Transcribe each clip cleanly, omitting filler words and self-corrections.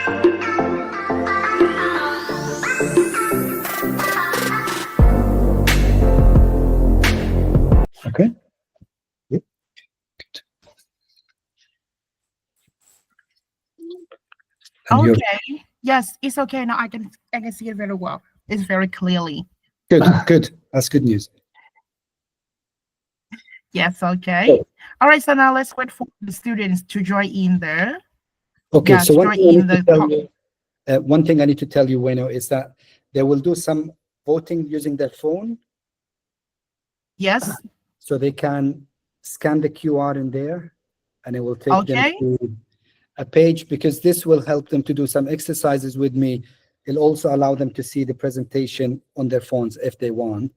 Okay. Yep. Okay. Yes, it's okay now. I can see it very well. It's very clearly. Good. Good. That's good news. Yes. Okay. All right. So now let's wait for the students to join in there. Okay. Yes, So one join thing, in the one thing I need to tell you, Weno, is that they will do some voting using their phone. Yes. So they can scan the QR in there, and it will take them to a page, because this will help them to do some exercises with me. It'll also allow them to see the presentation on their phones if they want.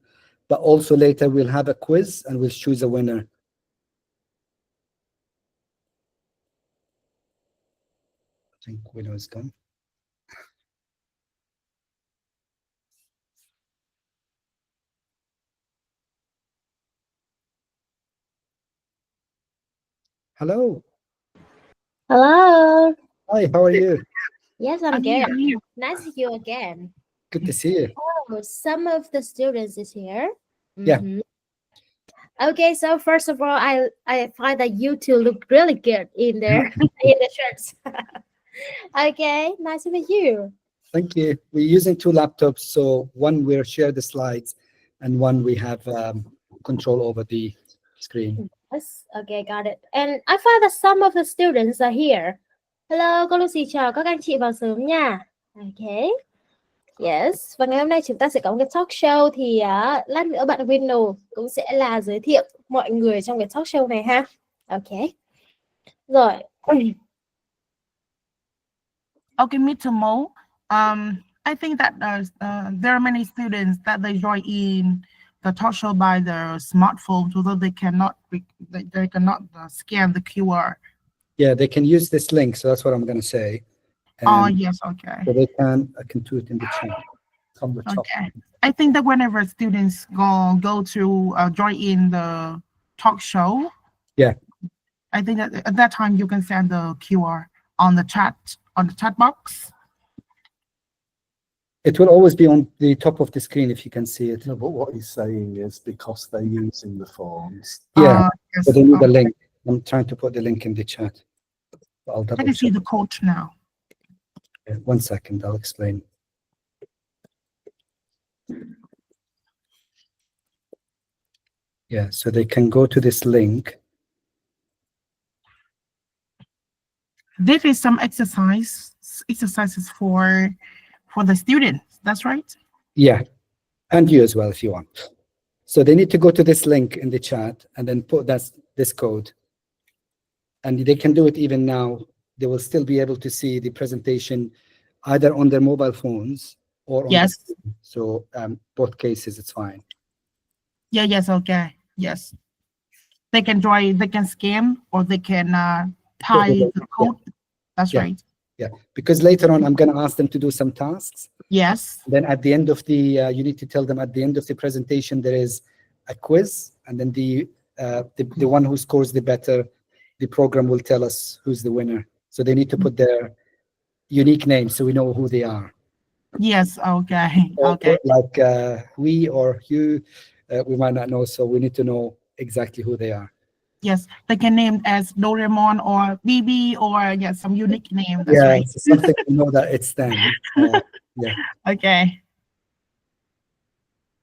But also later we'll have a quiz and we'll choose a winner. I think winner is gone. Hello. Hello. Hi, how are you? Yes, I'm good. Nice to see you again. Good to see you. Oh, some of the students is here. Yeah. Okay, so first of all, I find that you two look really good in there in the shirts. Okay, nice to meet you. Thank you. We're using two laptops, so one we'll share the slides, and one we have control over the screen. Yes, okay, got it. And I find that some of the students are here. Hello, cô Lucy chào các anh chị vào sớm nha. Okay. Yes, và ngày hôm nay chúng ta sẽ có một cái talk show, thì lát nữa bạn Winnow cũng sẽ là giới thiệu mọi người trong cái talk show này ha. Okay. Rồi. Okay, Mr. Mo. I think that there are many students that they join in the talk show by their smartphone, although they cannot scan the QR. Yeah, they can use this link, so that's what I'm going to say. Yes, okay. So I can do it in the chat. From the top. Okay. I think that whenever students go to join in the talk show, yeah, I think that at that time you can send the QR on the chat box. It will always be on the top of the screen if you can see it. No, but what he's saying is because they're using the phones. Yeah, yes, so they need the link. I'm trying to put the link in the chat. I can see the code now. Yeah, 1 second, I'll explain. Yeah, so they can go to this link. This is some exercises for the students. That's right. Yeah, and you as well if you want. So they need to go to this link in the chat and then put this code. And they can do it even now. They will still be able to see the presentation either on their mobile phones or on yes. the screen. So both cases, it's fine. Yeah, yes, okay. Yes. They can join, they can scan, or they can tie the code. Yeah. That's right. Yeah, because later on, I'm going to ask them to do some tasks. Yes. Then at the end of the, you need to tell them at the end of the presentation, there is a quiz. And then the one who scores the better, the program will tell us who's the winner. So they need to put their unique name so we know who they are. Yes, okay. Okay. Like we or you, we might not know. So we need to know exactly who they are. Yes, they can name as Doraemon or BB or some unique name. That's yeah, right. So something to know that it's them. Yeah. Okay.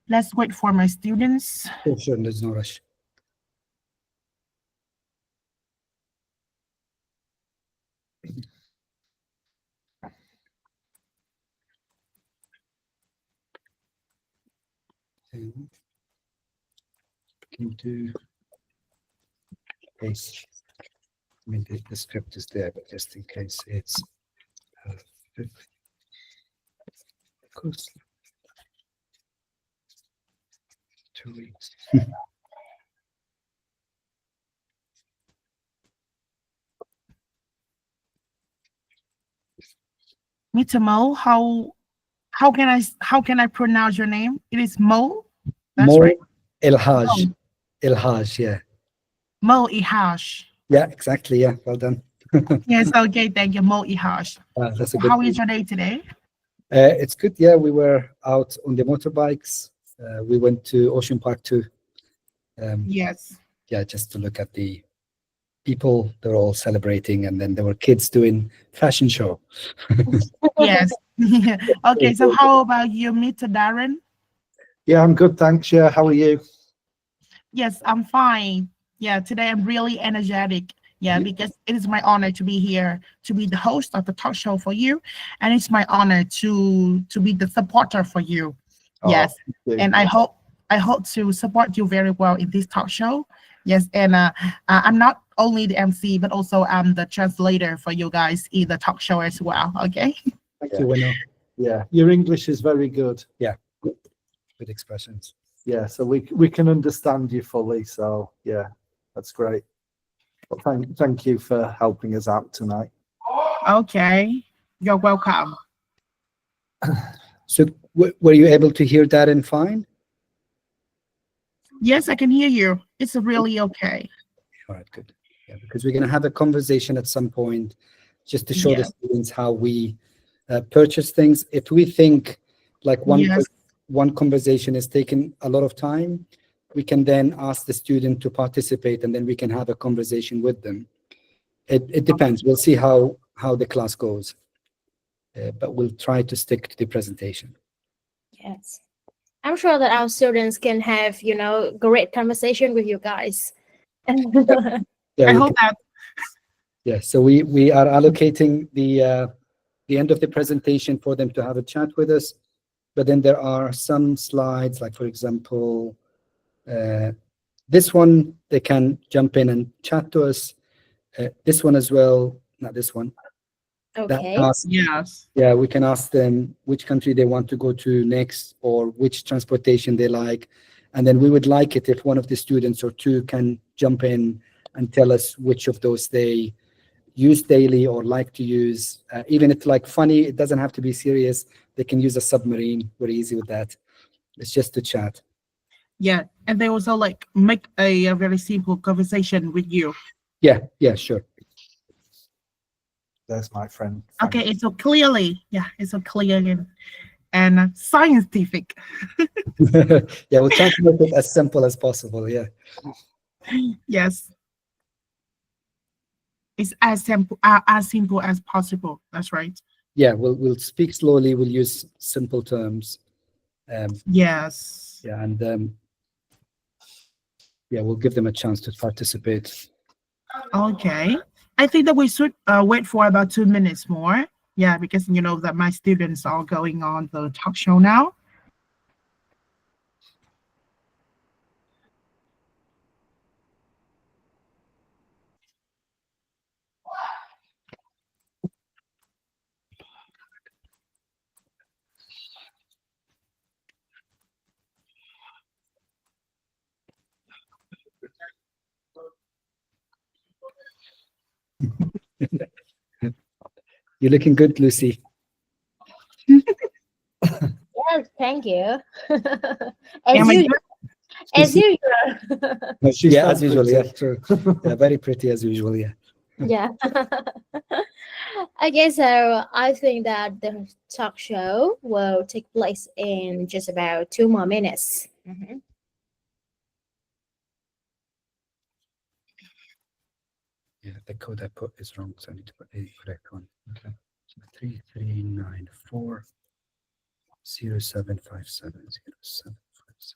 Let's wait for my students. Oh, sure, there's no rush. Can do case. I mean, the script is there, but just in case it's of course 2 weeks. Mr. Mo, how can I pronounce your name? It is Mo. That's Mo right. Ilhaj. Ilhaj, yeah. Mo Ilhaj. Yeah, exactly. Yeah, well done. Yes, okay, thank you, Mo Ihash. That's a How good. is your day today? It's good. Yeah, we were out on the motorbikes. We went to Ocean Park too. Yes. Yeah, just to look at the people. They're all celebrating, and then there were kids doing fashion show. Yes. Okay, so how about you, Mr. Darren? Yeah, I'm good, thanks. Yeah, how are you? Yes, I'm fine. Yeah, today I'm really energetic. Yeah, because it is my honor to be here, to be the host of the talk show for you, and it's my honor to be the supporter for you. Yes, thank you. and I hope to support you very well in this talk show. Yes, and I'm not only the MC, but also I'm the translator for you guys in the talk show as well. Okay. Thank you, Winnow. Yeah, your English is very good. Good expressions. Yeah, so we can understand you fully. So yeah, that's great. Well, thank you for helping us out tonight. Okay, you're welcome. So, were you able to hear that and fine? Yes, I can hear you. It's really okay. All right, good. Yeah, because we're going to have a conversation at some point, just to show the Yeah. students how we purchase things. If we think like Yes. one conversation is taking a lot of time, we can then ask the student to participate, and then we can have a conversation with them. It depends. We'll see how the class goes, but we'll try to stick to the presentation. Yes. I'm sure that our students can have, great conversation with you guys. Yeah, I hope that. Yeah, so we are allocating the end of the presentation for them to have a chat with us, but then there are some slides, like for example, this one, they can jump in and chat to us. This one as well, not this one. Okay. Yes. Yeah, we can ask them which country they want to go to next, or which transportation they like. And then we would like it if one of the students or two can jump in and tell us which of those they use daily or like to use. Even if like funny, it doesn't have to be serious. They can use a submarine. We're easy with that. It's just to chat. Yeah, and they also like make a very simple conversation with you. Yeah, sure. There's my friend. Okay, it's so clearly, it's so clear and scientific. Yeah, we'll try to make it as simple as possible. Yeah. Yes. It's as simple as possible. That's right. Yeah, we'll speak slowly. We'll use simple terms. Yes. Yeah, and we'll give them a chance to participate. Okay. I think that we should wait for about 2 minutes more. Yeah, because you know that my students are going on the talk show now. You're looking good, Lucy. Yes, thank you. Am I good? As usual. Yeah, as usual. Yeah, true. Yeah, very pretty as usual. Yeah. Yeah. Okay, so I think that the talk show will take place in just about 2 more minutes. Yeah, the code I put is wrong, so I need to put a correct one. Okay. 3394 0757 0757.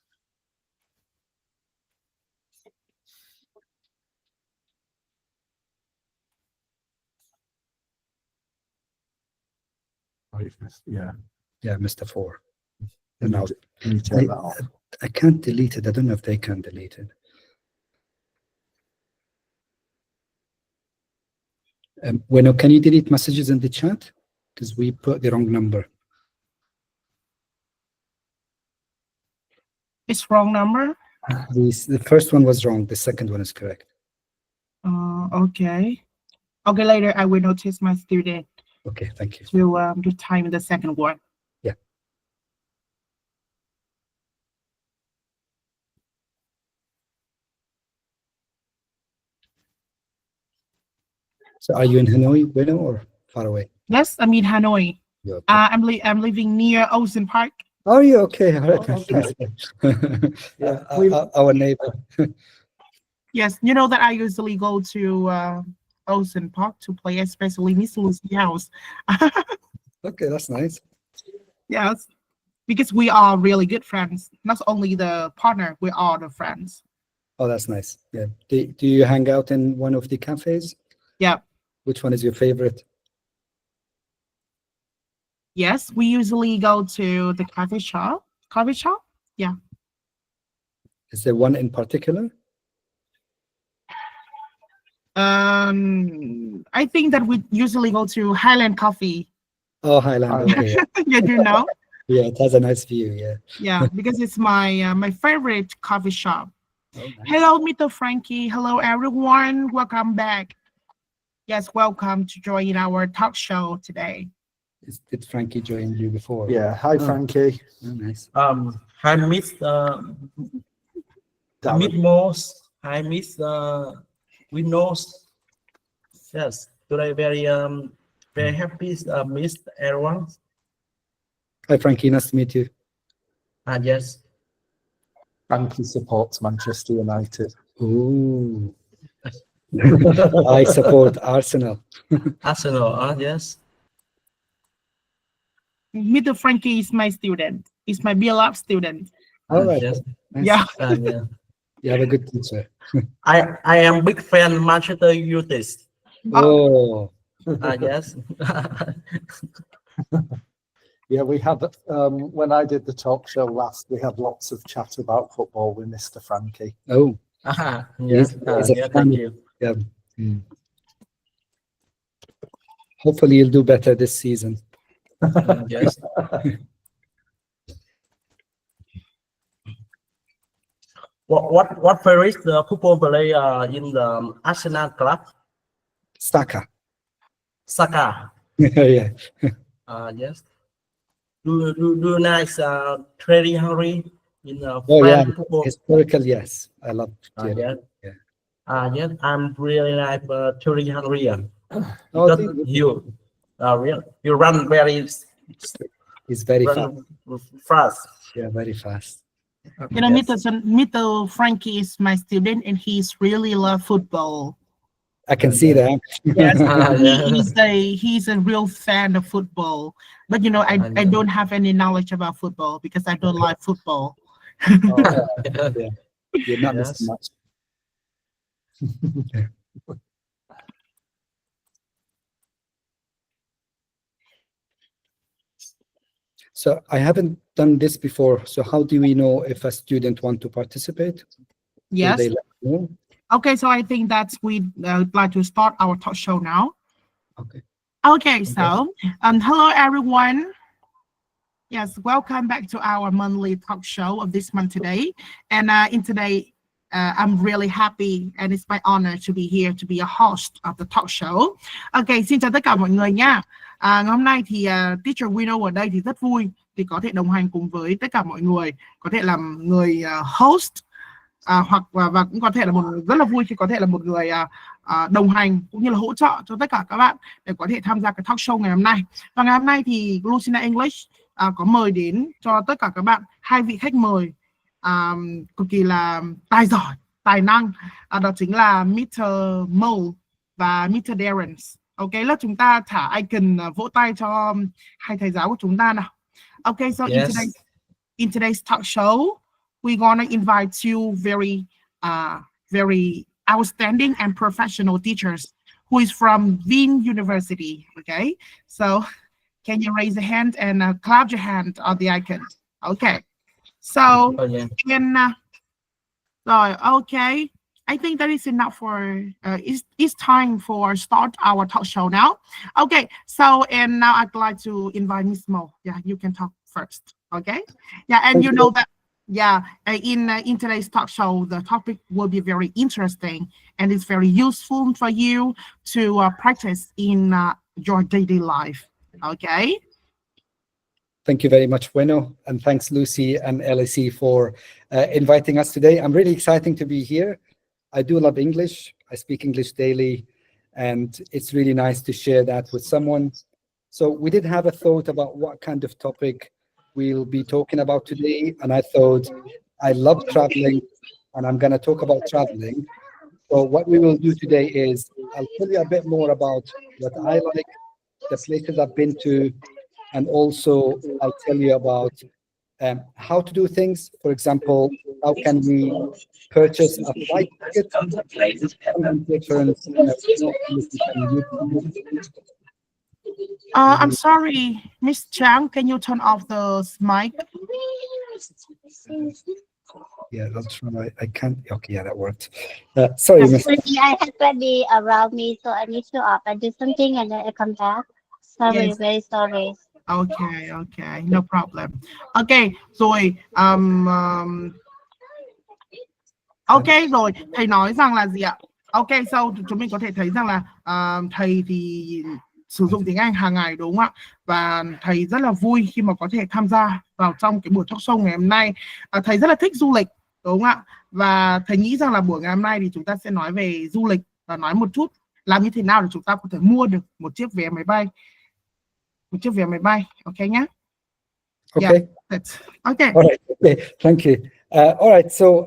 Yeah, Mr. 4. And now Can you take that off? I can't delete it. I don't know if they can delete it. Bueno, can you delete messages in the chat? Because we put the wrong number. It's wrong number. The first one was wrong. The second one is correct. Okay. Okay, later I will notice my student Okay, thank you. to time the second one. Yeah. So are you in Hanoi, Bueno, or far away? Yes, I'm in Hanoi. You're okay. I'm living near Ocean Park. Are you okay? All right. Okay. Yeah, Our neighbor. Yes, you know that I usually go to Ocean Park to play, especially Ms.Lucy house. Okay, that's nice. Yes, because we are really good friends. Not only the partner, we are the friends. Oh, that's nice. Yeah. Do you hang out in one of the cafes? Yeah. Which one is your favorite? Yes, we usually go to the coffee shop. Coffee shop? Yeah. Is there one in particular? I think that we usually go to Highland Coffee. Oh, Highland. Okay. Yeah, you know? Yeah, it has a nice view. Yeah. Yeah, because it's my my favorite coffee shop. Oh, nice. Hello, Mr. Frankie. Hello, everyone. Welcome back. Yes, welcome to join our talk show today. Did Frankie join you before? yeah. Hi, Frankie. Oh, nice. Hi, Miss Darren. Moss. Hi, Miss Windows. Yes, today very happy, Miss everyone. Hi, Frankie. Nice to meet you. Yes. Frankie supports Manchester United. Ooh. I support Arsenal. Arsenal. Yes. Mr. Frankie is my student. He's my beloved student. All right. Yes. Nice. Yeah. Yeah. You have a good teacher. I am big fan Manchester United. Oh. Yes. Yeah, we had when I did the talk show last, we had lots of chat about football with Mr. Frankie. Oh. Yes. He's a Yeah, fan. thank you. Yeah. Mm. Hopefully you'll do better this season. Yes. What favorite football player in the Arsenal club? Saka. Saka. Yeah. Yes. Do you nice Thierry Henry in Oh, yeah. football? Historical, yes. I love it. Yes. Yeah. Yes, I'm really like Thierry Henry. Oh, Because you run very he's very fast. fast. Yeah, very fast. You know, Yes. Mr. Frankie is my student and he's really love football. I can see that. Yes, Yeah. he's a real fan of football. But you know, I don't have any knowledge about football because I don't like football. Oh, yeah. You're not Yes. missing much. So I haven't done this before. So how do we know if a student want to participate? Will Yes. they let me know? Okay, so I think that's we'd like to start our talk show now. Okay. Okay, so hello everyone. Yes, welcome back to our monthly talk show of this month today. And in today, I'm really happy and it's my honor to be here to be a host of the talk show. Okay, xin chào tất cả mọi người nha. Ngày hôm nay thì Teacher Winnow ở đây thì rất vui thì có thể đồng hành cùng với tất cả mọi người, có thể làm người host hoặc và cũng có thể là rất là vui khi có thể là một người đồng hành cũng như là hỗ trợ cho tất cả các bạn để có thể tham gia cái talk show ngày hôm nay. Và ngày hôm nay thì Lucina English có mời đến cho tất cả các bạn hai vị khách mời cực kỳ là tài giỏi, tài năng, đó chính là Mr. Mo và Mr. Darren. Ok, là chúng ta thả icon vỗ tay cho hai thầy giáo của chúng ta nào. Ok, so Yes. in today's talk show, we're gonna invite two very outstanding and professional teachers who is from Viên University. Okay, so can you raise a hand and clap your hand on the icon? Okay, so Yeah. in okay, I think that is enough for it's time for start our talk show now. Okay, so and now I'd like to invite Miss Mo. Yeah, you can talk first. Okay, yeah, and you know that in today's talk show the topic will be very interesting and it's very useful for you to practice in your daily life. Okay. Thank you very much, Bueno, and thanks Lucy and LSE for inviting us today. I'm really excited to be here. I do love English. I speak English daily, and it's really nice to share that with someone. So we did have a thought about what kind of topic we'll be talking about today, and I thought I love traveling, and I'm going to talk about traveling. So what we will do today is I'll tell you a bit more about what I like, the places I've been to, and also I'll tell you about how to do things. For example, how can we purchase a flight ticket? I'm sorry, Miss Chang, can you turn off the mic? Yeah, I'll try. I can't. Okay, yeah, that worked. Sorry, Miss. I had ready around me, so I need to off and do something, and then I come back. Sorry, Yes. very sorry. Okay, no problem. Okay, rồi, ok rồi, thầy nói rằng là gì ạ? Ok, so chúng mình có thể thấy rằng là thầy thì sử dụng tiếng Anh hàng ngày đúng không ạ? Và thầy rất là vui khi mà có thể tham gia vào trong cái buổi talk show ngày hôm nay. Thầy rất là thích du lịch đúng không ạ? Và thầy nghĩ rằng là buổi ngày hôm nay thì chúng ta sẽ nói về du lịch và nói một chút làm như thế nào để chúng ta có thể mua được một chiếc vé máy bay. Ok nhé? Okay. Yeah, that's okay. All right. Okay. Thank you. All right. So,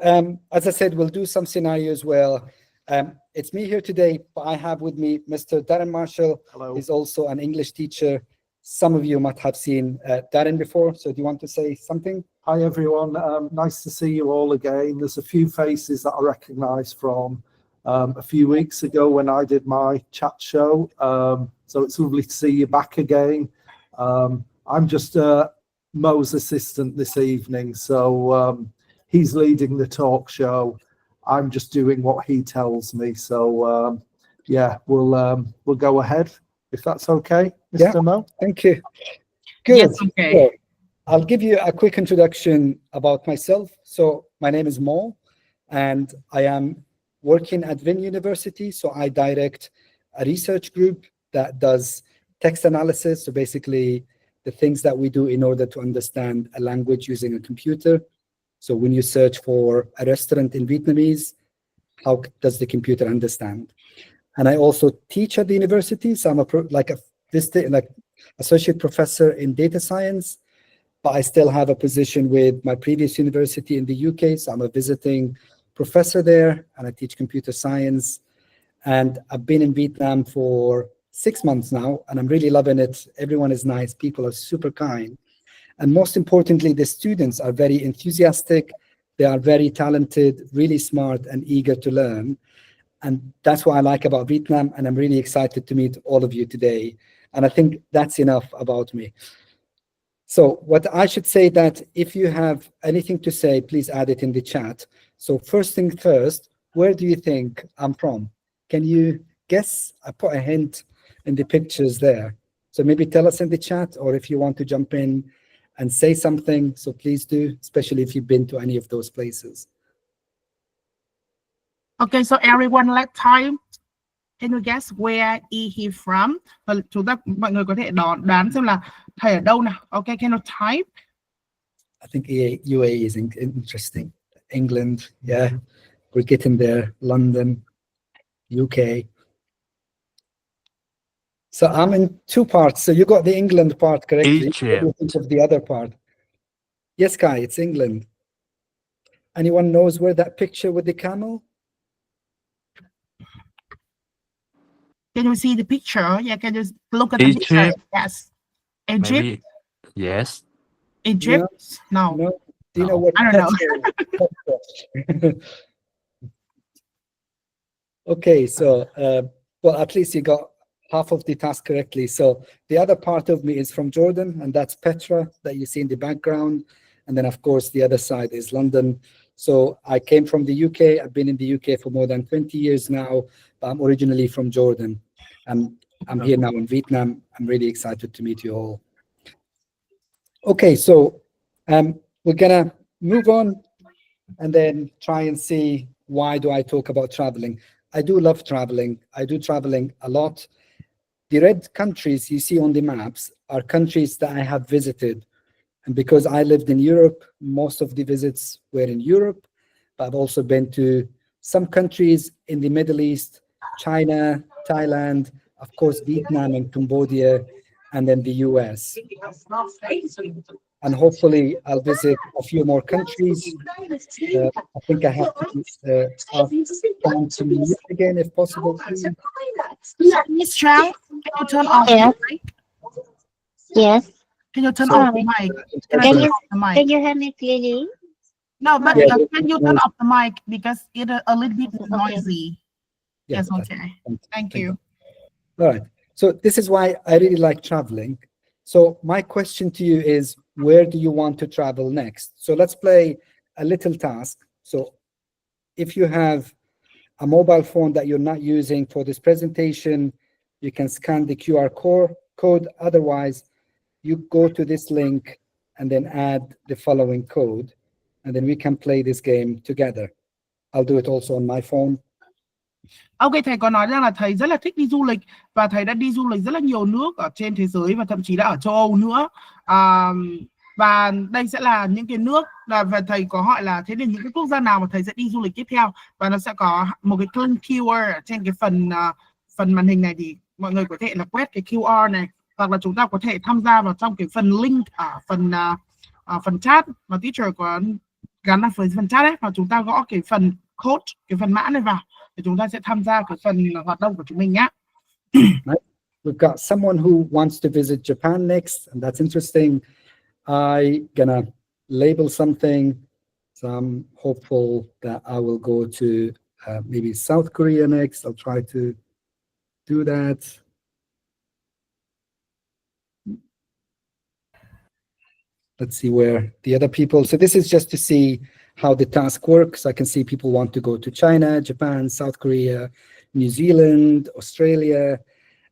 as I said, we'll do some scenarios where it's me here today, but I have with me Mr. Darren Marshall. Hello. He's also an English teacher. Some of you might have seen Darren before. So, do you want to say something? Hi, everyone. Nice to see you all again. There's a few faces that I recognise from a few weeks ago when I did my chat show. So it's lovely to see you back again. I'm just Mo's assistant this evening, so he's leading the talk show. I'm just doing what he tells me. So yeah, we'll go ahead if that's okay, Mr. Mo. Thank you. Good. Yes, okay. So, I'll give you a quick introduction about myself. So my name is Mo, and I am working at Viên University. So I direct a research group that does text analysis. So basically the things that we do in order to understand a language using a computer. So when you search for a restaurant in Vietnamese, how does the computer understand? And I also teach at the university. So I'm like associate professor in data science, but I still have a position with my previous university in the UK. So I'm a visiting professor there, and I teach computer science. And I've been in Vietnam for 6 months now, and I'm really loving it. Everyone is nice. People are super kind. And most importantly, the students are very enthusiastic. They are very talented, really smart, and eager to learn. And that's what I like about Vietnam. And I'm really excited to meet all of you today. And I think that's enough about me. So what I should say that if you have anything to say, please add it in the chat. So first thing first, where do you think I'm from? Can you guess? I put a hint in the pictures there. So maybe tell us in the chat, or if you want to jump in and say something, so please do, especially if you've been to any of those places. Okay, so everyone let time. Can you guess where is he from? Và chúng ta mọi người có thể đoán xem là thầy ở đâu nào. Okay, can you type? I think UAE is interesting. England, yeah, we're getting there. London, UK. So I'm in two parts. So you got the England part correctly. What do you think of the other part? Yes, Kai, it's England. Anyone knows where that picture with the camel? Can you see the picture? Yeah, can you look at the picture? Yes. Egypt? Maybe. Yes. Egypt? No. No. Do you know what? I don't know. Okay, so well, at least you got half of the task correctly. So the other part of me is from Jordan, and that's Petra that you see in the background. And then, of course, the other side is London. So I came from the UK. I've been in the UK for more than 20 years now, but I'm originally from Jordan. And I'm here now in Vietnam. I'm really excited to meet you all. Okay, so we're gonna move on and then try and see, why do I talk about traveling? I do love traveling. I do traveling a lot. The red countries you see on the maps are countries that I have visited. And because I lived in Europe, most of the visits were in Europe, but I've also been to some countries in the Middle East, China, Thailand, of course, Vietnam and Cambodia, and then the US. And hopefully I'll visit a few more countries. I think I have to ask Tom to mute again if possible, please. Miss Chang, can you turn off Yeah. the mic? Yes. Can you turn off the mic? Can I Can turn you off the mic? can you hear me clearly? No, but Yeah, can you turn off the mic because it's a little bit Okay. noisy. Yeah, Yes, okay. Thank you. All right. So this is why I really like traveling. So my question to you is, where do you want to travel next? So let's play a little task. So if you have a mobile phone that you're not using for this presentation, you can scan the QR code. Otherwise, you go to this link and then add the following code, and then we can play this game together. I'll do it also on my phone. Ok, thầy có nói rằng là thầy rất là thích đi du lịch và thầy đã đi du lịch rất là nhiều nước ở trên thế giới và thậm chí là ở châu Âu nữa. Và đây sẽ là những cái nước và thầy có hỏi là thế thì những cái quốc gia nào mà thầy sẽ đi du lịch tiếp theo, và nó sẽ có một cái keyword ở trên cái phần màn hình này, thì mọi người có thể là quét cái QR này, hoặc là chúng ta có thể tham gia vào trong cái phần link ở phần chat mà teacher có gắn vào phần chat ấy, và chúng ta gõ cái phần code, cái phần mã này vào thì chúng ta sẽ tham gia cái phần hoạt động của chúng mình nhé. We've got someone who wants to visit Japan next, and that's interesting. I'm gonna label something, so I'm hopeful that I will go to maybe South Korea next. I'll try to do that. Let's see where the other people, so this is just to see how the task works. I can see people want to go to China, Japan, South Korea, New Zealand, Australia.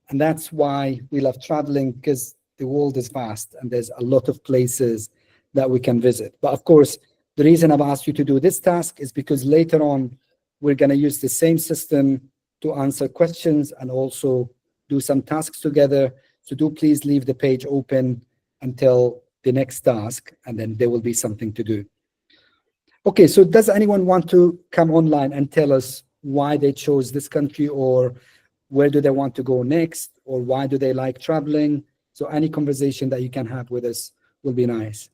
And that's why we love traveling, because the world is vast and there's a lot of places that we can visit. But of course, the reason I've asked you to do this task is because later on, we're going to use the same system to answer questions and also do some tasks together. So do please leave the page open until the next task, and then there will be something to do. Okay, so does anyone want to come online and tell us why they chose this country, or where do they want to go next, or why do they like traveling? So any conversation that you can have with us will be nice.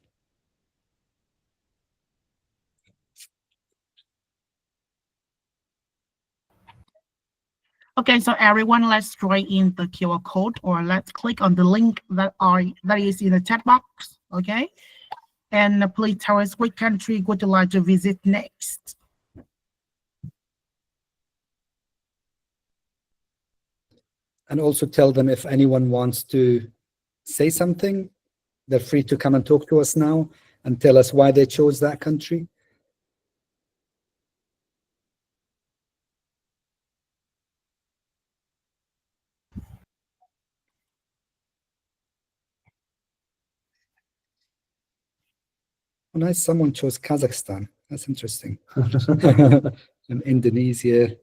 Okay, so everyone, let's join in the QR code, or let's click on the link that is in the chat box, okay? And please tell us which country would you like to visit next. And also tell them if anyone wants to say something, they're free to come and talk to us now and tell us why they chose that country. Oh, nice, someone chose Kazakhstan. That's interesting. And Indonesia.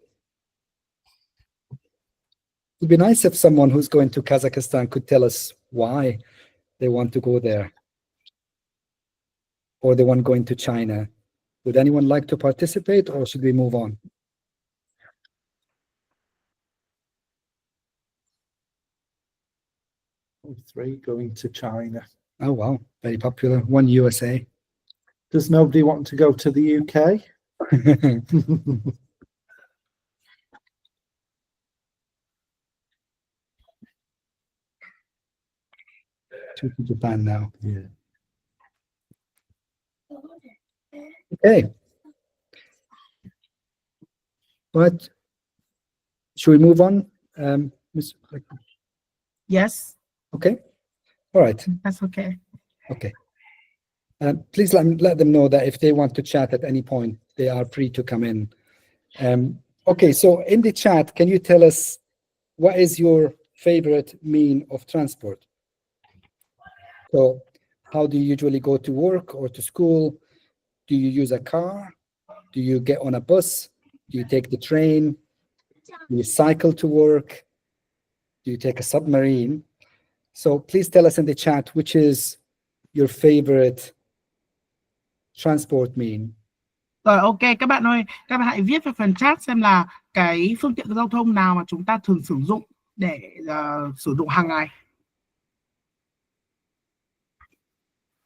It'd be nice if someone who's going to Kazakhstan could tell us why they want to go there, or the one going to China. Would anyone like to participate, or should we move on? Three going to China. Oh, wow, very popular. One USA. Does nobody want to go to the UK? To Japan now. Yeah. Okay. But should we move on? Yes. Okay. All right. That's okay. Okay. Please let them know that if they want to chat at any point, they are free to come in. Okay, so in the chat, can you tell us what is your favorite mean of transport? So how do you usually go to work or to school? Do you use a car? Do you get on a bus? Do you take the train? Do you cycle to work? Do you take a submarine? So please tell us in the chat which is your favorite transport mean. Rồi, ok các bạn ơi, các bạn hãy viết vào phần chat xem là cái phương tiện giao thông nào mà chúng ta thường sử dụng để sử dụng hàng ngày.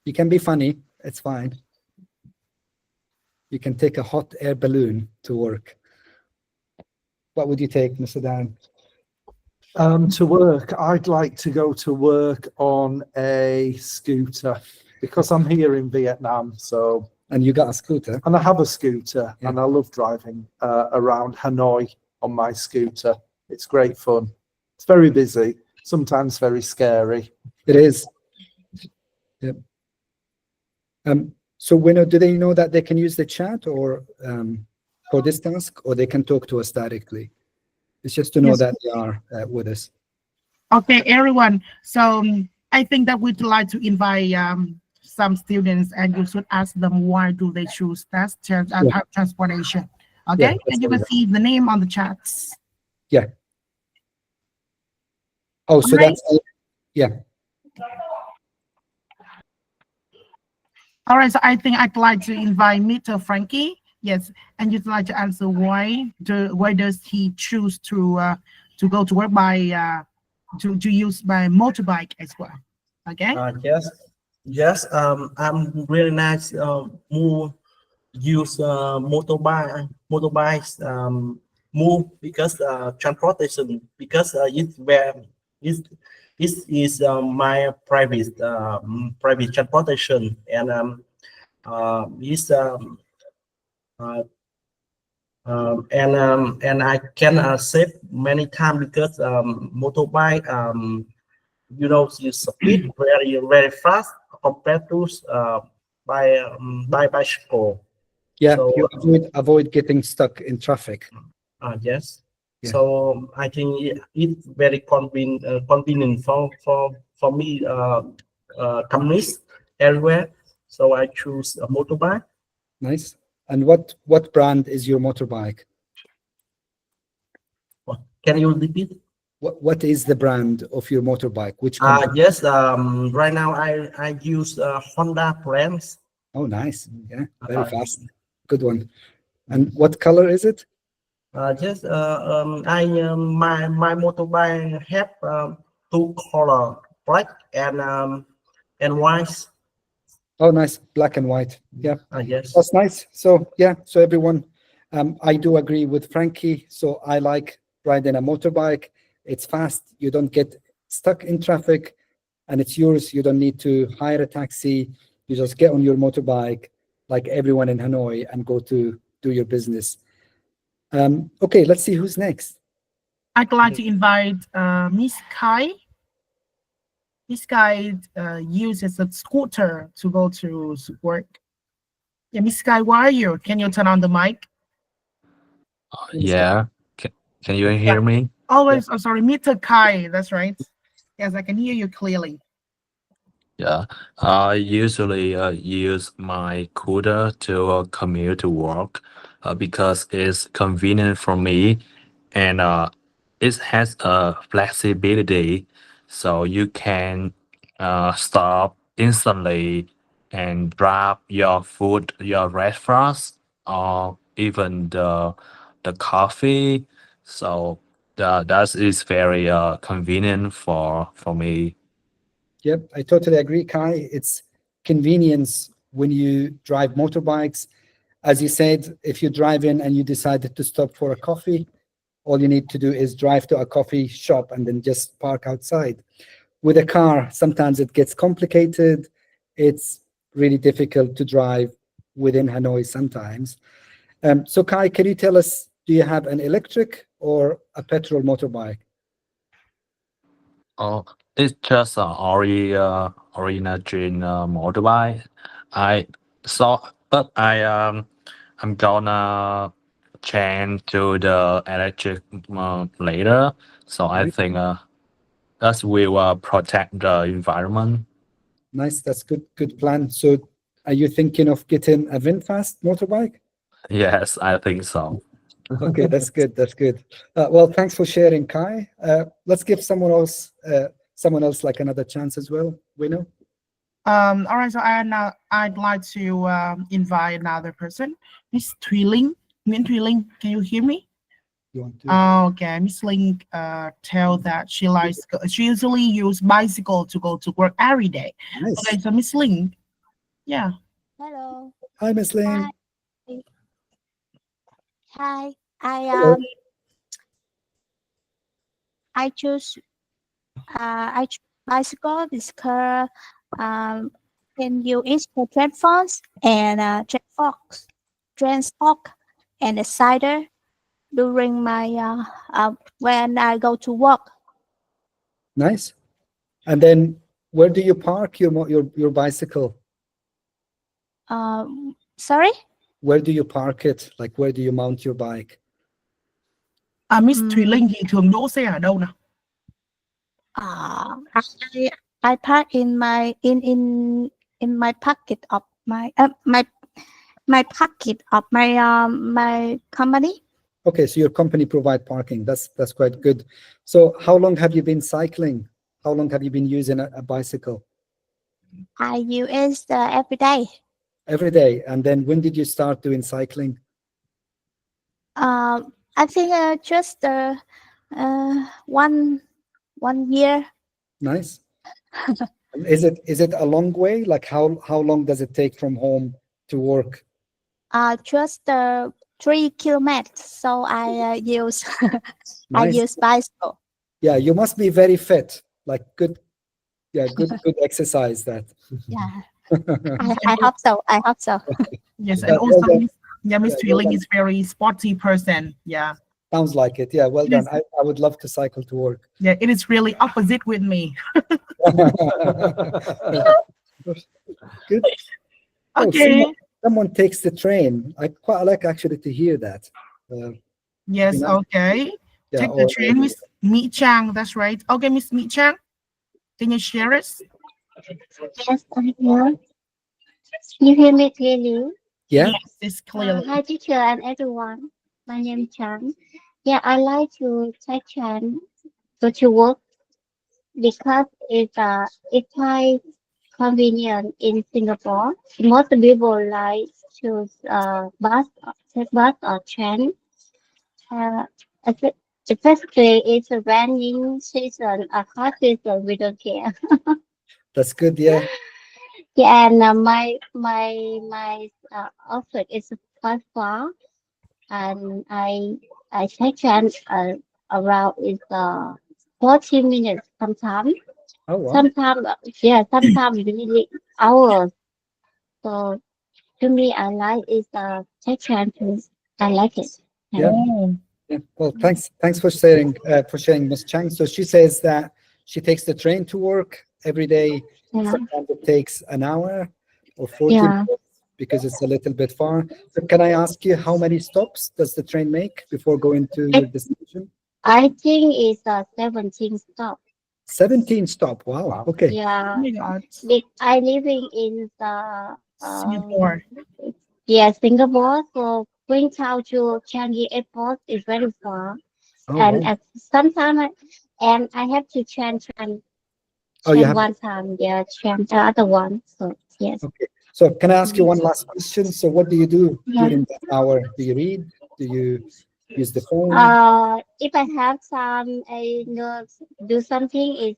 You can be funny, it's fine. You can take a hot air balloon to work. What would you take, Mr. Dan? To work, I'd like to go to work on a scooter because I'm here in Vietnam. So, and you got a scooter? And I have a scooter, yeah. and I love driving around Hanoi on my scooter. It's great fun. It's very busy, sometimes very scary. It is. Yep. So, do they know that they can use the chat or for this task, or they can talk to us directly? It's just to know that they are with us. Okay, everyone. So I think that we'd like to invite some students, and you should ask them why do they choose that transportation. Okay, and you can see the name on the chats. Yeah. Oh, so that's yeah. All right, so I think I'd like to invite Mr. Frankie. Yes, and you'd like to answer why does he choose to go to work by to use by motorbike as well? Okay. Yes. I'm really nice. More use motorbikes. Move because transportation because it is my private transportation and and I can save many time because motorbike you speed very fast compared to by bicycle. Yeah, so, you avoid getting stuck in traffic. Yes. Yeah. So I think it's very convenient for me companies everywhere. So I choose a motorbike. Nice. And what brand is your motorbike? Can you repeat? What is the brand of your motorbike? Which company? Yes. Right now I use Honda brands. Oh, nice. Yeah, very fast. Good one. And what color is it? Yes. My motorbike have two color, black and white. Oh, nice, black and white. Yeah. Yes. That's nice. So yeah, so everyone, I do agree with Frankie. So I like riding a motorbike. It's fast. You don't get stuck in traffic, and it's yours. You don't need to hire a taxi. You just get on your motorbike, like everyone in Hanoi, and go to do your business. Okay, let's see who's next. I'd like to invite Miss Kai. This guy uses a scooter to go to work. Yeah, Miss Kai, where are you? Can you turn on the mic? Yeah. Can you hear me? Always, yeah. Oh, sorry, Mr. Kai, that's right. Yes, I can hear you clearly. Yeah, I usually use my scooter to commute to work because it's convenient for me and it has flexibility, so you can stop instantly and drop your food, your breakfast, or even the coffee. So that is very convenient for me. Yep, I totally agree, Kai. It's convenience when you drive motorbikes. As you said, if you drive in and you decided to stop for a coffee, all you need to do is drive to a coffee shop and then just park outside. With a car, sometimes it gets complicated. It's really difficult to drive within Hanoi sometimes. So Kai, can you tell us, do you have an electric or a petrol motorbike? Oh, it's just an original motorbike. But I'm gonna change to the electric later. So I think that will protect the environment. Nice, that's good plan. So are you thinking of getting a VinFast motorbike? Yes, I think so. Okay, that's good. That's good. Well, thanks for sharing, Kai. Let's give someone else like another chance as well. We know. All right, so I'd like to invite another person, Miss Thùy Linh. Nguyễn Thùy Linh, can you hear me? You want to? Okay, Miss Linh tell that she usually use bicycle to go to work every day. Nice. Okay, so Miss Linh, yeah. Hello. Hi, Miss Ling. Hi. Hello. I choose bicycle because can you use the transports and transport and the cider during my when I go to work. Nice. And then where do you park your bicycle? Sorry? Where do you park it? Like where do you mount your bike? Miss Thùy Linh thì thường đỗ xe ở đâu nào? I park in my my pocket of my my pocket of my company. Okay, so your company provide parking. That's quite good. So how long have you been cycling? How long have you been using a bicycle? I use every day. Every day. And then when did you start doing cycling? I think just 1 year. Nice. Is it a long way? Like how long does it take from home to work? Just 3 kilometers. So I use I Nice. use bicycle. Yeah, you must be very fit. Like good exercise that. Yeah. I hope so. I hope so. Yes, Yeah, and also, well done. Miss Yeah, Thùy well Linh done. is very sporty person. Yeah. Sounds like it. Yeah, well It done. is. I would love to cycle to work. Yeah, it is really opposite with me. Good. Okay. Someone takes the train. I quite like actually to hear that. Yes, you know, okay. yeah, Take the train, Miss Mỹ Trang. That's right. Okay, Miss Mỹ Trang, can you share it? Yes, I hear. You hear me clearly? Yeah. Yes, it's clearly. Hi, teacher and everyone. My name is Chan. Yeah, I like to take Chan go to work because it's quite convenient in Singapore. Most people like to take bus or train. Especially it's a raining season, a hot season, we don't care. That's good. Yeah. Yeah, and my office is quite far, and I take train around is 40 minutes sometimes. Oh wow. Sometimes really hours. So to me, I like is take train too. I like it. Yeah. Oh, Yeah. Well, thanks for sharing, Ms. Chang. So she says that she takes the train to work every day. Yeah. Sometimes it takes an hour or 40 Yeah. minutes because it's a little bit far. So can I ask you how many stops does the train make before going to your destination? I think it's 17 stop. 17 stop. Wow. Okay. Yeah. oh my God. I living in the Singapore. yeah, Singapore. So Queenstown to Changi Airport is very far, Oh, and wow. sometimes I have to change Oh, you have. one time, yeah, change the other one. So yes. Okay. So can I ask you one last question? So what do you do Yeah. during that hour? Do you read? Do you use the phone? If I have some, do something is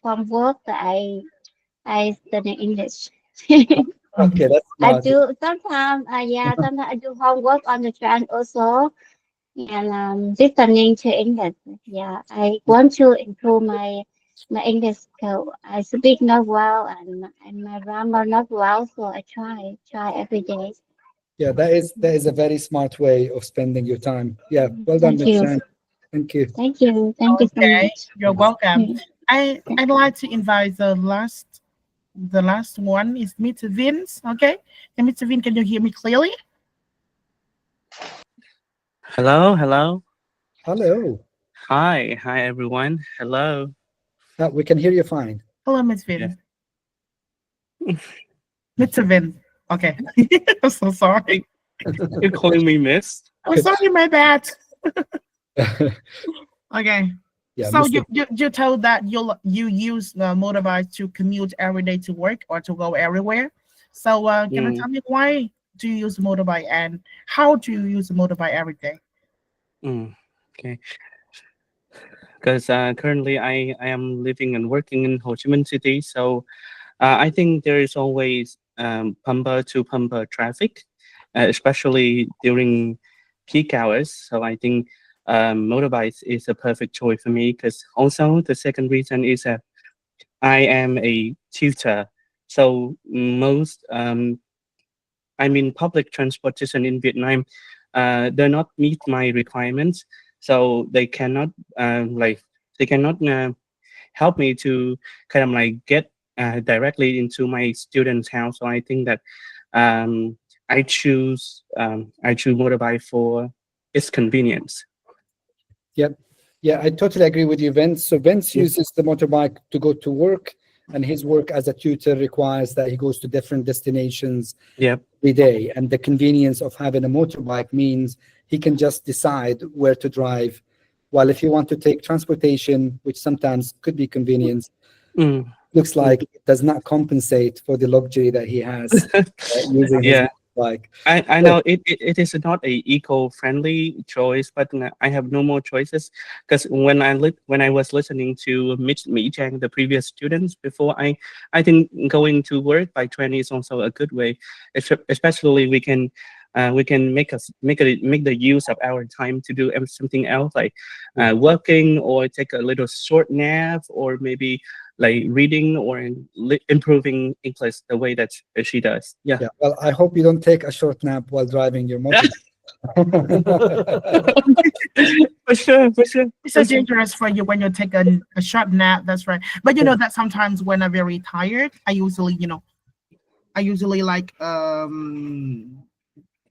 from work that I study English. Okay, that's I smart. do sometimes. Sometimes I do homework on the train also, and listening to English. Yeah, I want to improve my English skill. I speak not well and my grammar not well, so I try every day. Yeah, that is a very smart way of spending your time. Yeah, well done, Thank Ms. you. Chan. Thank you. Thank you so Okay, much. you're welcome. Yeah. I'd like to invite the last one is Mr. Vince. Okay, and Mr. Vin, can you hear me clearly? Hello. Hello. Hi everyone. Hello. We can hear you fine. Hello, Miss Vin. Mr. Vin. Okay. I'm so sorry. You're calling me Miss? I'm sorry, my bad. Okay. Yeah. So you told that you use the motorbike to commute every day to work or to go everywhere. So can you tell me why do you use motorbike and how do you use the motorbike every day? Okay. Because currently I am living and working in Ho Chi Minh City, so I think there is always bumper to bumper traffic, especially during peak hours. So I think motorbikes is a perfect choice for me. Because also the second reason is that I am a tutor, so most public transportation in Vietnam do not meet my requirements, so they cannot help me to kind of like get directly into my student's house. So I think that I choose motorbike for its convenience. Yep. Yeah, I totally agree with you, Vince. So Vince uses the motorbike to go to work, and his work as a tutor requires that he goes to different destinations every day. And the convenience of having a motorbike means he can just decide where to drive. While if you want to take transportation, which sometimes could be convenience, looks like it does not compensate for the luxury that he has using his motorbike. I know it is not a eco-friendly choice, but I have no more choices, because when I was listening to Mi Chang, the previous students before, I think going to work by train is also a good way, especially we can make the use of our time to do something else, like working or take a little short nap, or maybe like reading or improving English the way that she does. Yeah. Well, I hope you don't take a short nap while driving your motorbike. For sure. It's so dangerous for you when you take a short nap. That's right. But you know that sometimes when I'm very tired, I usually like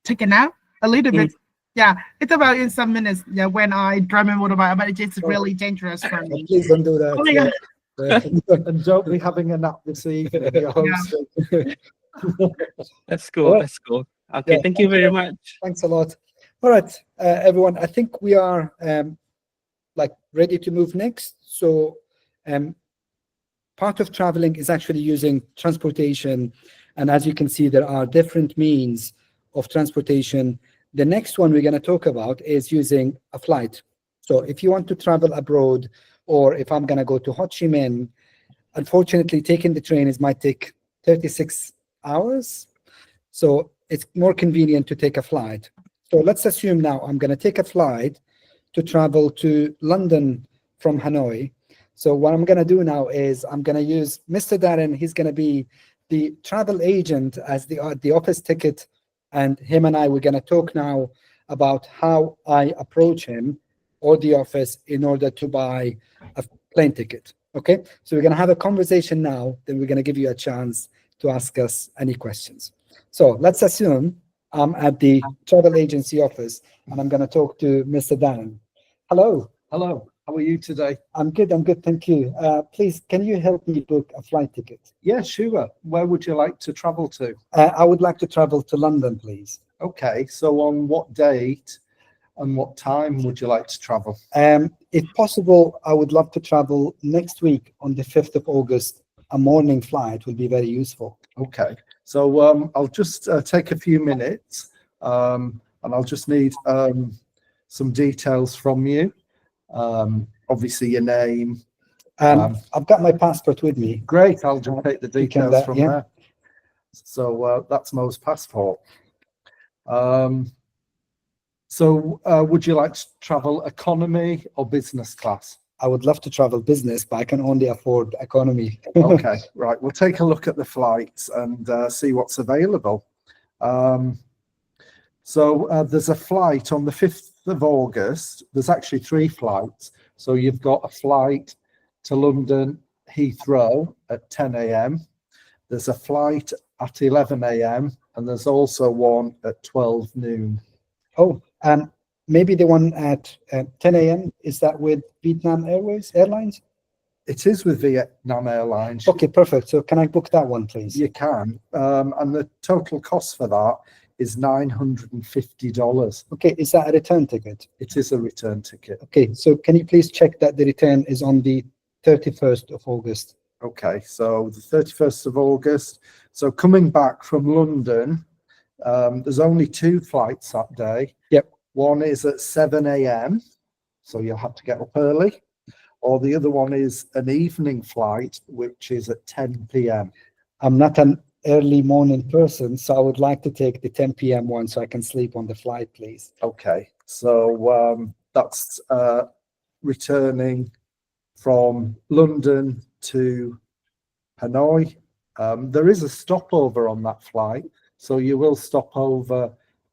take a nap a little bit. Yeah, it's about in some minutes. Yeah, when I drive my motorbike, but it's really dangerous for me. Please don't do that. Oh my God. And don't be having a nap this evening. You're hosting. That's cool. That's cool. Okay, thank you very much. Thanks a lot. All right, everyone. I think we are ready to move next. So part of traveling is actually using transportation, and as you can see, there are different means of transportation. The next one we're going to talk about is using a flight. So if you want to travel abroad, or if I'm going to go to Ho Chi Minh, unfortunately, taking the train might take 36 hours. So it's more convenient to take a flight. So let's assume now I'm going to take a flight to travel to London from Hanoi. So what I'm going to do now is I'm going to use Mr. Darren. He's going to be the travel agent as the office ticket. And him and I, we're going to talk now about how I approach him or the office in order to buy a plane ticket. Okay, so we're going to have a conversation now, then we're going to give you a chance to ask us any questions. So let's assume I'm at the travel agency office and I'm going to talk to Mr. Dan. Hello. Hello. How are you today? I'm good. Thank you. Please, can you help me book a flight ticket? Yeah, sure. Where would you like to travel to? I would like to travel to London, please. Okay, so on what date and what time would you like to travel? If possible, I would love to travel next week on the 5th of August. A morning flight would be very useful. Okay, so I'll just take a few minutes and I'll just need some details from you. Obviously your name. I've got my passport with me. Great, I'll just take the details from there. So that's Mo's passport. So would you like to travel economy or business class? I would love to travel business, but I can only afford economy. Okay, right. We'll take a look at the flights and see what's available. So there's a flight on the 5th of August. There's actually 3 flights. So you've got a flight to London Heathrow at 10 a.m. There's a flight at 11 a.m. and there's also one at 12 noon. Oh, maybe the one at 10 a.m. Is that with Vietnam Airlines? It is with Vietnam Airlines. Okay, perfect. So can I book that one, please? You can. And the total cost for that is $950. Okay, is that a return ticket? It is a return ticket. Okay, so can you please check that the return is on the 31st of August? Okay, so the 31st of August. So coming back from London, there's only 2 flights that day. Yep. One is at 7 a.m., so you'll have to get up early. Or the other one is an evening flight, which is at 10 p.m. I'm not an early morning person, so I would like to take the 10 p.m. one so I can sleep on the flight, please. Okay, so that's returning from London to Hanoi. There is a stopover on that flight, so you will stop over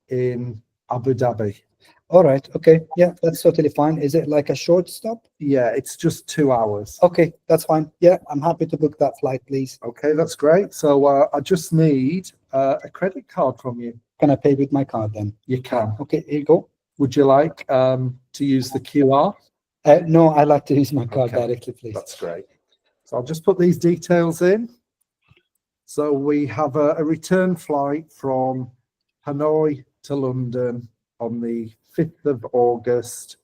in Abu Dhabi. All right, okay, yeah, that's totally fine. Is it like a short stop? Yeah, it's just 2 hours. Okay, that's fine. Yeah, I'm happy to book that flight, please. Okay, that's great. So I just need a credit card from you. Can I pay with my card then? You can. Okay, here you go. Would you like to use the QR? No, I like to use my card Okay, directly, please. That's great. So I'll just put these details in. So we have a return flight from Hanoi to London on the 5th of August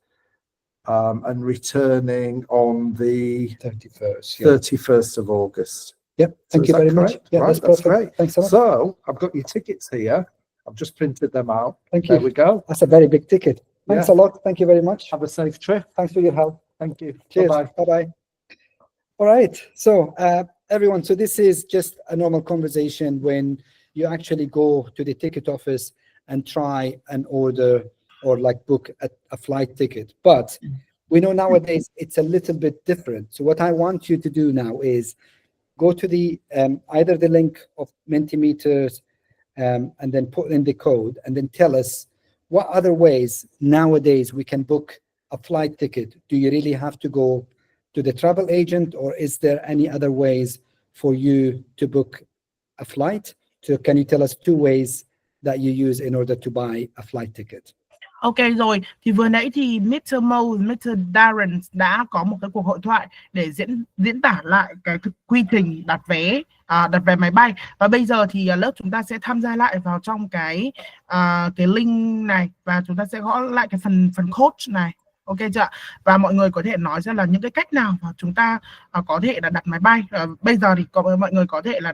and returning on the 31st. Yeah. 31st of August. Yep, thank you very much. Yeah, Right, that's that's perfect. great. Thanks so much. So I've got your tickets here. I've just printed them out. Thank There you. we go. That's a very big ticket. Thanks Yeah. a lot. Thank you very much. Have a safe trip. Thanks for your help. Thank you. Cheers. Bye-bye. Bye-bye. All right. So everyone, so this is just a normal conversation when you actually go to the ticket office and try and order or like book a flight ticket. But we know nowadays it's a little bit different. So what I want you to do now is go to the either the link of Mentimeters and then put in the code and then tell us what other ways nowadays we can book a flight ticket. Do you really have to go to the travel agent, or is there any other ways for you to book a flight? So can you tell us 2 ways that you use in order to buy a flight ticket? Ok rồi, thì vừa nãy thì Mr. Mo, Mr. Darren đã có một cái cuộc hội thoại để diễn tả lại cái quy trình đặt vé máy bay. Và bây giờ thì lớp chúng ta sẽ tham gia lại vào trong cái link này và chúng ta sẽ gõ lại cái phần code này. Ok chưa? Và mọi người có thể nói ra là những cái cách nào mà chúng ta có thể là đặt máy bay. Bây giờ thì mọi người có thể là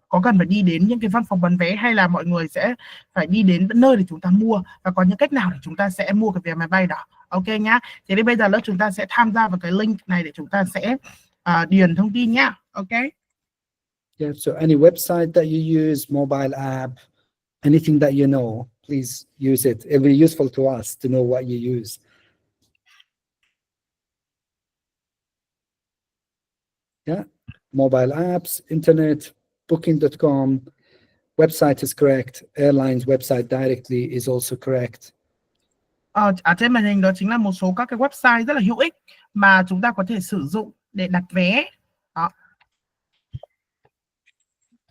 có cần phải đi đến những cái văn phòng bán vé hay là mọi người sẽ phải đi đến nơi để chúng ta mua, và có những cách nào để chúng ta sẽ mua cái vé máy bay đó. Ok nhá. Thế nên bây giờ lớp chúng ta sẽ tham gia vào cái link này để chúng ta sẽ điền thông tin nhá. Ok. Yeah, so any website that you use, mobile app, anything that you know, please use it. It'll be useful to us to know what you use. Yeah, mobile apps, internet, booking.com, website is correct. Airlines website directly is also correct. Trên màn hình đó chính là một số các cái website rất là hữu ích mà chúng ta có thể sử dụng để đặt vé. Đó.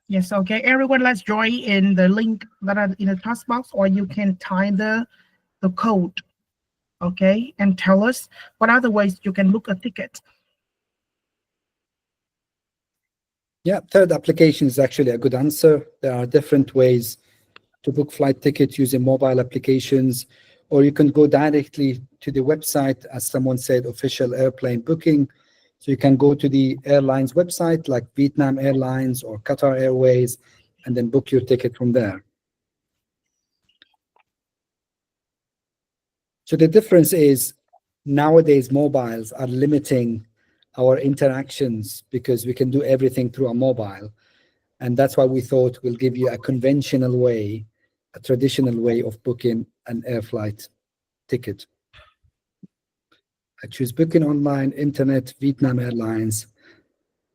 Yes, okay. Everyone, let's join in the link that are in the task box, or you can type the code, okay, and tell us what other ways you can book a ticket. Yeah, third application is actually a good answer. There are different ways to book flight tickets using mobile applications, or you can go directly to the website, as someone said, official airplane booking. So you can go to the airlines website like Vietnam Airlines or Qatar Airways, and then book your ticket from there. So the difference is nowadays mobiles are limiting our interactions because we can do everything through a mobile. And that's why we thought we'll give you a conventional way, a traditional way of booking an air flight ticket. I choose booking online, internet, Vietnam Airlines,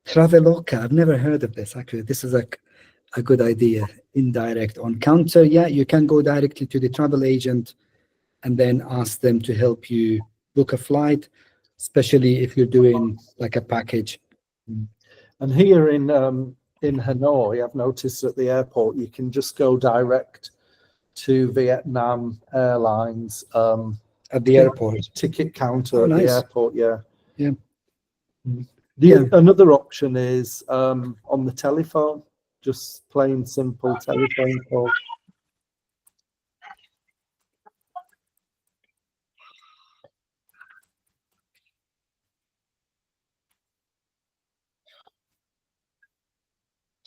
Traveloka. I've never heard of this, actually. This is a good idea. Indirect on counter. Yeah, you can go directly to the travel agent and then ask them to help you book a flight, especially if you're doing like a package. And here in Hanoi, I've noticed at the airport, you can just go direct to Vietnam Airlines at the airport. Ticket counter at the nice. airport, yeah. Yeah. Another option is on the telephone, just plain simple telephone call.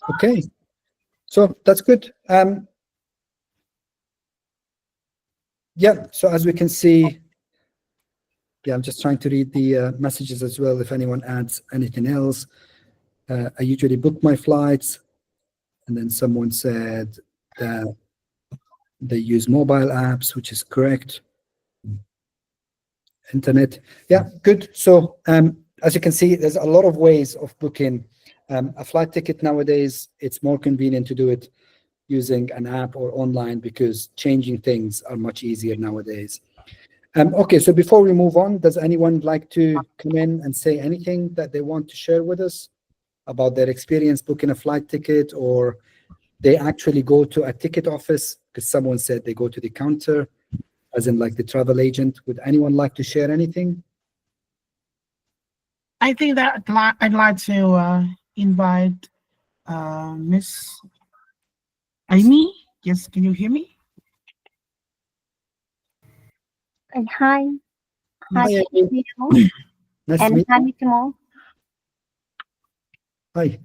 Okay, so that's good. Yeah, so as we can see, yeah, I'm just trying to read the messages as well, if anyone adds anything else. I usually book my flights, and then someone said that they use mobile apps, which is correct. Internet, yeah, good. So as you can see, there's a lot of ways of booking a flight ticket nowadays. It's more convenient to do it using an app or online because changing things are much easier nowadays. Okay, so before we move on, does anyone like to come in and say anything that they want to share with us about their experience booking a flight ticket, or they actually go to a ticket office? Because someone said they go to the counter, as in like the travel agent. Would anyone like to share anything? I think that I'd like to invite Miss Amy. Yes, can you hear me? And hi. Hi, Hi, Amy. Mr. Nice to And meet hi, you. Mr. Mo. Hi.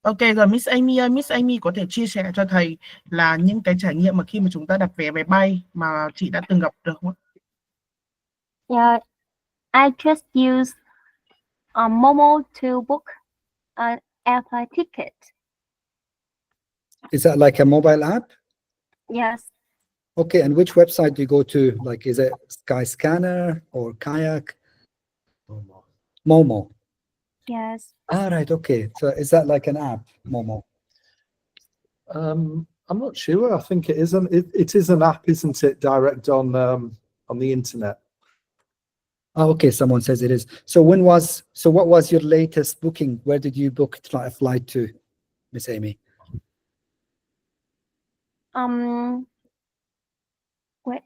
Ok rồi, Miss Amy ơi, Miss Amy có thể chia sẻ cho thầy là những cái trải nghiệm mà khi mà chúng ta đặt vé máy bay mà chị đã từng gặp được không ạ? Yeah, I just use Momo to book an airplane ticket. Is that like a mobile app? Yes. Okay, and which website do you go to? Like, is it Skyscanner or Kayak? Momo. Yes. Ah, right, okay. So is that like an app, Momo? I'm not sure. I think it is it is an app, isn't it? Direct on the internet. Oh, okay, someone says it is. So what was your latest booking? Where did you book a flight to, Miss Amy? Wait.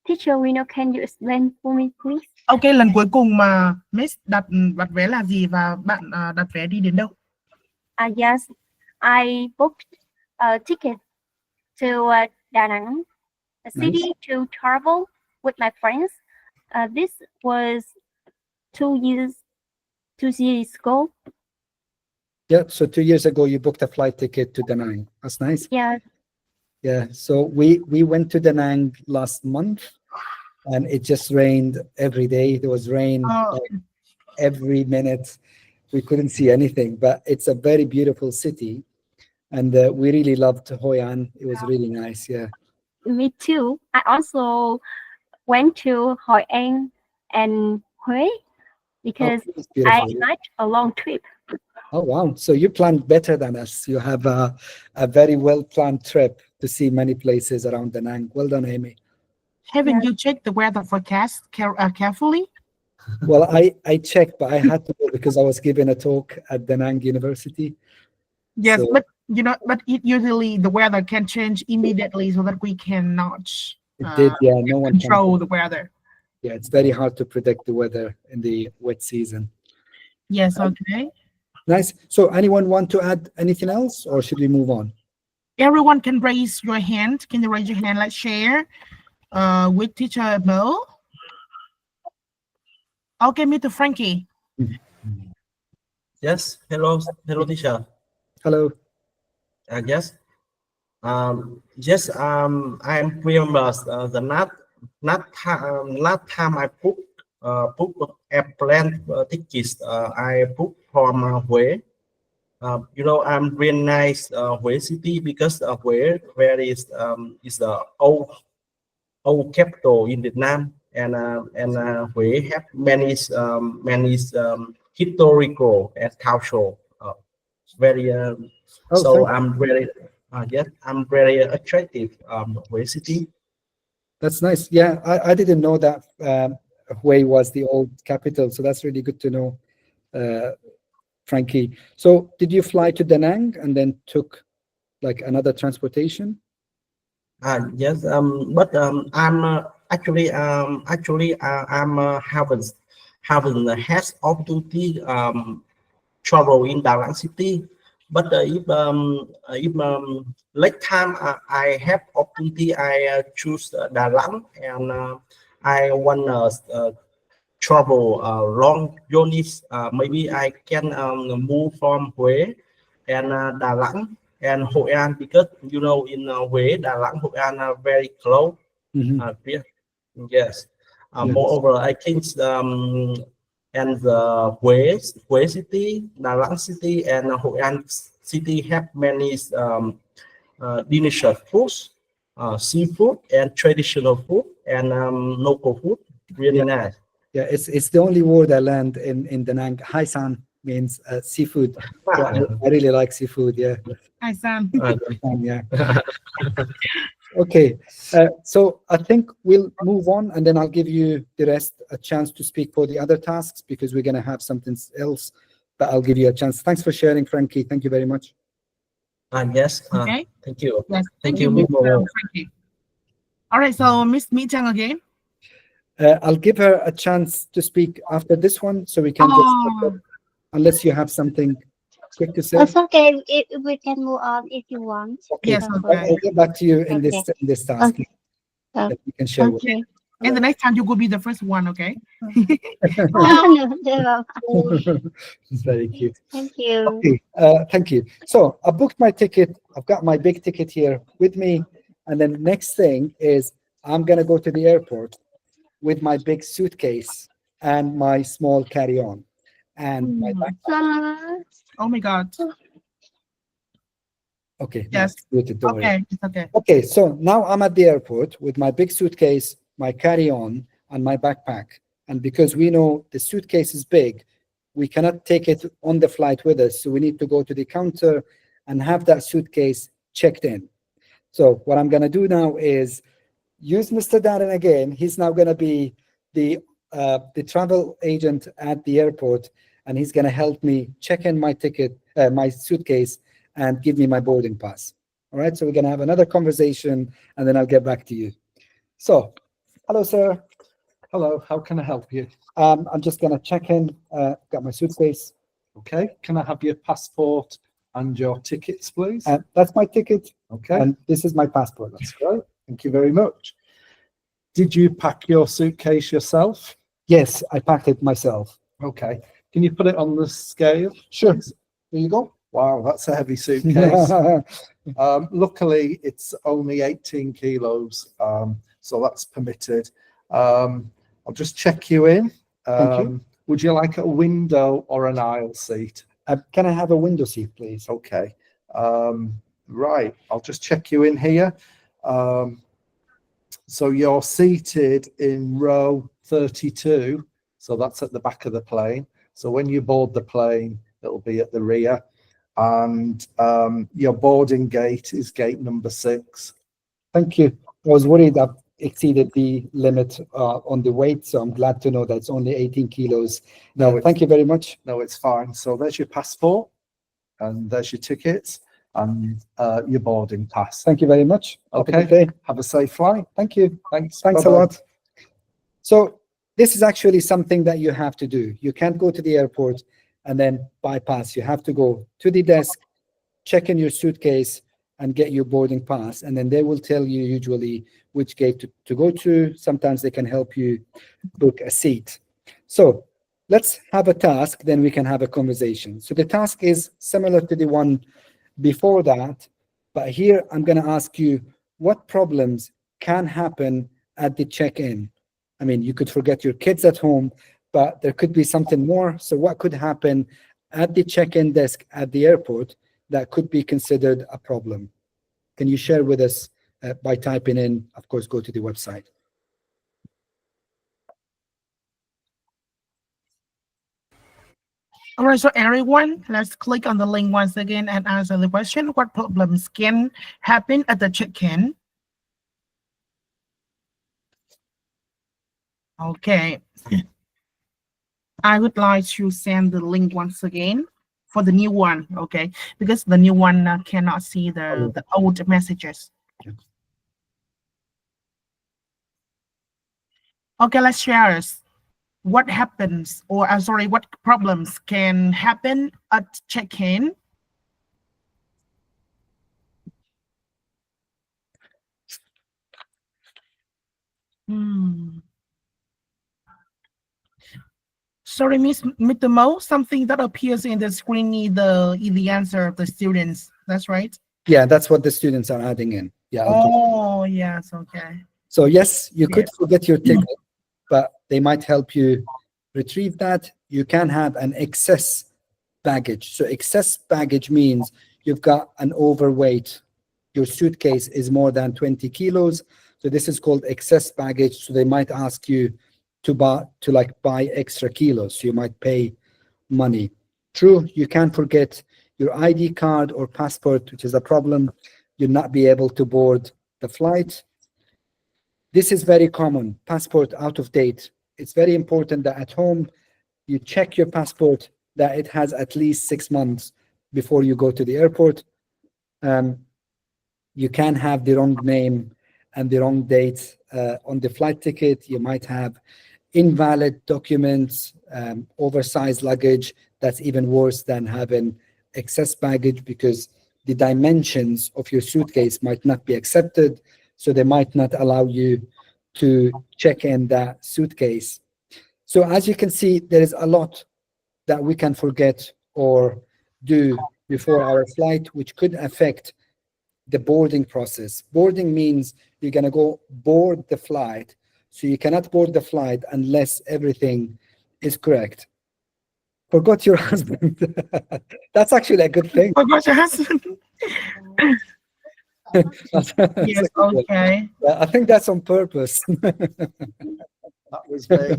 Teacher Rino, can you explain for me, please? Ok, lần cuối cùng mà Miss đặt vé là gì và bạn đặt vé đi đến đâu? Yes, I booked a ticket to Da Nang, a city to travel with my friends. This was 2 years ago. Yeah, so 2 years ago you booked a flight ticket to Da Nang. That's nice. Yeah. Yeah, so we went to Da Nang last month, and it just rained every day. There was rain like every minute. We couldn't see anything, but it's a very beautiful city, and we really loved Hoi An. It was really nice. Yeah. Me too. I also went to Hoi An and Hue because it's I beautiful. liked a long trip. Oh wow! So you planned better than us. You have a very well planned trip to see many places around Da Nang. Well done, Amy. Haven't you checked the weather forecast carefully? Well, I checked, but I had to go because I was giving a talk at Da Nang University. Yes, So- but usually the weather can change immediately so that we cannot It did, yeah. No one can. control the weather. Yeah, it's very hard to predict the weather in the wet season. Yes, okay. Nice. So anyone want to add anything else, or should we move on? Everyone can raise your hand. Can you raise your hand? Let's share with teacher Mo. Okay, Mr. Frankie. Yes, hello teacher. Hello. Yes. Yes. I am remember the last time I booked airplane tickets. I booked from Hue. I'm really nice Hue city because Hue where is the old capital in Vietnam, and Hue have many historical and cultural very so I'm very I'm very attractive Hue city. That's nice. Yeah, I didn't know that Hue was the old capital, so that's really good to know, Frankie. So did you fly to Da Nang and then took like another transportation? Yes, but I'm actually I'm haven't had opportunity travel in Da Nang city. But if late time I have opportunity, I choose Da Nang, and I want travel long journeys. Maybe I can move from Hue and Đà Nẵng and Hội An, because you know in Huế, Đà Nẵng, Hội An are very close. Yes. Yes. Moreover, I think and the Huế city, Đà Nẵng city, and Hội An city have many delicious foods, seafood and traditional food and local food. Really nice. Yeah, it's the only word I learned in Da Nang. Hai san means seafood. So I really like seafood. Yeah. Hi, Sam. Yeah. Okay. So I think we'll move on, and then I'll give you the rest a chance to speak for the other tasks, because we're going to have something else, but I'll give you a chance. Thanks for sharing, Frankie. Thank you very much. Yes. Okay. Thank you. Yes. Thank you, Ms. Mimo. Frankie. All right. So Miss Mi Chang again. I'll give her a chance to speak after this one, so we can just, unless you have something quick to say. It's okay. We can move on if you want. Okay. Yes, okay. I'll get back to you in Okay. this task that you can share with. Okay. And the next time you will be the first one, okay? No, no. It's very cute. Thank you. Okay, thank you. So I booked my ticket. I've got my big ticket here with me. And then next thing is I'm going to go to the airport with my big suitcase and my small carry-on and my backpack. Oh my God. Okay. Yes. Don't worry. Okay. It's okay. Okay, so now I'm at the airport with my big suitcase, my carry-on, and my backpack. And because we know the suitcase is big, we cannot take it on the flight with us. So we need to go to the counter and have that suitcase checked in. So what I'm going to do now is use Mr. Darren again. He's now going to be the travel agent at the airport, and he's going to help me check in my ticket, my suitcase, and give me my boarding pass. All right, so we're going to have another conversation, and then I'll get back to you. So, hello, sir. Hello, how can I help you? I'm just going to check in. Got my suitcase. Okay, can I have your passport and your tickets, please? That's my ticket. Okay, And this is my passport. that's great. Thank you very much. Did you pack your suitcase yourself? Yes, I packed it myself. Okay, can you put it on the scale? Sure. please? There you go. Wow, that's a heavy suitcase. Luckily, it's only 18 kilos, so that's permitted. I'll just check you in. Thank you. Would you like a window or an aisle seat? Can I have a window seat, please? Okay. Right, I'll just check you in here. So you're seated in row 32, so that's at the back of the plane. So when you board the plane, it'll be at the rear. And your boarding gate is gate number 6. Thank you. I was worried I've exceeded the limit on the weight, so I'm glad to know that's only 18 kilos. No, Thank you very much. No, it's fine. So there's your passport, and there's your tickets, and your boarding pass. Thank you very much. Have a good Okay. day. Have a safe flight. Thank you. Thanks. Thanks Bye-bye. a lot. So this is actually something that you have to do. You can't go to the airport and then bypass. You have to go to the desk, check in your suitcase, and get your boarding pass. And then they will tell you usually which gate to go to. Sometimes they can help you book a seat. So let's have a task, then we can have a conversation. So the task is similar to the one before that, but here I'm going to ask you what problems can happen at the check-in. I mean, you could forget your kids at home, but there could be something more. So what could happen at the check-in desk at the airport that could be considered a problem? Can you share with us by typing in, of course, go to the website. All right, so everyone, let's click on the link once again and answer the question. What problems can happen at the check-in? Okay. I would like to send the link once again for the new one, okay? Because the new one cannot see the old messages. Okay, let's share us. What happens, or sorry, what problems can happen at check-in? Sorry, Mr. Mo, something that appears in the screen is the answer of the students. That's right? Yeah, that's what the students are adding in. Yeah. Oh, yes, okay. So yes, you could forget your ticket, but they might help you retrieve that. You can have an excess baggage. So excess baggage means you've got an overweight. Your suitcase is more than 20 kilos. So this is called excess baggage. So they might ask you to buy extra kilos. So you might pay money. True, you can forget your ID card or passport, which is a problem. You'll not be able to board the flight. This is very common. Passport out of date. It's very important that at home you check your passport that it has at least 6 months before you go to the airport. You can have the wrong name and the wrong date on the flight ticket. You might have invalid documents, oversized luggage. That's even worse than having excess baggage, because the dimensions of your suitcase might not be accepted. So they might not allow you to check in that suitcase. So as you can see, there is a lot that we can forget or do before our flight, which could affect the boarding process. Boarding means you're going to go board the flight. So you cannot board the flight unless everything is correct. Forgot your husband. That's actually a good thing. Forgot your husband. Yes, okay. Yeah, I think that's on purpose. That was me.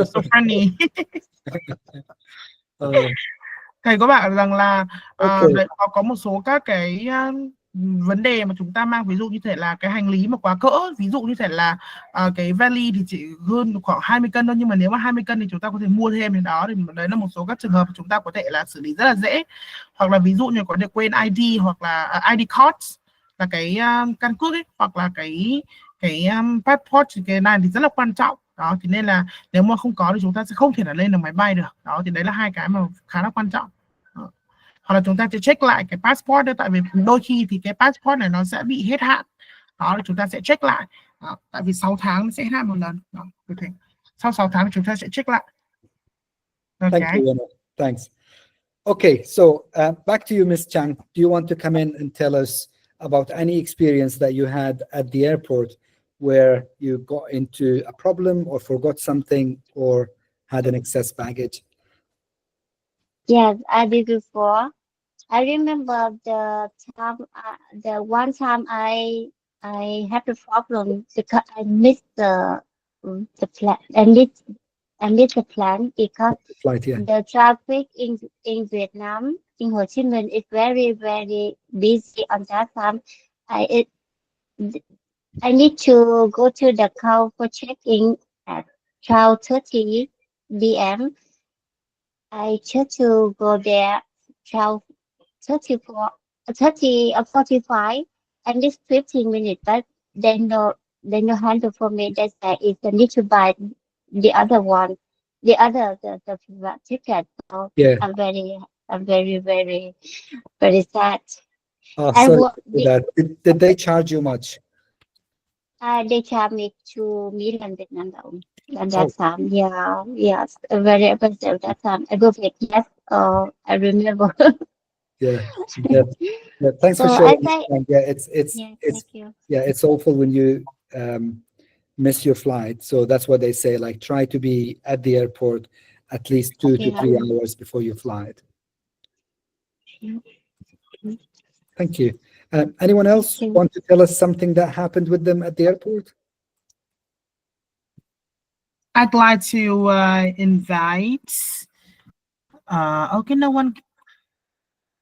So funny. Thầy có bảo rằng là có một số các cái vấn đề mà chúng ta mang, ví dụ như thể là cái hành lý mà quá cỡ, ví dụ như thể là cái vali thì chỉ hơn khoảng 20 cân thôi, nhưng mà nếu mà 20 cân thì chúng ta có thể mua thêm đến đó, thì đấy là một số các trường hợp chúng ta có thể là xử lý rất là dễ. Hoặc là ví dụ như có thể quên ID, hoặc là ID card là cái căn cước ấy, hoặc là cái passport, thì cái này thì rất là quan trọng. Đó, thì nên là nếu mà không có thì chúng ta sẽ không thể là lên được máy bay được. Đó, thì đấy là hai cái mà khá là quan trọng. Đó. Hoặc là chúng ta sẽ check lại cái passport đấy, tại vì đôi khi thì cái passport này nó sẽ bị hết hạn. Đó, thì chúng ta sẽ check lại. Đó, tại vì 6 tháng nó sẽ hết hạn một lần. Đó, sau 6 tháng thì chúng ta sẽ check lại. Okay. Thank you, Anna. Thanks. Okay, so back to you, Ms. Chang. Do you want to come in and tell us about any experience that you had at the airport where you got into a problem or forgot something or had an excess baggage? Yes, I did before. I remember the one time I had a problem because I missed the plan. I missed the plan because Flight, yeah. the traffic in Vietnam, in Ho Chi Minh, is very, very busy on that time. I need to go to the counter for check-in at 12:30 p.m. I chose to go there 45, and this 15 minutes, but then no handle for me. They say I need to buy the other one, the ticket. So Yeah. I'm very, very, very sad. Oh, And sorry for that. Did they charge you much? They charged me 2 million Vietnam dong at that time. Yeah, yes, very expensive at that time. I go back, yes, I remember. Yeah. Thanks for sharing. Thank you. It's awful when you miss your flight. So that's what they say. Like, try to be at the airport at least 2 to 3 hours before your flight. Thank you. Anyone else want to tell us something that happened with them at the airport? I'd like to invite. Okay, no one.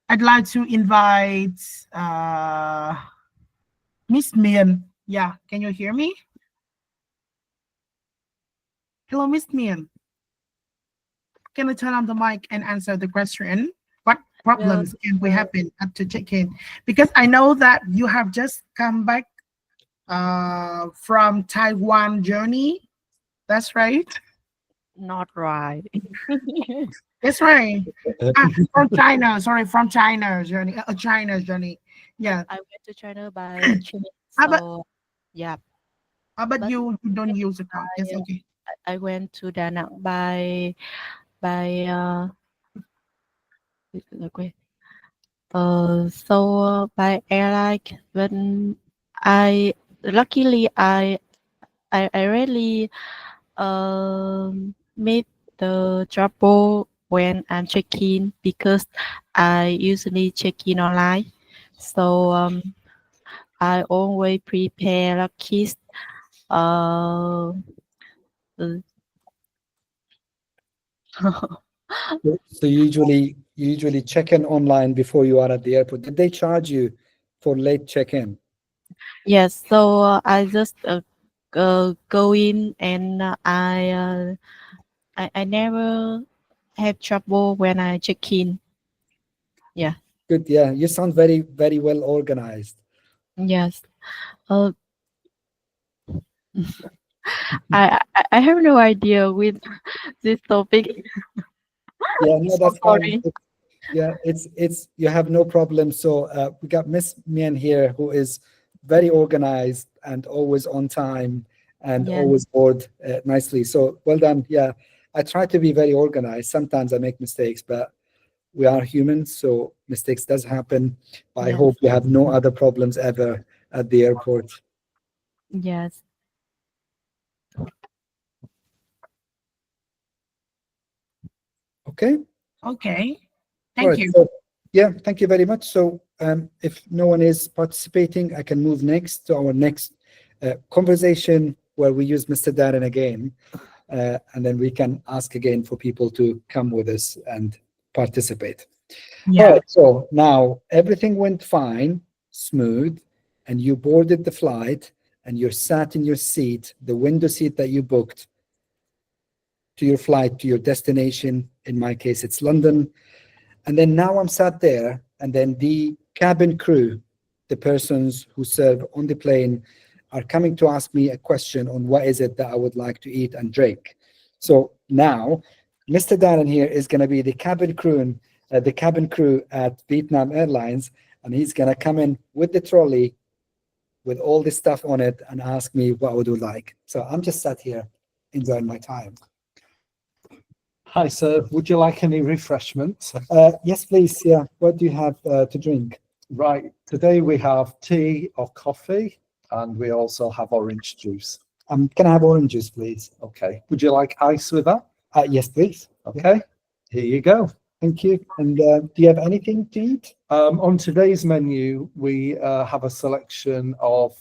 I'd like to invite Miss Mian. Yeah, can you hear me? Hello, Miss Mian. Can you turn on the mic and answer the question? What problems can we happen at the check-in? Because I know that you have just come back from Taiwan journey. That's right? Not right. That's right. From China. Sorry, from China journey. China journey. Yeah. I went to China by train. So yeah. But you don't use the car. Yes, okay. I went to Da Nang by by by airline when I luckily I really made the trouble when I'm checking because I usually check in online. So I always prepare a kiss. Uh, So you usually check in online before you are at the airport. Did they charge you for late check-in? yes. So I just go in and I never have trouble when I check in. Yeah. Good. Yeah, you sound very, very well organized. Yes. I have no idea with this topic. Yeah, no, So that's fine. sorry. Yeah, it's you have no problem. So we got Miss Mian here, who is very organized and always on time and Yeah. always board nicely. So well done. Yeah, I try to be very organized. Sometimes I make mistakes, but we are humans, so mistakes does happen. But I Yes. hope you have no other problems ever at the airport. Yes. Okay. Okay. All Thank right. you. So, yeah, thank you very much. So if no one is participating, I can move next to our next conversation where we use Mr. Darren again, and then we can ask again for people to come with us and participate. Yeah. All right. So now everything went fine, smooth, and you boarded the flight and you're sat in your seat, the window seat that you booked to your flight to your destination. In my case, it's London. And then now I'm sat there, and then the cabin crew, the persons who serve on the plane, are coming to ask me a question on what is it that I would like to eat and drink. So now, Mr. Darren here is going to be the cabin crew at Vietnam Airlines, and he's going to come in with the trolley with all this stuff on it and ask me what I would like. So I'm just sat here enjoying my time. Hi, sir. Would you like any refreshments? Yes, please. Yeah. What do you have to drink? Right. Today we have tea or coffee, and we also have orange juice. Can I have orange juice, please? Okay. Would you like ice with that? Yes, please. Okay. Here you go. Thank you. And do you have anything to eat? On today's menu, we have a selection of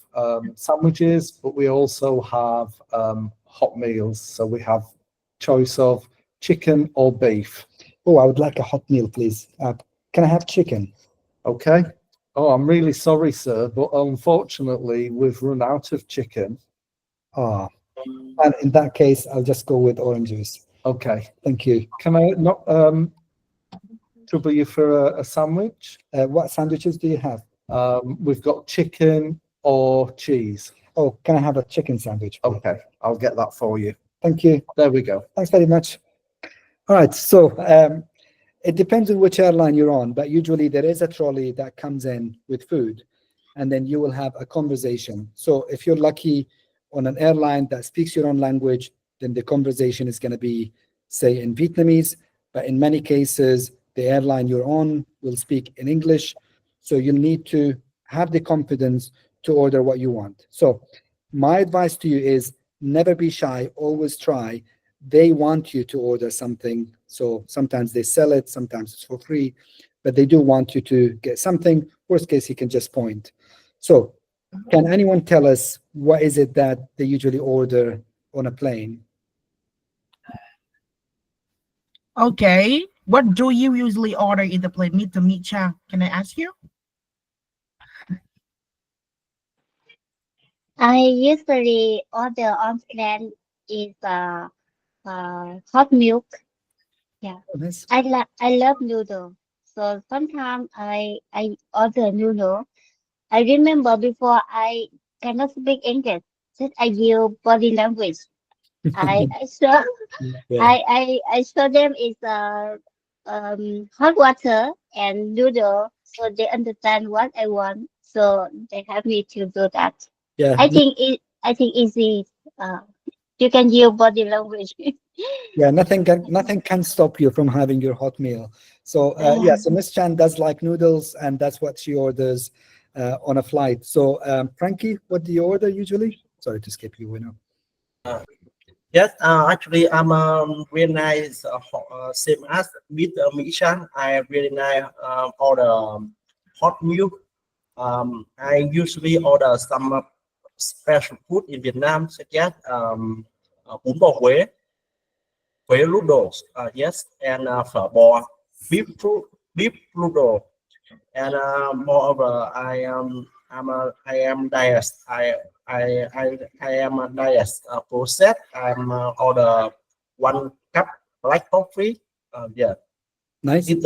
sandwiches, but we also have hot meals. So we have choice of chicken or beef. Oh, I would like a hot meal, please. Can I have chicken? Okay. Oh, I'm really sorry, sir, but unfortunately, we've run out of chicken. Ah, and in that case, I'll just go with orange juice. Okay. Thank you. Can I not trouble you for a sandwich? What sandwiches do you have? We've got chicken or cheese. Oh, can I have a chicken sandwich, please? Okay, I'll get that for you. Thank you. There we go. Thanks very much. All right, so it depends on which airline you're on, but usually there is a trolley that comes in with food, and then you will have a conversation. So if you're lucky on an airline that speaks your own language, then the conversation is going to be, say, in Vietnamese, but in many cases, the airline you're on will speak in English. So you'll need to have the confidence to order what you want. So my advice to you is never be shy, always try. They want you to order something. So sometimes they sell it, sometimes it's for free, but they do want you to get something. Worst case, you can just point. So can anyone tell us what is it that they usually order on a plane? Okay. What do you usually order in the plane? Mr. Micha, can I ask you? I usually order on plane is hot milk. Yeah, Yes. I love noodle. So sometimes I order noodle. I remember before I cannot speak English, just I use body language. I show I show them is hot water and noodle, so they understand what I want. So they help me to do that. Yeah. I think easy. you can use body language. Yeah, nothing can stop you from having your hot meal. So yeah, so Miss Chan does like noodles, and that's what she orders on a flight. So Frankie, what do you order usually? Sorry to skip you, Yes, actually, I'm really nice. Same as with Mỹ Chan. I really nice order hot milk. I usually order some special food in Vietnam, such as bún bò Huế, Huế noodles, yes, and phở bò, beef noodle, and moreover, I am diet. I am a diet process. I'm order 1 cup black coffee. Yeah, Nice. it's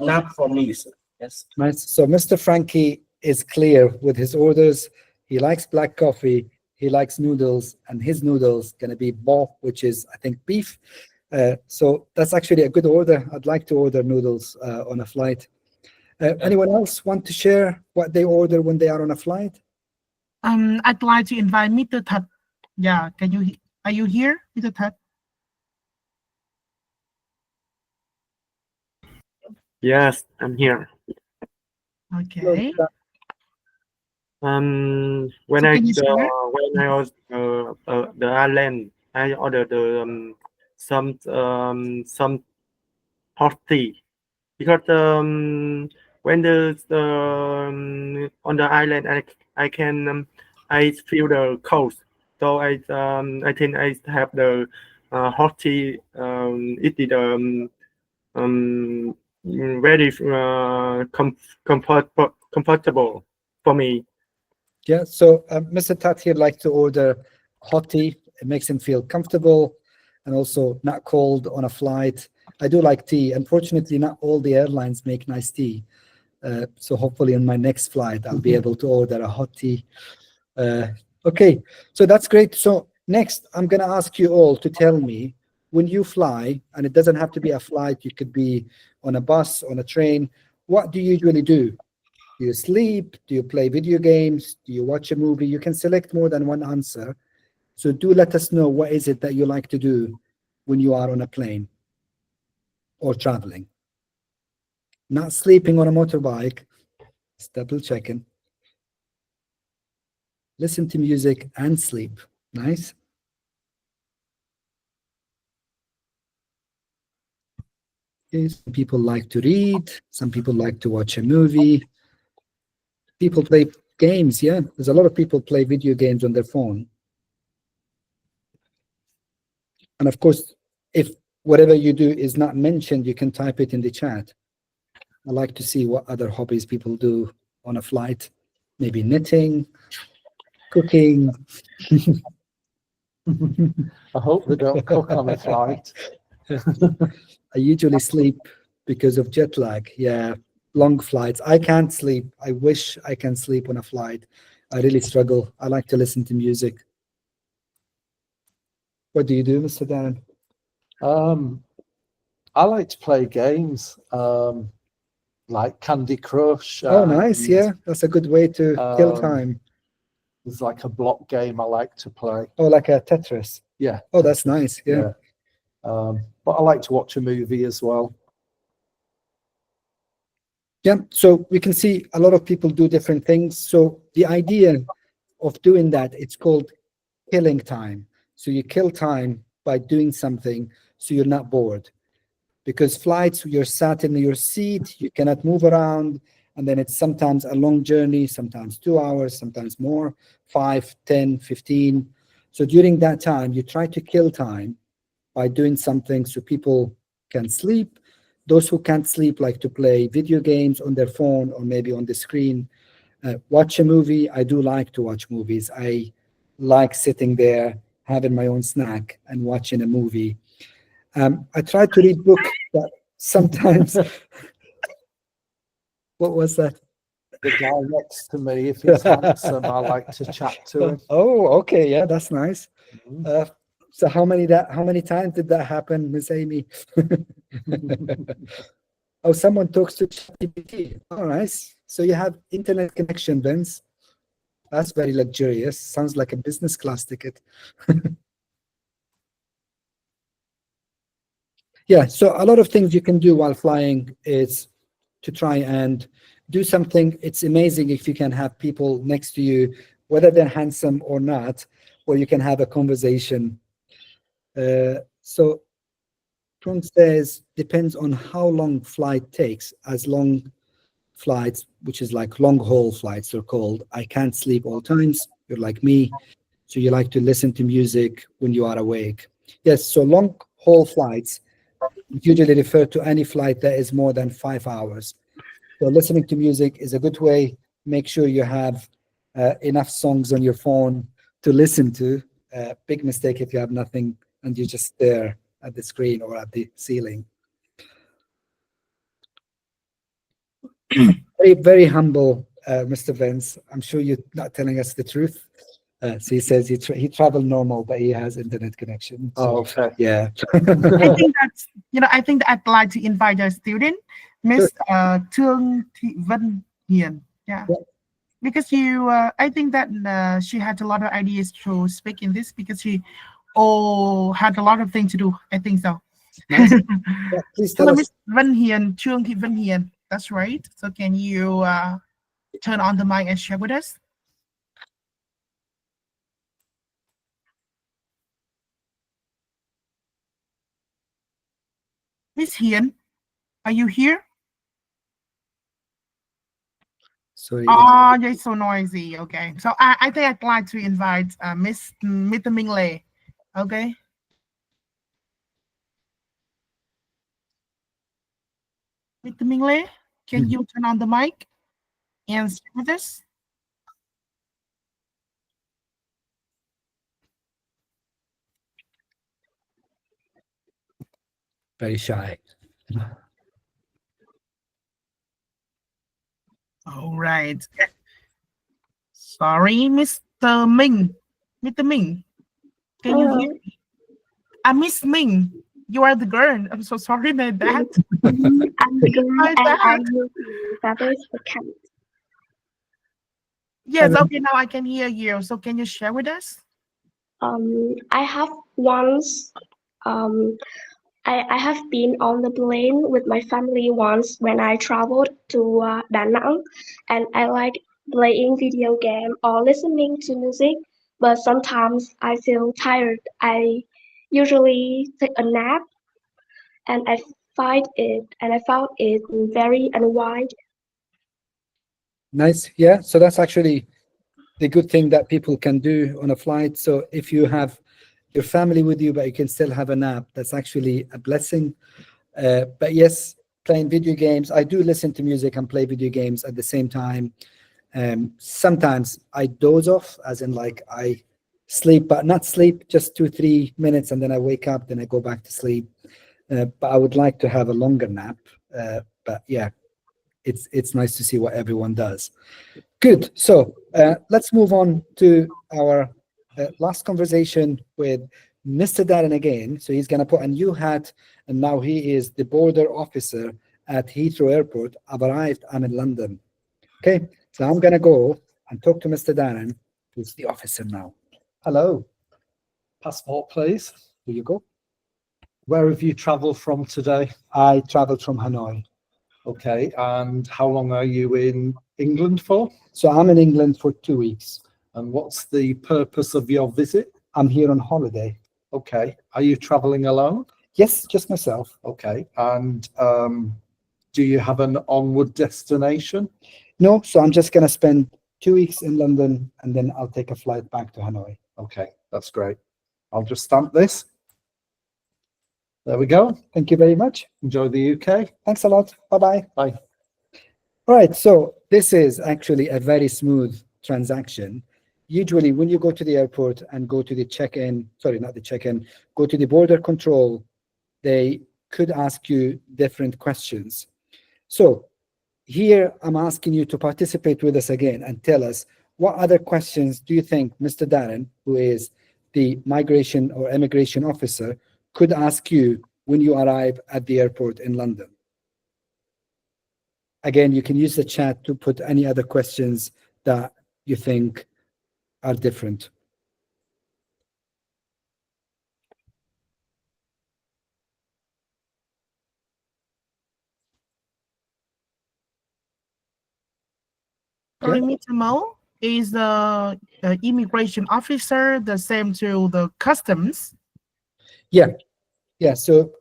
enough for me. Yes. Nice. So Mr. Frankie is clear with his orders. He likes black coffee. He likes noodles, and his noodles gonna be bò, which is I think beef. So that's actually a good order. I'd like to order noodles on a flight. Anyone else want to share what they order when they are on a flight? I'd like to invite Mr. Thật. Yeah, are you here, Mr. Thật? Yes, I'm here. Okay. When So I can you share? when I was the island, I ordered some hot tea because when on the island I can I feel the cold, so I think I have the hot tea. It is very comfortable for me. Yeah, so Mr. Tat here likes to order hot tea. It makes him feel comfortable and also not cold on a flight. I do like tea. Unfortunately, not all the airlines make nice tea. So hopefully on my next flight, I'll be able to order a hot tea. Okay, so that's great. So next, I'm going to ask you all to tell me when you fly, and it doesn't have to be a flight, you could be on a bus, on a train, what do you usually do? Do you sleep? Do you play video games? Do you watch a movie? You can select more than one answer. So do let us know what is it that you like to do when you are on a plane or traveling. Not sleeping on a motorbike, just double checking. Listen to music and sleep. Nice. Okay, some people like to read. Some people like to watch a movie. People play games, yeah. There's a lot of people play video games on their phone. And of course, if whatever you do is not mentioned, you can type it in the chat. I like to see what other hobbies people do on a flight. Maybe knitting, cooking. I hope they don't cook on a flight. I usually sleep because of jet lag. Yeah, long flights. I can't sleep. I wish I can sleep on a flight. I really struggle. I like to listen to music. What do you do, Mr. Dan? I like to play games like Candy Crush. Oh, nice. Yeah, that's a good way to kill time. There's like a block game I like to play. Oh, like a Tetris. Yeah. Oh, that's nice. Yeah. But I like to watch a movie as well. Yeah, so we can see a lot of people do different things. So the idea of doing that, it's called killing time. So you kill time by doing something so you're not bored. Because flights, you're sat in your seat, you cannot move around, and then it's sometimes a long journey, sometimes 2 hours, sometimes more, 5, 10, 15. So during that time, you try to kill time by doing something so people can sleep. Those who can't sleep like to play video games on their phone or maybe on the screen. Watch a movie. I do like to watch movies. I like sitting there, having my own snack and watching a movie. I try to read books, but sometimes... What was that? The guy next to me, if he's handsome, I like to chat to him. Oh, okay. Yeah, that's nice. So how many times did that happen, Miss Amy? Oh, someone talks to ChatGPT. Oh, nice. So you have internet connection, Vince. That's very luxurious. Sounds like a business class ticket. Yeah, so a lot of things you can do while flying is to try and do something. It's amazing if you can have people next to you, whether they're handsome or not, or you can have a conversation. So Trun says, depends on how long flight takes. As long flights, which is like long haul flights they're called, I can't sleep all times. You're like me, so you like to listen to music when you are awake. Yes, so long haul flights usually refer to any flight that is more than 5 hours. So listening to music is a good way. Make sure you have enough songs on your phone to listen to. Big mistake if you have nothing and you just stare at the screen or at the ceiling. Very, very humble, Mr. Vince. I'm sure you're not telling us the truth. So he says he traveled normal, but he has internet connection. So, okay. Yeah. I think that's, I think that I'd like to invite a student, Ms. Trương Thị Vân Hiền. Yeah. Because I think that she had a lot of ideas to speak in this because she had a lot of things to do. I think so. Nice. Yeah, please tell Hello, us. Ms. Vân Hiền, Trương Thị Vân Hiền. That's right. So can you turn on the mic and share with us? Miss Hiền, are you here? Sorry. Oh, you're so noisy. Okay. So I think I'd like to invite Mr. Minh Lê. Okay. Mr. Minh Lê, can you turn on the mic and share with us? Very shy. All right. Sorry, Mr. Minh. Mr. Minh, can you hear me? Miss Minh, you are the girl. I'm so sorry about that. I'm good My and bad. I'm using Father's account. Yes, okay, now I can hear you. So can you share with us? I have once I have been on the plane with my family once when I traveled to Da Nang, and I like playing video game or listening to music, but sometimes I feel tired. I usually take a nap, and I found it very unwise. Nice. Yeah. So that's actually the good thing that people can do on a flight. So if you have your family with you, but you can still have a nap, that's actually a blessing. But yes, playing video games. I do listen to music and play video games at the same time. Sometimes I doze off, as in like I sleep, but not sleep, just 2-3 minutes, and then I wake up, then I go back to sleep. But I would like to have a longer nap. But yeah, it's nice to see what everyone does. Good. So let's move on to our last conversation with Mr. Darren again. So he's going to put a new hat, and now he is the border officer at Heathrow Airport. I've arrived. I'm in London. Okay. So I'm going to go and talk to Mr. Darren, who's the officer now. Hello. Passport, please. Here you go. Where have you travelled from today? I traveled from Hanoi. Okay, and how long are you in England for? So I'm in England for 2 weeks. And what's the purpose of your visit? I'm here on holiday. Okay, are you travelling alone? Yes, just myself. Okay, and do you have an onward destination? No, so I'm just going to spend 2 weeks in London, and then I'll take a flight back to Hanoi. Okay, that's great. I'll just stamp this. There we go. Thank you very much. Enjoy the UK. Thanks a lot. Bye-bye. Bye. All right, so this is actually a very smooth transaction. Usually when you go to the airport and go to the check-in, sorry, not the check-in, go to the border control, they could ask you different questions. So here I'm asking you to participate with us again and tell us, what other questions do you think Mr. Darren, who is the migration or immigration officer, could ask you when you arrive at the airport in London? Again, you can use the chat to put any other questions that you think are different. Sorry, Mr. Mo, is the immigration officer the same to the customs? Yeah. So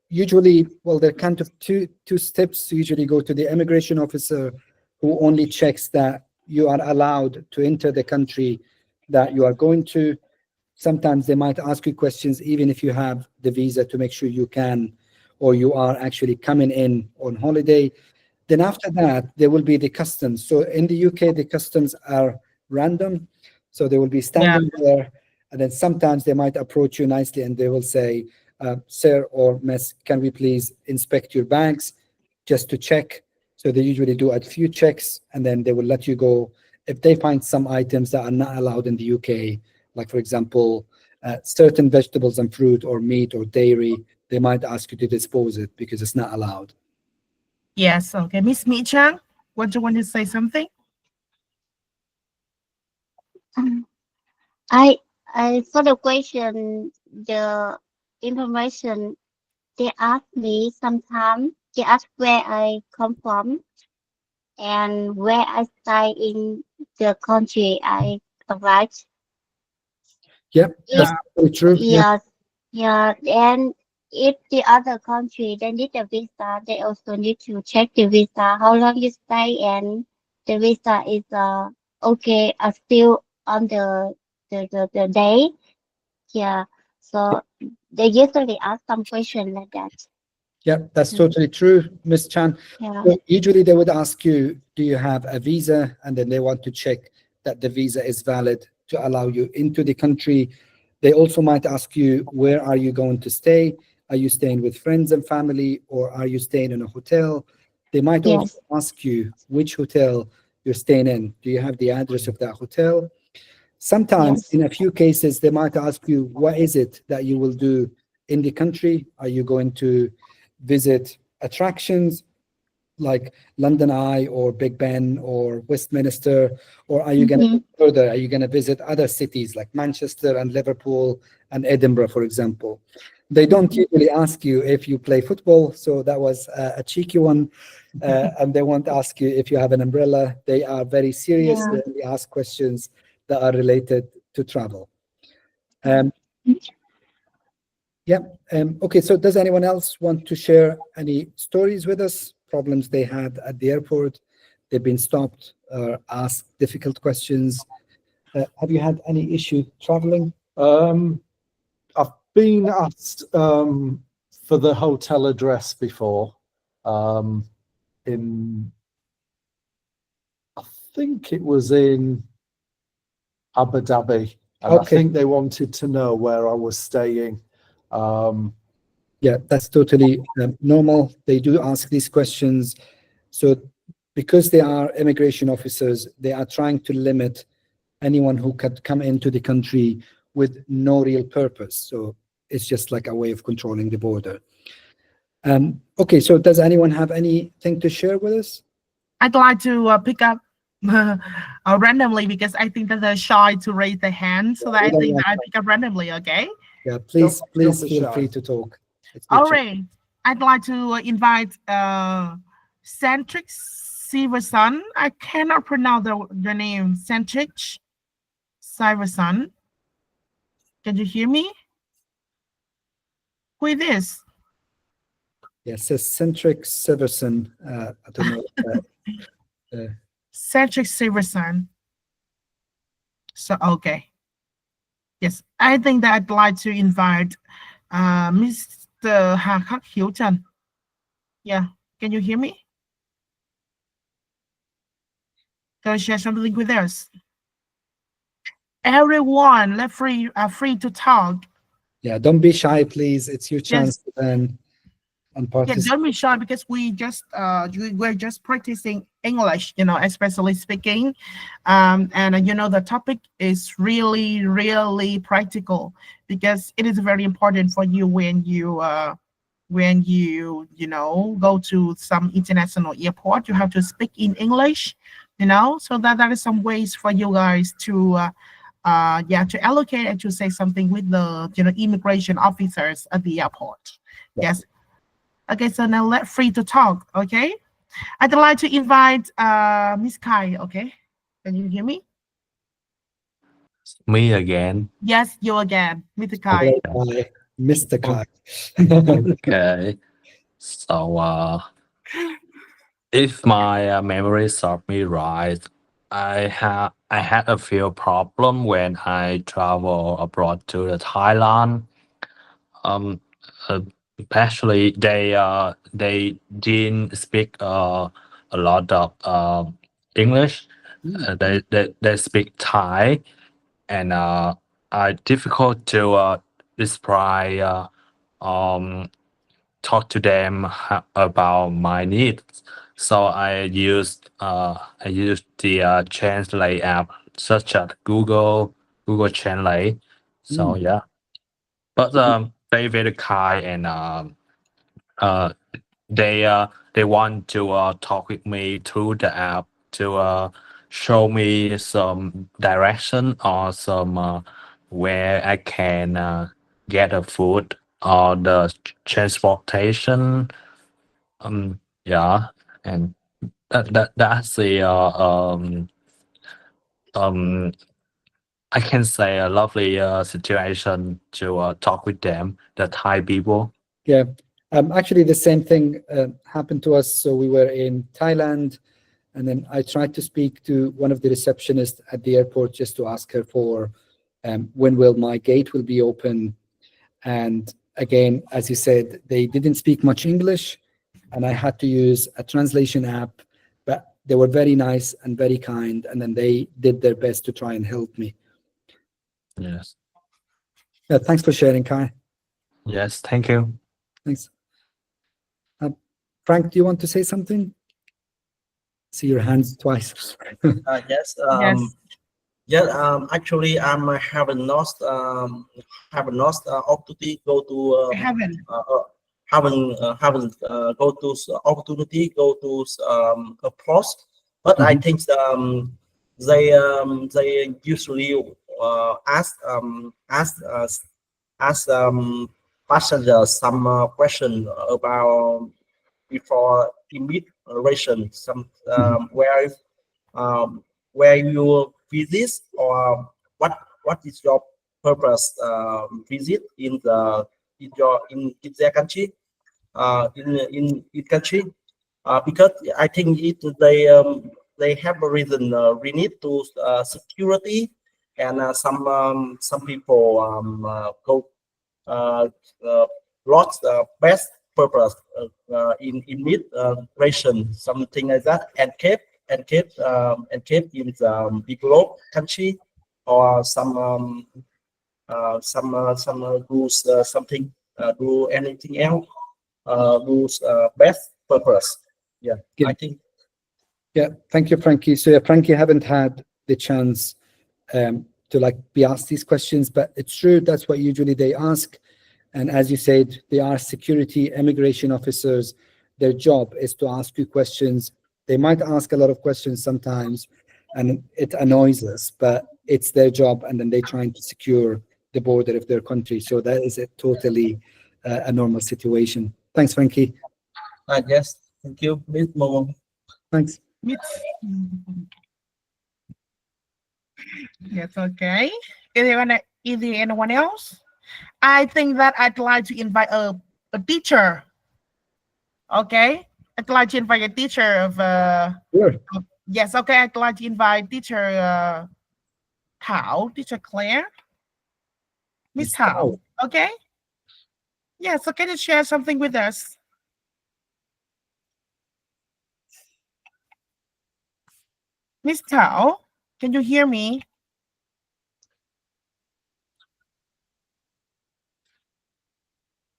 usually, well, there are kind of two steps. Usually go to the immigration officer, who only checks that you are allowed to enter the country that you are going to. Sometimes they might ask you questions even if you have the visa, to make sure you can, or you are actually coming in on holiday. Then after that, there will be the customs. So in the UK, the customs are random. So they will be standing there, and then sometimes they might approach you nicely and they will say, sir or miss, can we please inspect your bags just to check? So they usually do a few checks, and then they will let you go. If they find some items that are not allowed in the UK, like for example, certain vegetables and fruit or meat or dairy, they might ask you to dispose it because it's not allowed. Yes, okay. Miss Mi Chang, what do you want to say something? I for the question, the information they ask me sometimes. They ask where I come from and where I stay in the country I arrived. Yep, that's very true. Yes, yeah. And if the other country they need a visa, they also need to check the visa, how long you stay, and the visa is okay, still on the day. Yeah. So they usually ask some question like that. Yeah, that's totally true, Ms. Chan. Yeah. So usually they would ask you, do you have a visa? And then they want to check that the visa is valid to allow you into the country. They also might ask you, where are you going to stay? Are you staying with friends and family, or are you staying in a hotel? They might also ask you which hotel you're staying in. Do you have the address of that hotel? Sometimes, in a few cases, they might ask you, what is it that you will do in the country? Are you going to visit attractions like London Eye or Big Ben or Westminster, or are you going to go further? Are you going to visit other cities like Manchester and Liverpool and Edinburgh, for example? They don't usually ask you if you play football, so that was a cheeky one. And they won't ask you if you have an umbrella. They are very serious. They only ask questions that are related to travel. Okay, so does anyone else want to share any stories with us, problems they had at the airport? They've been stopped or asked difficult questions. Have you had any issue traveling? I've been asked for the hotel address before. I think it was in Abu Dhabi, and I think they wanted to know where I was staying. Yeah, that's totally normal. They do ask these questions. So because they are immigration officers, they are trying to limit anyone who could come into the country with no real purpose. So it's just like a way of controlling the border. Okay, so does anyone have anything to share with us? I'd like to pick up randomly, because I think that they're shy to raise their hand. So that I think that I pick up randomly, okay? Yeah, please feel free to talk. All right. I'd like to invite Centric Siverson. I cannot pronounce the name. Centric Siverson. Can you hear me? Who is this? Yes, it's Centric Siverson. I don't know. Centric Siverson. So, okay. Yes, I think that I'd like to invite Mr. Ha Khắc Hiếu Trần. Yeah, can you hear me? Can you share something with us? Everyone, let's are free to talk. Yeah, don't be shy, please. It's your chance to learn and participate. Yeah, don't be shy, because we're just practicing English, especially speaking. And the topic is really, really practical, because it is very important for you when you go to some international airport. You have to speak in English, so that is some ways for you guys to to allocate and to say something with the immigration officers at the airport. Yes. Okay, so now let's free to talk. Okay, I'd like to invite Miss Kai. Okay, can you hear me? Me again. Yes, you again, Mr. Kai. Hello, Mr. Kai. Okay. So if my memory serves me right, I had a few problem when I travel abroad to the Thailand. Actually, they didn't speak a lot of English. They speak Thai, and I difficult to describe talk to them about my needs. So I used the translate app such as Google Translate. So yeah, but they very kind, and they want to talk with me through the app to show me some direction or some where I can get a food or the transportation. Yeah, and that's I can say a lovely situation to talk with them, the Thai people. Yeah, actually the same thing happened to us. So we were in Thailand, and then I tried to speak to one of the receptionists at the airport just to ask her for when will my gate will be open. And again, as you said, they didn't speak much English, and I had to use a translation app, but they were very nice and very kind, and then they did their best to try and help me. Yes. Thanks for sharing, Kai. Yes, thank you. Thanks. Frank, do you want to say something? See your hands twice. Yes. Yes. Yeah. Actually, haven't lost opportunity go to haven't go to opportunity go to a post, but I think they usually ask passengers some question about before immigration, some where you visit or what is your purpose visit in their country in country, because I think they have a reason related to security, and some people go lost best purpose in immigration, something like that, and kept in the developed country, or some rules something do anything else, rules best purpose. Yeah, I think. Yeah, thank you, Frankie. So yeah, Frankie haven't had the chance to be asked these questions, but it's true, that's what usually they ask. And as you said, they are security immigration officers. Their job is to ask you questions. They might ask a lot of questions sometimes, and it annoys us, but it's their job, and then they're trying to secure the border of their country. So that is a totally a normal situation. Thanks, Frankie. Yes, thank you, Ms. Momo. Thanks. Yes, okay. Is there anyone else? I think that I'd like to invite a teacher. Okay, I'd like to invite a teacher of Sure. Yes, okay, I'd like to invite teacher Thảo, teacher Claire, Miss Thảo. Okay. Yes, okay, to share something with us. Miss Thảo, can you hear me?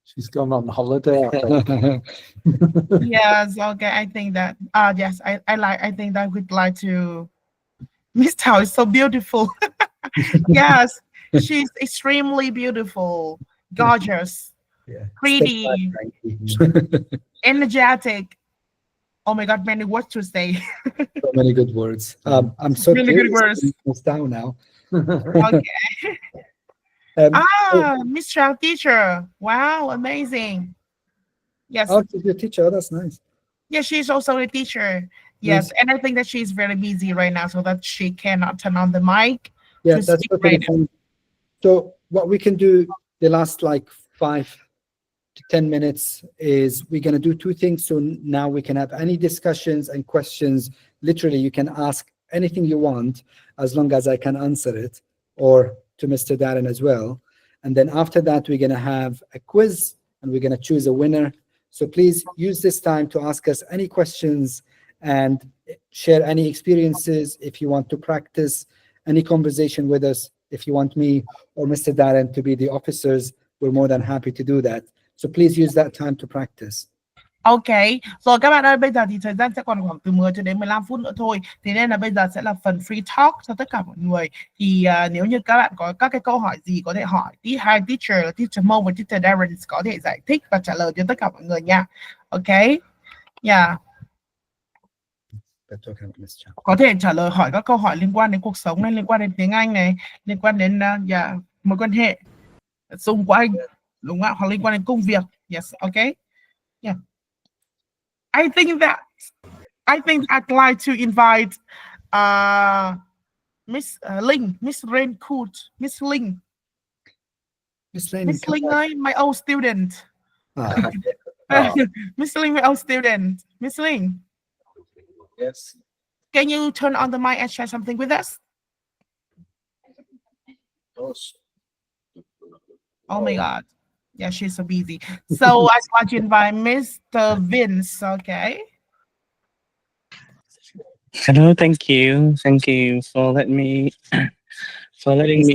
She's gone on holiday, I think. Yes, okay, I think that yes, I think that we'd like to. Miss Thảo is so beautiful. Yes, she's extremely beautiful, gorgeous, Yeah. pretty, energetic. Oh my God, many words to say. So many good words. I'm so Really good curious. words. It's down now. Okay. So, Miss Chang teacher. Wow, amazing. Yes. oh, she's your teacher. Oh, that's nice. Yeah, she's also a teacher. Yes, Nice. and I think that she's very busy right now, so that she cannot turn on the mic. Yeah, to that's speak totally right now. fine. So what we can do the last like 5 to 10 minutes is we're going to do two things. So now we can have any discussions and questions. Literally, you can ask anything you want as long as I can answer it, or to Mr. Darren as well. And then after that, we're going to have a quiz and we're going to choose a winner. So please use this time to ask us any questions and share any experiences. If you want to practice any conversation with us, if you want me or Mr. Darren to be the officers, we're more than happy to do that. So please use that time to practice. Ok, rồi các bạn ơi, bây giờ thì thời gian sẽ còn khoảng từ 10 cho đến 15 phút nữa thôi. Thế nên là bây giờ sẽ là phần free talk cho tất cả mọi người. Thì nếu như các bạn có các cái câu hỏi gì có thể hỏi hai teacher, teacher Mo và teacher Darren có thể giải thích và trả lời cho tất cả mọi người nha. Ok, yeah. Có thể trả lời hỏi các câu hỏi liên quan đến cuộc sống này, liên quan đến tiếng Anh này, liên quan đến mối quan hệ xung quanh, đúng không ạ? Hoặc liên quan đến công việc. Yes, okay. Yeah. I think I'd like to invite Miss Linh, Miss Raincoat, Miss Linh. Miss Linh, Miss Linh ơi, my old student. Miss Linh, my old student. Miss Linh. Yes. Can you turn on the mic and share something with us? Oh my God. Yeah, she's so busy. So I'd like to invite Mr. Vince, okay? Hello, thank you for letting me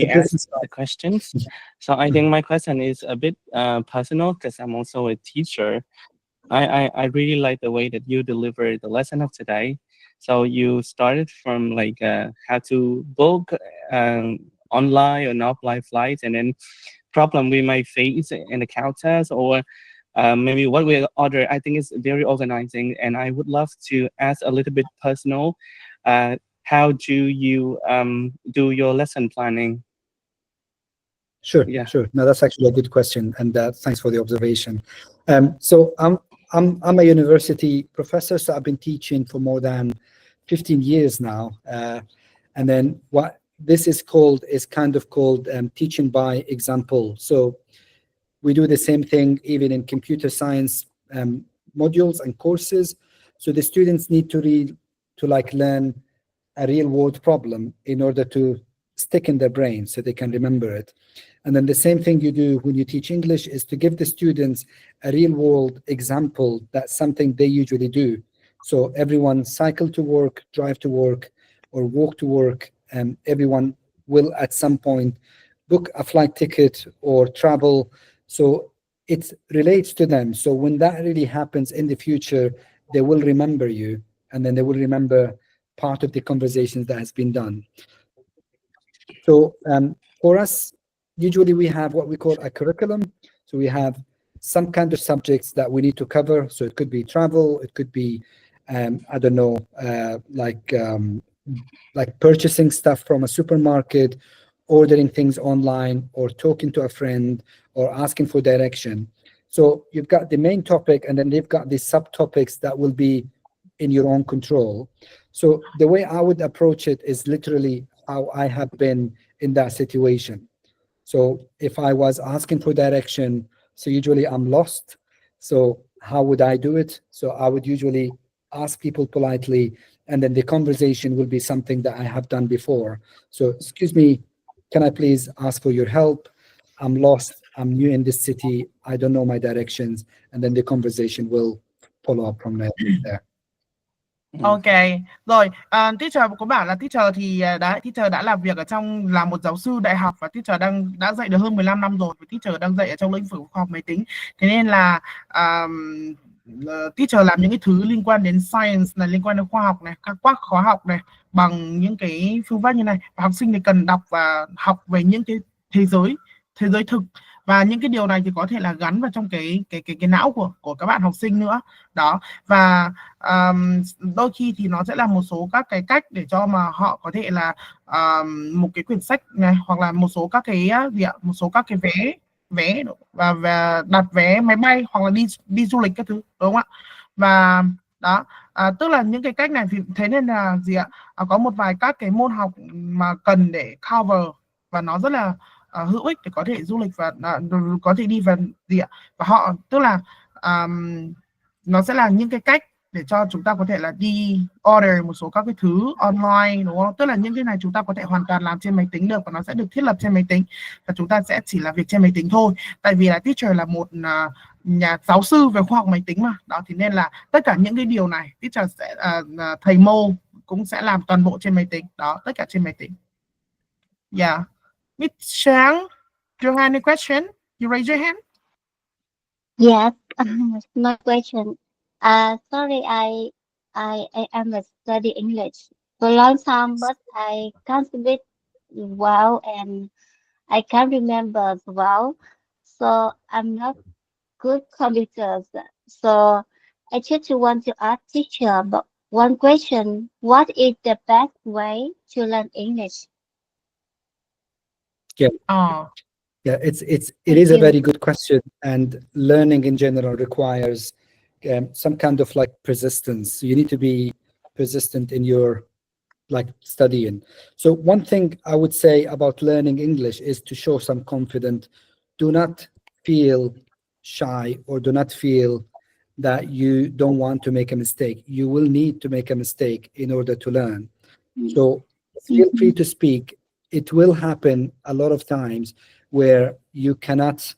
ask the questions. So I think my question is a bit personal because I'm also a teacher. I really like the way that you delivered the lesson of today. So you started from like how to book online or offline flights, and then problem we might face in the counters, or maybe what we order. I think it's very organizing, and I would love to ask a little bit personal. How do you do your lesson planning? Sure, Yeah. sure. No, that's actually a good question, and thanks for the observation. So I'm a university professor, so I've been teaching for more than 15 years now. And then what this is called is kind of called teaching by example. So we do the same thing even in computer science modules and courses. So the students need to learn a real world problem in order to stick in their brain so they can remember it. And then the same thing you do when you teach English is to give the students a real world example. That's something they usually do. So everyone cycle to work, drive to work, or walk to work, and everyone will at some point book a flight ticket or travel. So it relates to them. So when that really happens in the future, they will remember you, and then they will remember part of the conversations that has been done. So for us, usually we have what we call a curriculum. So we have some kind of subjects that we need to cover. So it could be travel, it could be, I don't know, like purchasing stuff from a supermarket, ordering things online, or talking to a friend, or asking for direction. So you've got the main topic, and then they've got the subtopics that will be in your own control. So the way I would approach it is literally how I have been in that situation. So if I was asking for direction, so usually I'm lost. So how would I do it? So I would usually ask people politely, and then the conversation will be something that I have done before. So excuse me, can I please ask for your help? I'm lost, I'm new in this city, I don't know my directions, and then the conversation will follow up from there. Ok, rồi teacher có bảo là teacher thì teacher đã làm việc ở trong, là một giáo sư đại học, và teacher đã dạy được hơn 15 năm rồi, và teacher đang dạy ở trong lĩnh vực khoa học máy tính. Thế nên là teacher làm những cái thứ liên quan đến science này, liên quan đến khoa học này, các khóa học này, bằng những cái phương pháp như này, và học sinh thì cần đọc và học về những cái thế giới thực, và những cái điều này thì có thể là gắn vào trong cái não của các bạn học sinh nữa đó. Và đôi khi thì nó sẽ là một số các cái cách để cho mà họ có thể là một cái quyển sách này, hoặc là một số các cái một số các cái vé và đặt vé máy bay, hoặc là đi du lịch các thứ, đúng không ạ? Và đó, tức là những cái cách này thì thế nên là có một vài các cái môn học mà cần để cover, và nó rất là hữu ích để có thể du lịch và có thể đi vào và họ, tức là nó sẽ là những cái cách để cho chúng ta có thể là đi order một số các cái thứ online, đúng không? Tức là những cái này chúng ta có thể hoàn toàn làm trên máy tính được, và nó sẽ được thiết lập trên máy tính, và chúng ta sẽ chỉ làm việc trên máy tính thôi. Tại vì là teacher là một nhà giáo sư về khoa học máy tính mà đó, thì nên là tất cả những cái điều này teacher sẽ thầy Mo cũng sẽ làm toàn bộ trên máy tính đó, tất cả trên máy tính. Yeah. Miss Chang, do you have any question? You raise your hand. Yes, no question. Sorry, I am study English for a long time, but I can't speak well and I can't remember well. So I'm not good computers. So I just want to ask teacher, but one question: what is the best way to learn English? Yeah. Yeah, it is a very good question, and learning in general requires some kind of like persistence. So you need to be persistent in your like studying. So one thing I would say about learning English is to show some confidence. Do not feel shy, or do not feel that you don't want to make a mistake. You will need to make a mistake in order to learn. So feel free to speak. It will happen a lot of times where you cannot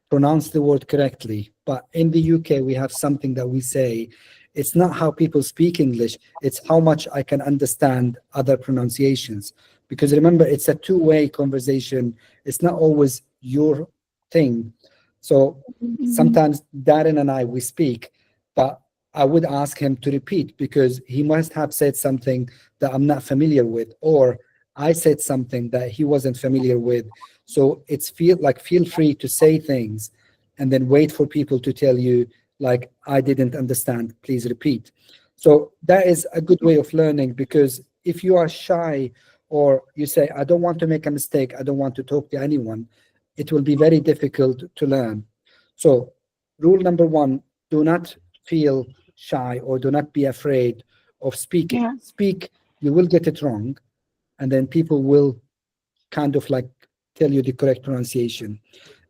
pronounce the word correctly. But in the UK, we have something that we say, it's not how people speak English, it's how much I can understand other pronunciations. Because remember, it's a two-way conversation. It's not always your thing. So sometimes Darren and I, we speak, but I would ask him to repeat because he must have said something that I'm not familiar with, or I said something that he wasn't familiar with. So it's feel free to say things and then wait for people to tell you, like, I didn't understand, please repeat. So that is a good way of learning, because if you are shy or you say, I don't want to make a mistake, I don't want to talk to anyone, it will be very difficult to learn. So rule number one, do not feel shy or do not be afraid of speaking. Yeah. Speak, you will get it wrong, and then people will kind of like tell you the correct pronunciation.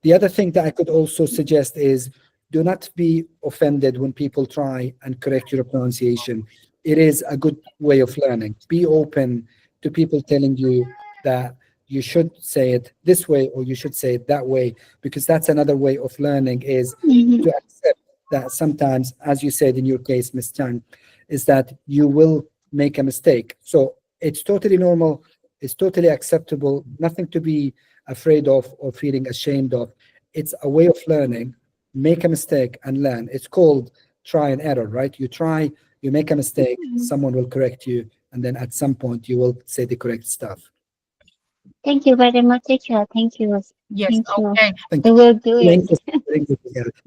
The other thing that I could also suggest is do not be offended when people try and correct your pronunciation. It is a good way of learning. Be open to people telling you that you should say it this way or you should say it that way, because that's another way of learning, is to accept that sometimes, as you said in your case, Ms. Chang, is that you will make a mistake. So it's totally normal. It's totally acceptable. Nothing to be afraid of or feeling ashamed of. It's a way of learning. Make a mistake and learn. It's called try and error, right? You try, you make a mistake, someone will correct you, and then at some point you will say the correct stuff. Thank you very much, teacher. Thank you. Yes, Thank you. okay. I will do it.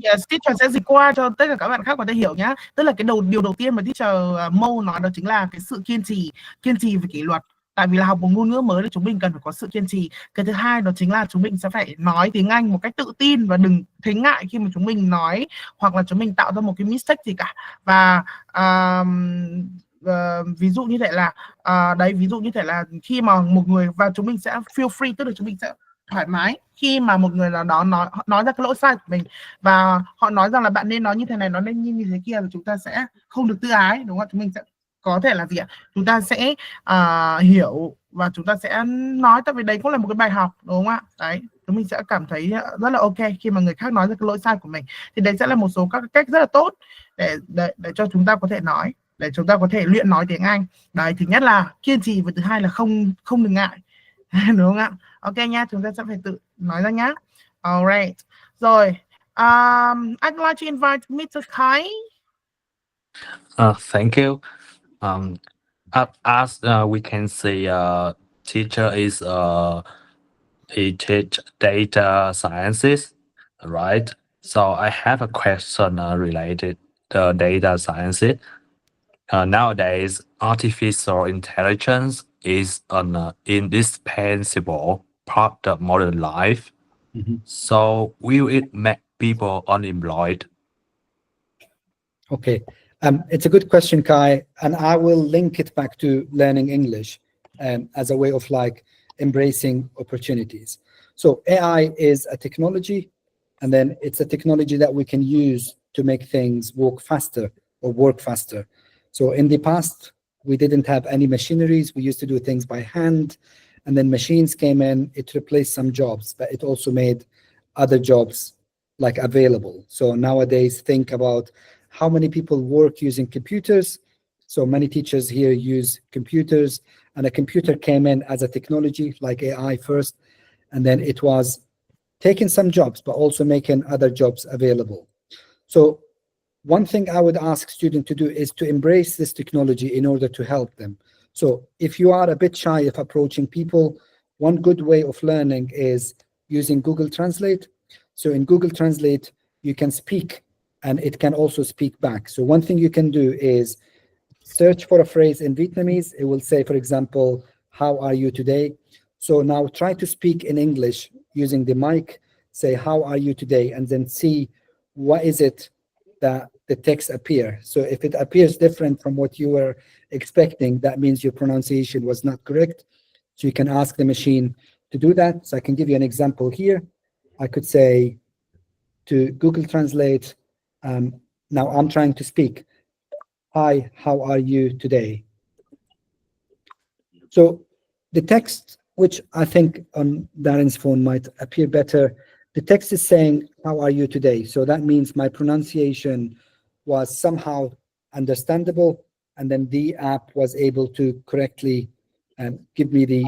Yes, teacher sẽ dịch qua cho tất cả các bạn khác có thể hiểu nhá. Tức là cái điều đầu tiên mà teacher Mo nói đó chính là cái sự kiên trì và kỷ luật. Tại vì là học một ngôn ngữ mới thì chúng mình cần phải có sự kiên trì. Cái thứ hai đó chính là chúng mình sẽ phải nói tiếng Anh một cách tự tin và đừng thấy ngại khi mà chúng mình nói hoặc là chúng mình tạo ra một cái mistake gì cả. Và ví dụ như thế là ví dụ như thế là khi mà một người, và chúng mình sẽ feel free, tức là chúng mình sẽ thoải mái khi mà một người nào đó nói ra cái lỗi sai của mình và họ nói rằng là bạn nên nói như thế này, nó nên như thế kia, thì chúng ta sẽ không được tự ái, đúng không? Chúng mình sẽ có thể là gì ạ? Chúng ta sẽ hiểu và chúng ta sẽ nói, tại vì đấy cũng là một cái bài học, đúng không ạ? Đấy, chúng mình sẽ cảm thấy rất là ok khi mà người khác nói ra cái lỗi sai của mình. Thì đấy sẽ là một số các cách rất là tốt để cho chúng ta có thể nói, để chúng ta có thể luyện nói tiếng Anh. Đấy, thứ nhất là kiên trì và thứ hai là không đừng ngại. Đúng không ạ? Ok nha, chúng ta sẽ phải tự nói ra nhá. Alright. Rồi, I'd like to invite Mr. Kai. Thank you. As we can see, teacher is he teach data sciences, right? So I have a question related to data science. Nowadays, artificial intelligence is an indispensable part of modern life. So will it make people unemployed? Okay, it's a good question, Kai, and I will link it back to learning English as a way of like embracing opportunities. So AI is a technology, and then it's a technology that we can use to make things work faster or work faster. So in the past, we didn't have any machineries. We used to do things by hand, and then machines came in. It replaced some jobs, but it also made other jobs like available. So nowadays, think about how many people work using computers. So many teachers here use computers, and a computer came in as a technology like AI first, and then it was taking some jobs, but also making other jobs available. So one thing I would ask students to do is to embrace this technology in order to help them. So if you are a bit shy of approaching people, one good way of learning is using Google Translate. So in Google Translate, you can speak and it can also speak back. So one thing you can do is search for a phrase in Vietnamese. It will say, for example, how are you today? So now try to speak in English using the mic, say, how are you today? And then see what is it that the text appear. So if it appears different from what you were expecting, that means your pronunciation was not correct. So you can ask the machine to do that. So I can give you an example here. I could say to Google Translate, now I'm trying to speak. Hi, how are you today? So the text, which I think on Darren's phone might appear better, the text is saying, how are you today? So that means my pronunciation was somehow understandable, and then the app was able to correctly give me the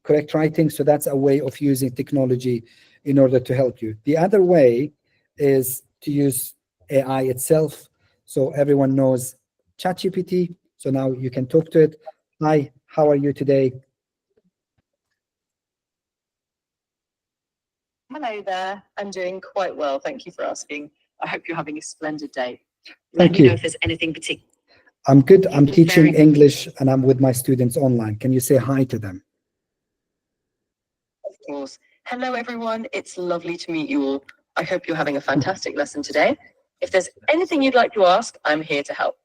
correct writing. So that's a way of using technology in order to help you. The other way is to use AI itself. So everyone knows ChatGPT. So now you can talk to it. Hi, how are you today? Hello there. I'm doing quite well. Thank you for asking. I hope you're having a splendid day. Thank Let me you. know if there's anything particular. I'm good. I'm teaching English and I'm with my students online. Can you say hi to them? Of course. Hello, everyone. It's lovely to meet you all. I hope you're having a fantastic lesson today. If there's anything you'd like to ask, I'm here to help.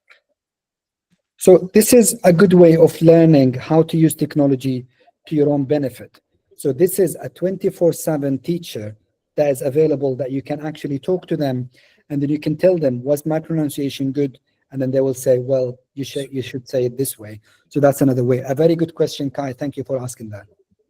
So this is a good way of learning how to use technology to your own benefit. So this is a 24/7 teacher that is available that you can actually talk to them, and then you can tell them, was my pronunciation good? And then they will say, well, you should say it this way. So that's another way. A very good question, Kai. Thank you for asking that.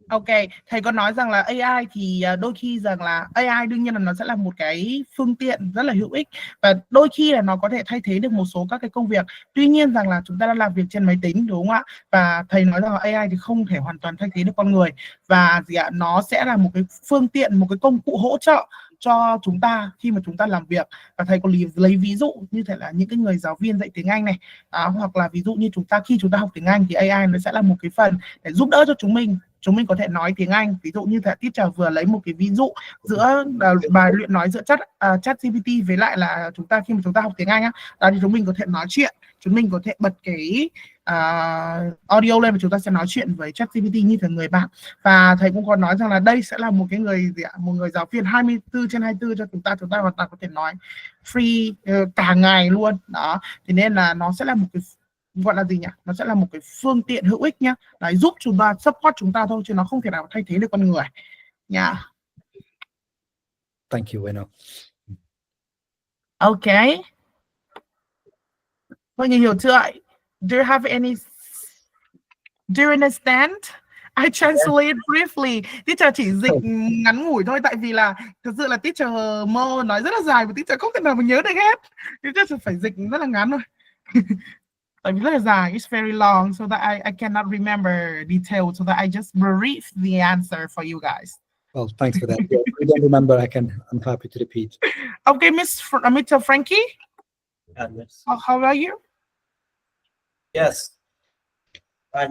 Ok, thầy có nói rằng là AI thì đôi khi rằng là AI đương nhiên là nó sẽ là một cái phương tiện rất là hữu ích, và đôi khi là nó có thể thay thế được một số các cái công việc. Tuy nhiên rằng là chúng ta đang làm việc trên máy tính, đúng không ạ? Và thầy nói rằng là AI thì không thể hoàn toàn thay thế được con người, và nó sẽ là một cái phương tiện, một cái công cụ hỗ trợ cho chúng ta khi mà chúng ta làm việc. Và thầy có lấy ví dụ như thể là những cái người giáo viên dạy tiếng Anh này, hoặc là ví dụ như khi chúng ta học tiếng Anh thì AI nó sẽ là một cái phần để giúp đỡ cho chúng mình có thể nói tiếng Anh. Ví dụ như teacher vừa lấy một cái ví dụ giữa bài luyện nói giữa ChatGPT với lại là chúng ta khi mà chúng ta học tiếng Anh á, đó thì chúng mình có thể nói chuyện, chúng mình có thể bật cái audio lên và chúng ta sẽ nói chuyện với ChatGPT như thể người bạn. Và thầy cũng có nói rằng là đây sẽ là một cái một người giáo viên 24/24 cho chúng ta hoàn toàn có thể nói free cả ngày luôn đó. Thế nên là nó sẽ là một cái gọi là gì nhỉ? Nó sẽ là một cái phương tiện hữu ích nhá. Đấy, giúp chúng ta, support chúng ta thôi, chứ nó không thể nào thay thế được con người nha. Thank you, Weno. Okay. Mọi người hiểu chưa ạ? Do you understand? I translate briefly. Teacher chỉ dịch ngắn ngủi thôi, tại vì là thực sự là teacher Mo nói rất là dài và teacher không thể nào mà nhớ được hết. Teacher phải dịch rất là ngắn thôi. Tại vì rất là dài, it's very long, so that I cannot remember details, so that I just brief the answer for you guys. Well, thanks for that. Yeah, if you don't remember, I'm happy to repeat. Okay, Mr. Frankie. Yes. How are you? Yes.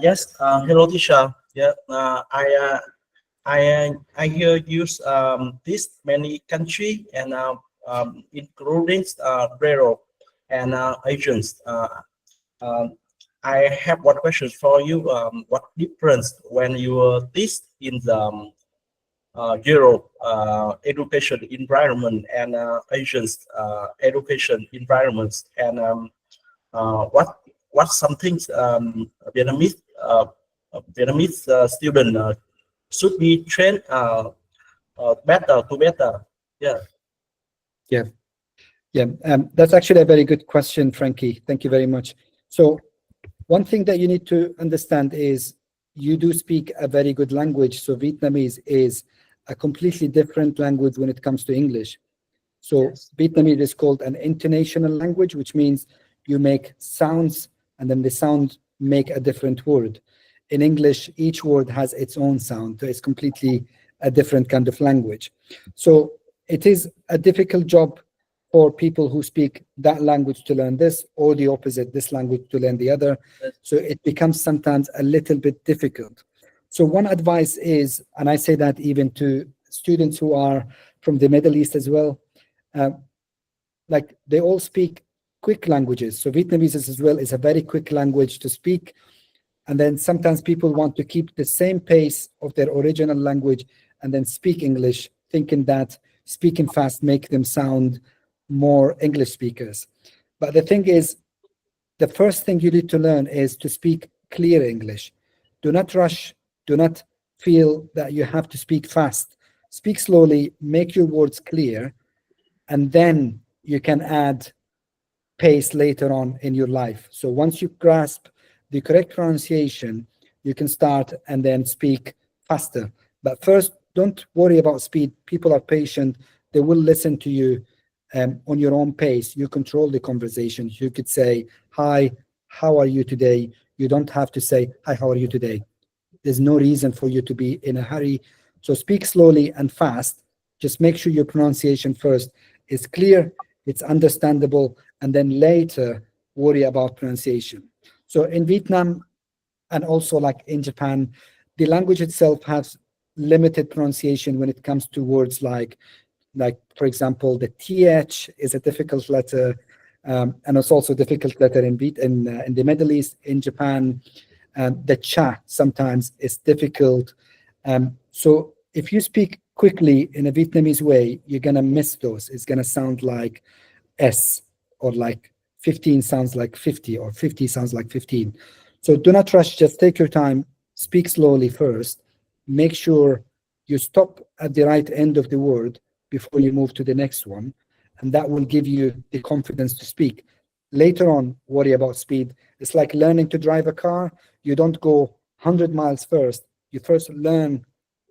Yes. Hello, teacher. Yeah. I hear use this many country and including Europe and Asians. I have one question for you. What difference when you teach in the Europe education environment and Asians education environments, and what something Vietnamese student should be trained better to better? That's actually a very good question, Frankie. Thank you very much. So one thing that you need to understand is you do speak a very good language. So Vietnamese is a completely different language when it comes to English. So Vietnamese is called an intonational language, which means you make sounds and then the sound make a different word. In English, each word has its own sound. So it's completely a different kind of language. So it is a difficult job for people who speak that language to learn this, or the opposite, this language to learn the other. So it becomes sometimes a little bit difficult. So one advice is, and I say that even to students who are from the Middle East as well, like they all speak quick languages. So Vietnamese as well is a very quick language to speak. And then sometimes people want to keep the same pace of their original language and then speak English, thinking that speaking fast make them sound more English speakers. But the thing is, the first thing you need to learn is to speak clear English. Do not rush. Do not feel that you have to speak fast. Speak slowly, make your words clear, and then you can add pace later on in your life. So once you grasp the correct pronunciation, you can start and then speak faster. But first, don't worry about speed. People are patient. They will listen to you on your own pace. You control the conversation. You could say, hi, how are you today? You don't have to say, hi, how are you today? There's no reason for you to be in a hurry. So speak slowly and fast. Just make sure your pronunciation first is clear, it's understandable, and then later worry about pronunciation. So in Vietnam, and also like in Japan, the language itself has limited pronunciation when it comes to words like for example, the TH is a difficult letter, and it's also a difficult letter in the Middle East. In Japan, the cha sometimes is difficult. So if you speak quickly in a Vietnamese way, you're gonna miss those. It's gonna sound like S, or like 15 sounds like 50, or 50 sounds like 15. So do not rush, just take your time, speak slowly first, make sure you stop at the right end of the word before you move to the next one, and that will give you the confidence to speak. Later on, worry about speed. It's like learning to drive a car. You don't go 100 miles first. You first learn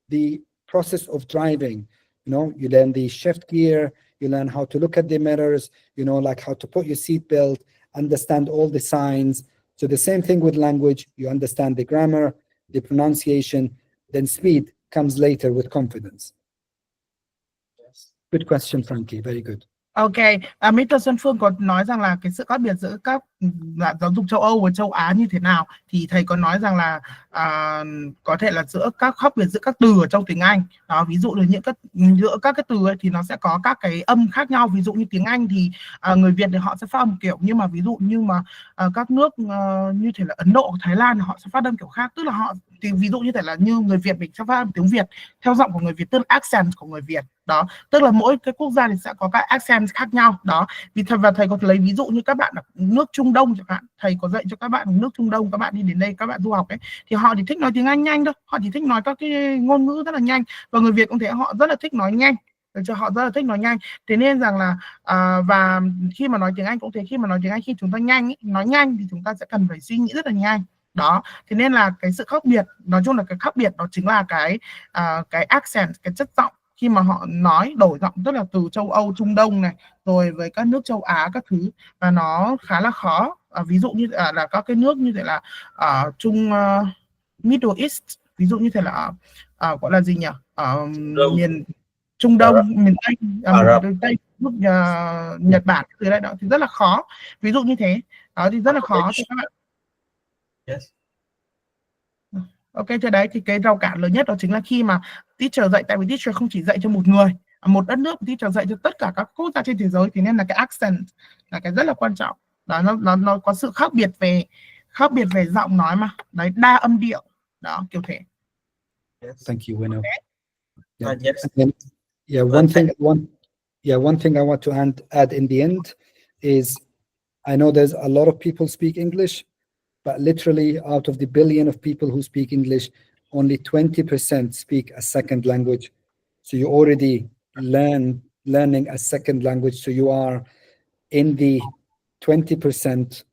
the process of driving. You learn the shift gear, you learn how to look at the mirrors, like how to put your seatbelt, understand all the signs. So the same thing with language, you understand the grammar, the pronunciation, then speed comes later with confidence. Good question, Frankie. Very good. Ok, Mr. Xuân Phương có nói rằng là cái sự khác biệt giữa các giáo dục châu Âu và châu Á như thế nào, thì thầy có nói rằng là có thể là giữa các khác biệt giữa các từ ở trong tiếng Anh đó, ví dụ là giữa các cái từ ấy, thì nó sẽ có các cái âm khác nhau. Ví dụ như tiếng Anh thì người Việt thì họ sẽ phát âm kiểu, nhưng mà ví dụ như mà các nước như thể là Ấn Độ, Thái Lan họ sẽ phát âm kiểu khác, tức là họ thì ví dụ như thể là như người Việt mình sẽ phát âm tiếng Việt theo giọng của người Việt, tức là accent của người Việt đó, tức là mỗi cái quốc gia thì sẽ có các accent khác nhau đó. Và thầy có lấy ví dụ như các bạn ở nước Trung Đông chẳng hạn, thầy có dạy cho các bạn ở nước Trung Đông, các bạn đi đến đây các bạn du học ấy, thì họ thì thích nói tiếng Anh nhanh thôi, họ chỉ thích nói các cái ngôn ngữ rất là nhanh, và người Việt cũng thế, họ rất là thích nói nhanh, cho họ rất là thích nói nhanh. Thế nên rằng là và khi mà nói tiếng Anh cũng thế, khi mà nói tiếng Anh, khi chúng ta nói nhanh thì chúng ta sẽ cần phải suy nghĩ rất là nhanh đó. Thế nên là cái sự khác biệt, nói chung là cái khác biệt đó chính là cái accent, cái chất giọng khi mà họ nói đổi giọng, tức là từ châu Âu, Trung Đông này, rồi với các nước châu Á các thứ, và nó khá là khó. Ví dụ như là các cái nước như thế là Middle East, ví dụ như thế là gọi là gì nhỉ, miền Trung Đông, miền Tây, miền Tây, nước Nhật Bản từ đây đó, thì rất là khó. Ví dụ như thế đó thì rất là khó cho các bạn. Yes. Ok, thế đấy thì cái rào cản lớn nhất đó chính là khi mà teacher dạy, tại vì teacher không chỉ dạy cho một người, một đất nước, teacher dạy cho tất cả các quốc gia trên thế giới, thì nên là cái accent là cái rất là quan trọng. Đó, nó có sự khác biệt về giọng nói mà. Đấy, đa âm điệu. Đó, kiểu thế. Yes. Thank you, Winnow. Yeah. Yes. And then, one thing I want to add in the end is, I know there's a lot of people speak English, but literally out of the billion of people who speak English, only 20% speak a second language. So you already learning a second language. So you are in the 20%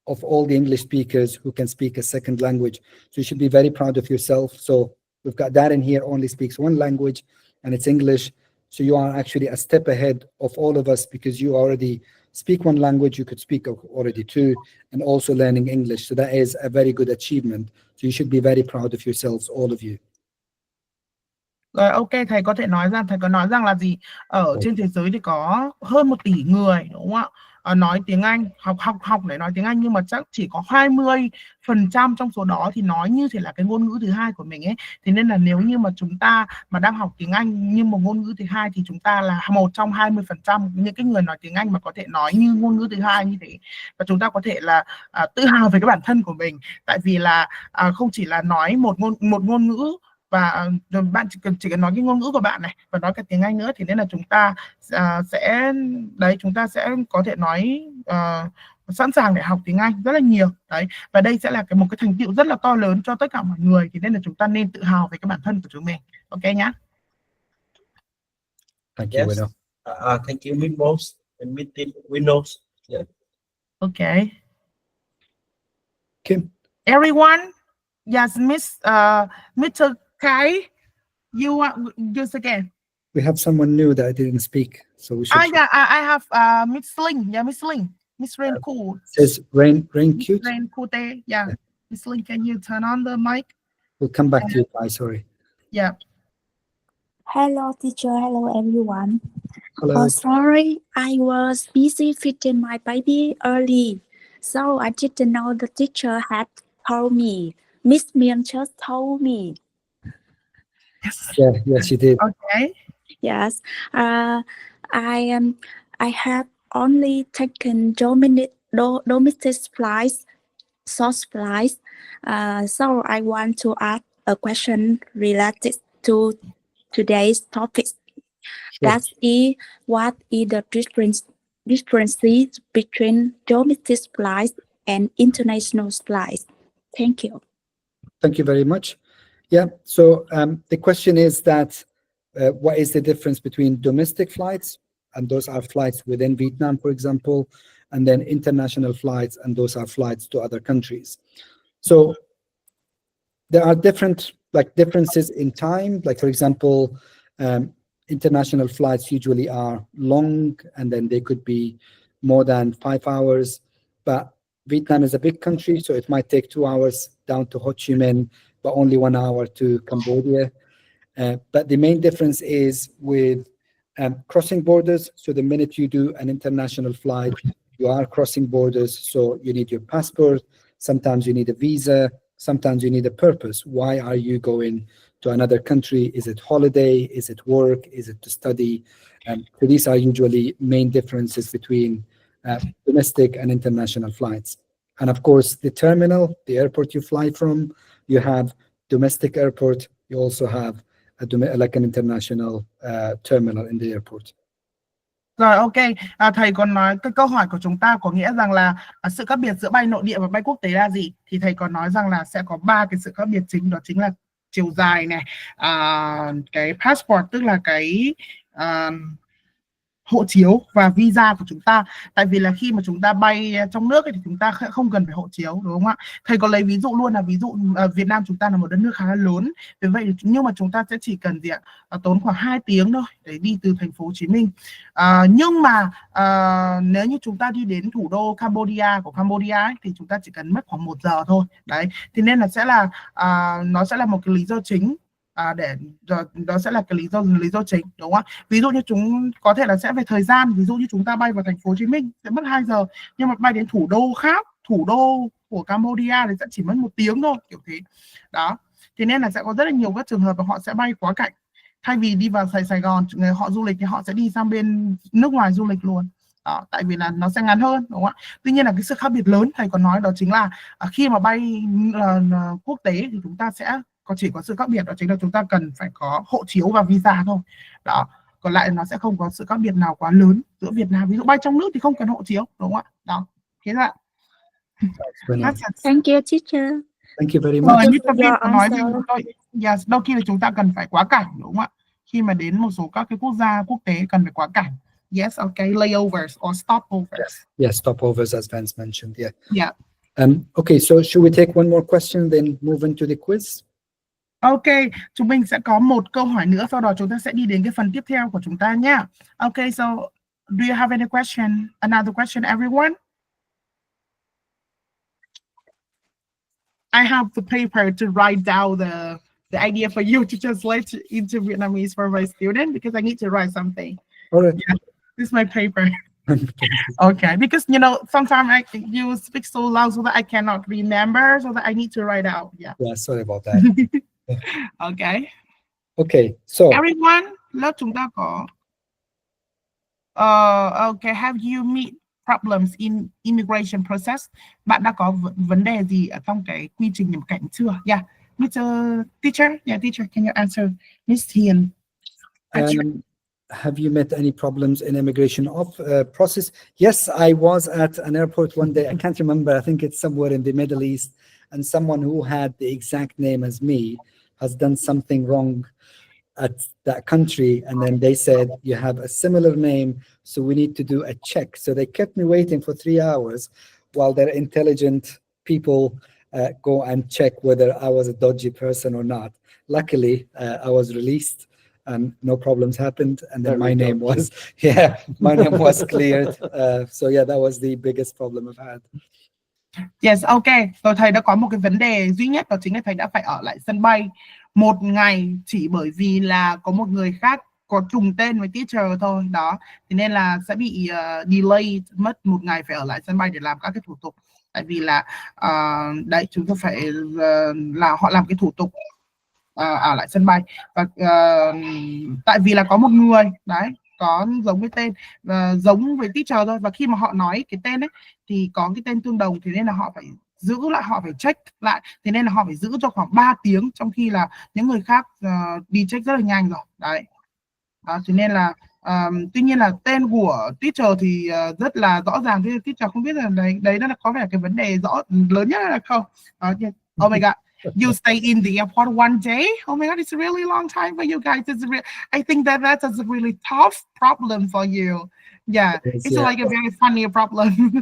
of all the English speakers who can speak a second language. So you should be very proud of yourself. So we've got Darren here, only speaks one language, and it's English. So you are actually a step ahead of all of us, because you already speak one language, you could speak already two, and also learning English. So that is a very good achievement. So you should be very proud of yourselves, all of you. Rồi, ok, thầy có nói rằng là gì? Ở trên thế giới thì có hơn 1 tỷ người, đúng không ạ? Nói tiếng Anh, học để nói tiếng Anh, nhưng mà chắc chỉ có 20% trong số đó thì nói như thể là cái ngôn ngữ thứ hai của mình ấy. Thế nên là nếu như mà chúng ta mà đang học tiếng Anh như một ngôn ngữ thứ hai thì chúng ta là một trong 20% những cái người nói tiếng Anh mà có thể nói như ngôn ngữ thứ hai như thế. Và chúng ta có thể là tự hào về cái bản thân của mình, tại vì là không chỉ là nói một ngôn ngữ, và bạn chỉ cần nói cái ngôn ngữ của bạn này và nói cả tiếng Anh nữa, thì nên là chúng ta sẽ có thể nói sẵn sàng để học tiếng Anh rất là nhiều đấy, và đây sẽ là một cái thành tựu rất là to lớn cho tất cả mọi người, thì nên là chúng ta nên tự hào về cái bản thân của chúng mình. Ok nhá. Thank you, Winnow. Thank you, Winnow. Yeah. Okay. Kim. Everyone, yes, Mr. Kai, you want just again? We have someone new that I didn't speak, so we should. Yeah, I have Miss Ling. Yeah, Miss Ling. Miss Rain Cool. Says Rain Cute. Rain Cute. Yeah. Miss Ling, can you turn on the mic? We'll come back to you. Sorry. Yeah. Hello, teacher. Hello, everyone. Hello. Oh, sorry, I was busy feeding my baby early, so I didn't know the teacher had told me. Miss Mian just told me. Yes. Yeah, yes, you did. Okay. Yes. I have only taken domestic flights, short flights. So I want to ask a question related to today's topic. Sure. What is the differences between domestic flights and international flights? Thank you. Thank you very much. Yeah, so the question is that what is the difference between domestic flights, and those are flights within Vietnam, for example, and then international flights, and those are flights to other countries. So there are differences in time. Like, for example, international flights usually are long, and then they could be more than 5 hours. But Vietnam is a big country, so it might take 2 hours down to Ho Chi Minh, but only 1 hour to Cambodia. But the main difference is with crossing borders. So the minute you do an international flight, you are crossing borders. So you need your passport. Sometimes you need a visa. Sometimes you need a purpose. Why are you going to another country? Is it holiday? Is it work? Is it to study? So these are usually main differences between domestic and international flights. And of course, the terminal, the airport you fly from, you have domestic airport. You also have like an international terminal in the airport. Rồi, ok, thầy còn nói cái câu hỏi của chúng ta có nghĩa rằng là sự khác biệt giữa bay nội địa và bay quốc tế là gì? Thì thầy còn nói rằng là sẽ có 3 cái sự khác biệt chính, đó chính là chiều dài này, cái passport tức là cái hộ chiếu, và visa của chúng ta. Tại vì là khi mà chúng ta bay trong nước ấy, thì chúng ta không cần phải hộ chiếu, đúng không ạ? Thầy có lấy ví dụ luôn là ví dụ Việt Nam chúng ta là một đất nước khá là lớn, vì vậy nhưng mà chúng ta sẽ chỉ cần tốn khoảng 2 tiếng thôi để đi từ thành phố Hồ Chí Minh. Nhưng mà nếu như chúng ta đi đến thủ đô Cambodia ấy, thì chúng ta chỉ cần mất khoảng 1 giờ thôi. Đấy, thì nên là nó sẽ là một cái lý do chính. Đó sẽ là cái lý do chính, đúng không? Ví dụ như chúng có thể là sẽ về thời gian, ví dụ như chúng ta bay vào thành phố Hồ Chí Minh sẽ mất 2 giờ, nhưng mà bay đến thủ đô khác, thủ đô của Cambodia thì sẽ chỉ mất 1 tiếng thôi, kiểu thế. Đó. Thế nên là sẽ có rất là nhiều các trường hợp mà họ sẽ bay quá cảnh. Thay vì đi vào Sài Gòn, người họ du lịch thì họ sẽ đi sang bên nước ngoài du lịch luôn. Đó, tại vì là nó sẽ ngắn hơn, đúng không ạ? Tuy nhiên là cái sự khác biệt lớn thầy còn nói đó chính là khi mà bay quốc tế thì chúng ta sẽ chỉ có sự khác biệt, đó chính là chúng ta cần phải có hộ chiếu và visa thôi. Đó, còn lại nó sẽ không có sự khác biệt nào quá lớn giữa Việt Nam. Ví dụ bay trong nước thì không cần hộ chiếu, đúng không ạ? Đó, thế là Thank you, teacher. Thank you very much. Rồi, Mr. Viên your có nói answer. gì yes, đôi khi là chúng ta cần phải quá cảnh, đúng không ạ? Khi mà đến một số các cái quốc gia quốc tế cần phải quá cảnh. Yes, okay, layovers or stopovers. Yes, stopovers as Vance mentioned. Yeah. Yeah. Okay, so should we take one more question then move into the quiz? Ok, chúng mình sẽ có một câu hỏi nữa, sau đó chúng ta sẽ đi đến cái phần tiếp theo của chúng ta nhé. Okay, so do you have any question? Another question, everyone? I have the paper to write down the idea for you to translate into Vietnamese for my student because I need to write something. All right. Yeah, this is my paper. Okay, because you know sometimes you speak so loud so that I cannot remember, so that I need to write out. Yeah. Yeah, sorry about that. Okay. Okay, so Everyone, lớp chúng ta có. Okay, have you meet problems in immigration process? Bạn đã có vấn đề gì ở trong cái quy trình nhập cảnh chưa? Yeah, Mr. Teacher. Yeah, teacher, can you answer Miss Hiền? have you met any problems in immigration process? Yes, I was at an airport one day. I can't remember. I think it's somewhere in the Middle East, and someone who had the exact name as me has done something wrong at that country, and then they said you have a similar name, so we need to do a check. So they kept me waiting for 3 hours while their intelligent people go and check whether I was a dodgy person or not. Luckily, I was released and no problems happened, and then my name was my name was cleared. So yeah, that was the biggest problem I've had. Yes, okay. Rồi thầy đã có một cái vấn đề duy nhất, đó chính là thầy đã phải ở lại sân bay 1 ngày chỉ bởi vì là có một người khác có trùng tên với teacher thôi. Đó, thế nên là sẽ bị delay, mất 1 ngày phải ở lại sân bay để làm các cái thủ tục. Tại vì là đấy, chúng ta phải là họ làm cái thủ tục ở lại sân bay, và tại vì là có một người đấy có giống với tên giống với teacher thôi, và khi mà họ nói cái tên ấy thì có cái tên tương đồng, thế nên là họ phải giữ lại, họ phải check lại, thế nên là họ phải giữ cho khoảng 3 tiếng, trong khi là những người khác đi check rất là nhanh rồi đấy. Đó, thế nên là tuy nhiên là tên của teacher thì rất là rõ ràng, thế teacher không biết là đấy nó có vẻ cái vấn đề rõ lớn nhất là không. Oh my god. You stay in the airport 1 day? Oh my god, it's a really long time for you guys. I think that's a really tough problem for you. Yeah, it's like a very funny problem.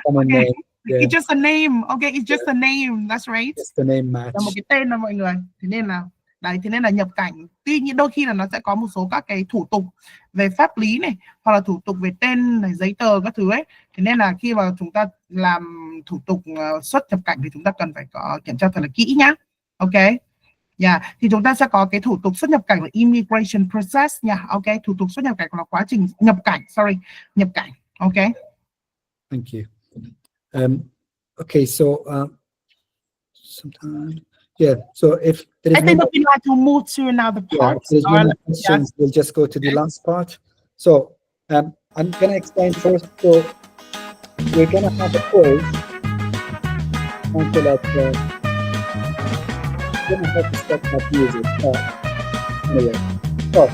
Okay. Yeah. It's just a name. Okay, it's just a name. That's right. It's the name match. Là một cái tên đó mọi người. Thế nên là đấy, thế nên là nhập cảnh tuy nhiên đôi khi là nó sẽ có một số các cái thủ tục về pháp lý này, hoặc là thủ tục về tên này, giấy tờ các thứ ấy. Thế nên là khi mà chúng ta làm thủ tục xuất nhập cảnh thì chúng ta cần phải có kiểm tra thật là kỹ nhá. Ok. Yeah, thì chúng ta sẽ có cái thủ tục xuất nhập cảnh là immigration process nha. Ok, thủ tục xuất nhập cảnh là quá trình nhập cảnh, nhập cảnh. Ok. Thank you. Okay, so sometimes, yeah. So if there is I think we'd like to move to another part. If there's no more questions, we'll just go to the last part. So I'm gonna explain first. So we're gonna have a quiz until that. I'm gonna have to stop that music. Anyway, so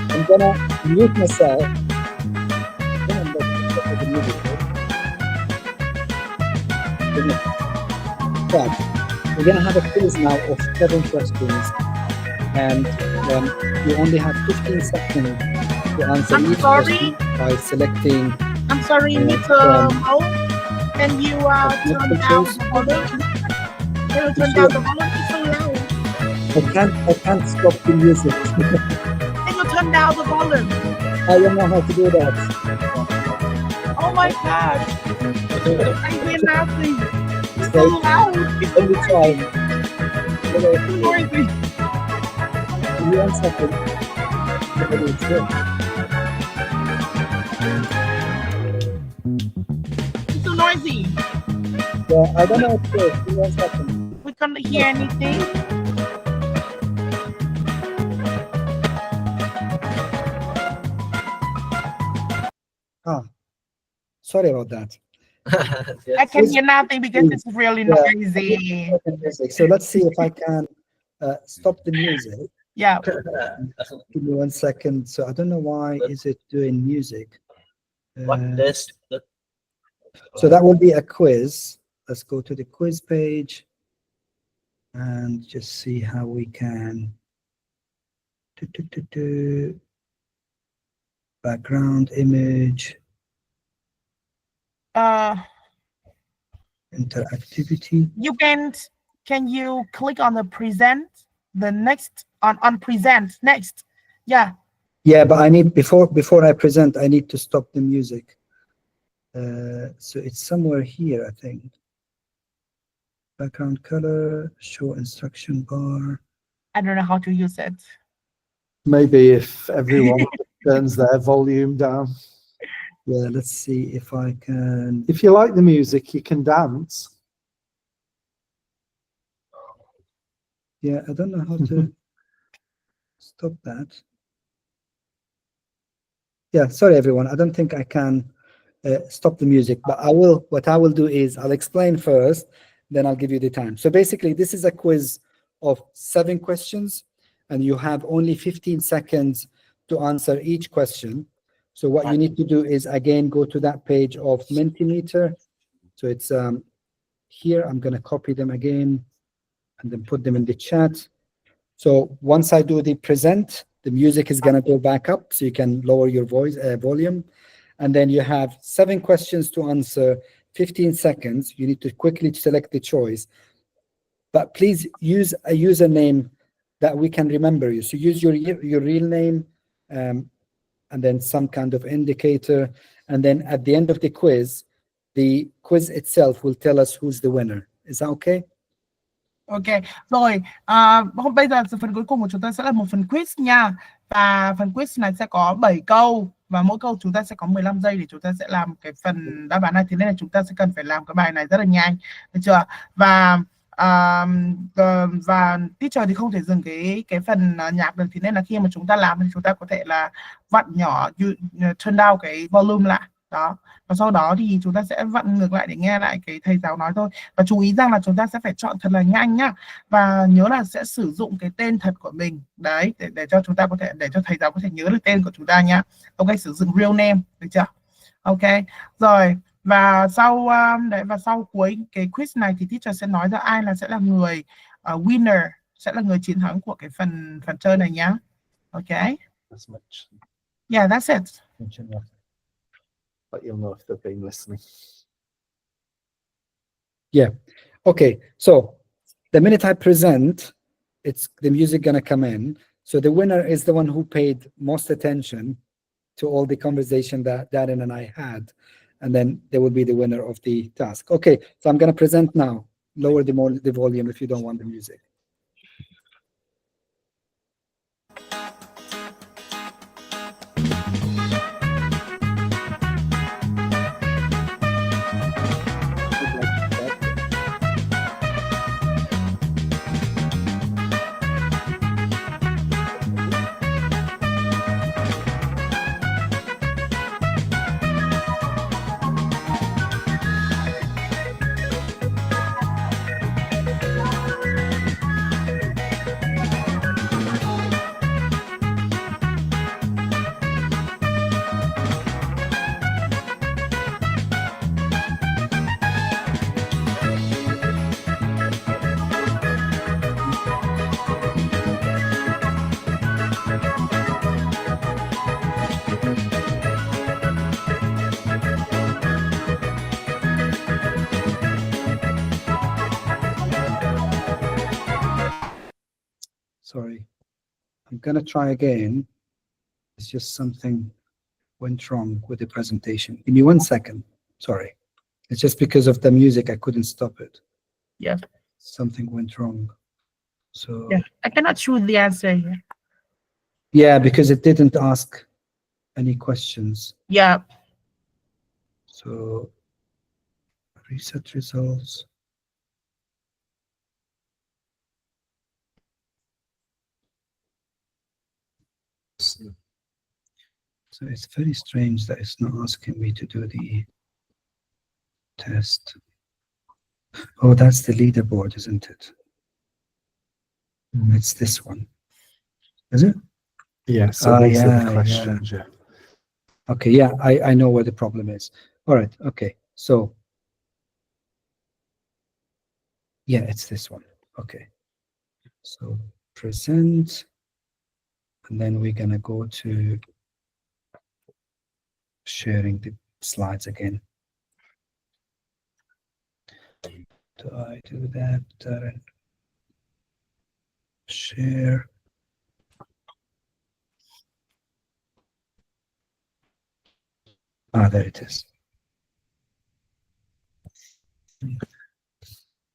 I'm gonna mute myself. But we're gonna have a quiz now of 7 questions, and you only have 15 seconds to answer each question by selecting. I'm sorry, Mr. Mo. Can you turn down the volume? Can you turn down the volume? It's so loud. I can't stop the music. Can you turn down the volume? I don't know how to do that. Oh my god! I hear nothing. It's so loud. It's Let me try. so noisy. Give me 1 second. It's so noisy. Yeah, I don't know what it is. Give me 1 second. We can't hear anything. Sorry about that. I can hear nothing because it's really noisy. So let's see if I can stop the music. Yeah. Give me 1 second. So I don't know why is it doing music. So that will be a quiz. Let's go to the quiz page and just see how we can background image. Interactivity. You can you click on the present, the next on present next? Yeah. Yeah, but I need before I present, I need to stop the music. So it's somewhere here, I think. Background color, show instruction bar. I don't know how to use it. Maybe if everyone turns their volume down. Yeah, let's see if I can. If you like the music, you can dance. Yeah, I don't know how to stop that. Yeah, sorry everyone. I don't think I can stop the music, but I will. What I will do is I'll explain first, then I'll give you the time. So basically, this is a quiz of 7 questions, and you have only 15 seconds to answer each question. So what you need to do is again go to that page of Mentimeter. So it's here. I'm going to copy them again and then put them in the chat. So once I do the present, the music is going to go back up, so you can lower your voice volume. And then you have 7 questions to answer, 15 seconds. You need to quickly select the choice. But please use a username that we can remember you. So use your real name and then some kind of indicator. And then at the end of the quiz itself will tell us who's the winner. Is that okay? Ok, rồi bây giờ phần cuối cùng của chúng ta sẽ là một phần quiz nha. Và phần quiz này sẽ có 7 câu. Và mỗi câu chúng ta sẽ có 15 giây để chúng ta sẽ làm cái phần đáp án này. Thế nên là chúng ta sẽ cần phải làm cái bài này rất là nhanh. Được chưa? Và teacher thì không thể dừng cái phần nhạc được. Thế nên là khi mà chúng ta làm thì chúng ta có thể là vặn nhỏ, turn down cái volume lại. Đó. Và sau đó thì chúng ta sẽ vặn ngược lại để nghe lại cái thầy giáo nói thôi. Và chú ý rằng là chúng ta sẽ phải chọn thật là nhanh nhá. Và nhớ là sẽ sử dụng cái tên thật của mình. Đấy, để cho chúng ta có thể, để cho thầy giáo có thể nhớ được tên của chúng ta nhá. Ok, sử dụng real name, được chưa? Ok, rồi. Và sau và sau cuối cái quiz này thì teacher sẽ nói ra ai sẽ là người winner, sẽ là người chiến thắng của cái phần chơi này nhá. Ok. Yeah, that's it. But you'll know if they've been listening. Yeah. Okay. So the minute I present, it's the music gonna come in. So the winner is the one who paid most attention to all the conversation that Darren and I had, and then they will be the winner of the task. Okay. So I'm gonna present now. Lower the volume if you don't want the music. Sorry, I'm gonna try again. It's just something went wrong with the presentation. Give me 1 second. Sorry. It's just because of the music, I couldn't stop it. Yeah. Something went wrong. So yeah, I cannot choose the answer here. Yeah, because it didn't ask any questions. Yeah. So Reset results. So it's very strange that it's not asking me to do the test. Oh, that's the leaderboard, isn't it? It's this one. Is it? Yeah, so these are the yeah. questions, yeah. Okay, yeah, I know where the problem is. All right, okay. So yeah, it's this one. Okay. So present, and then we're gonna go to sharing the slides again. Do I do that? Share. Ah, there it is.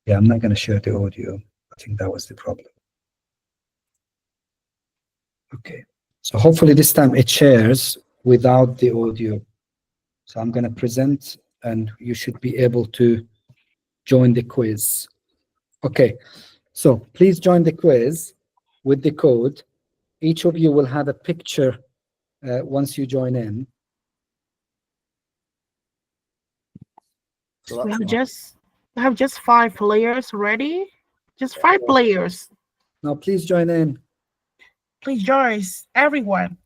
Yeah, I'm not going to share the audio. I think that was the problem. Okay. So hopefully this time it shares without the audio. So I'm going to present and you should be able to join the quiz. Okay. So please join the quiz with the code. Each of you will have a picture once you join in. So We that's have just 5 players ready. Just 5 players. Now please join in. Please join everyone.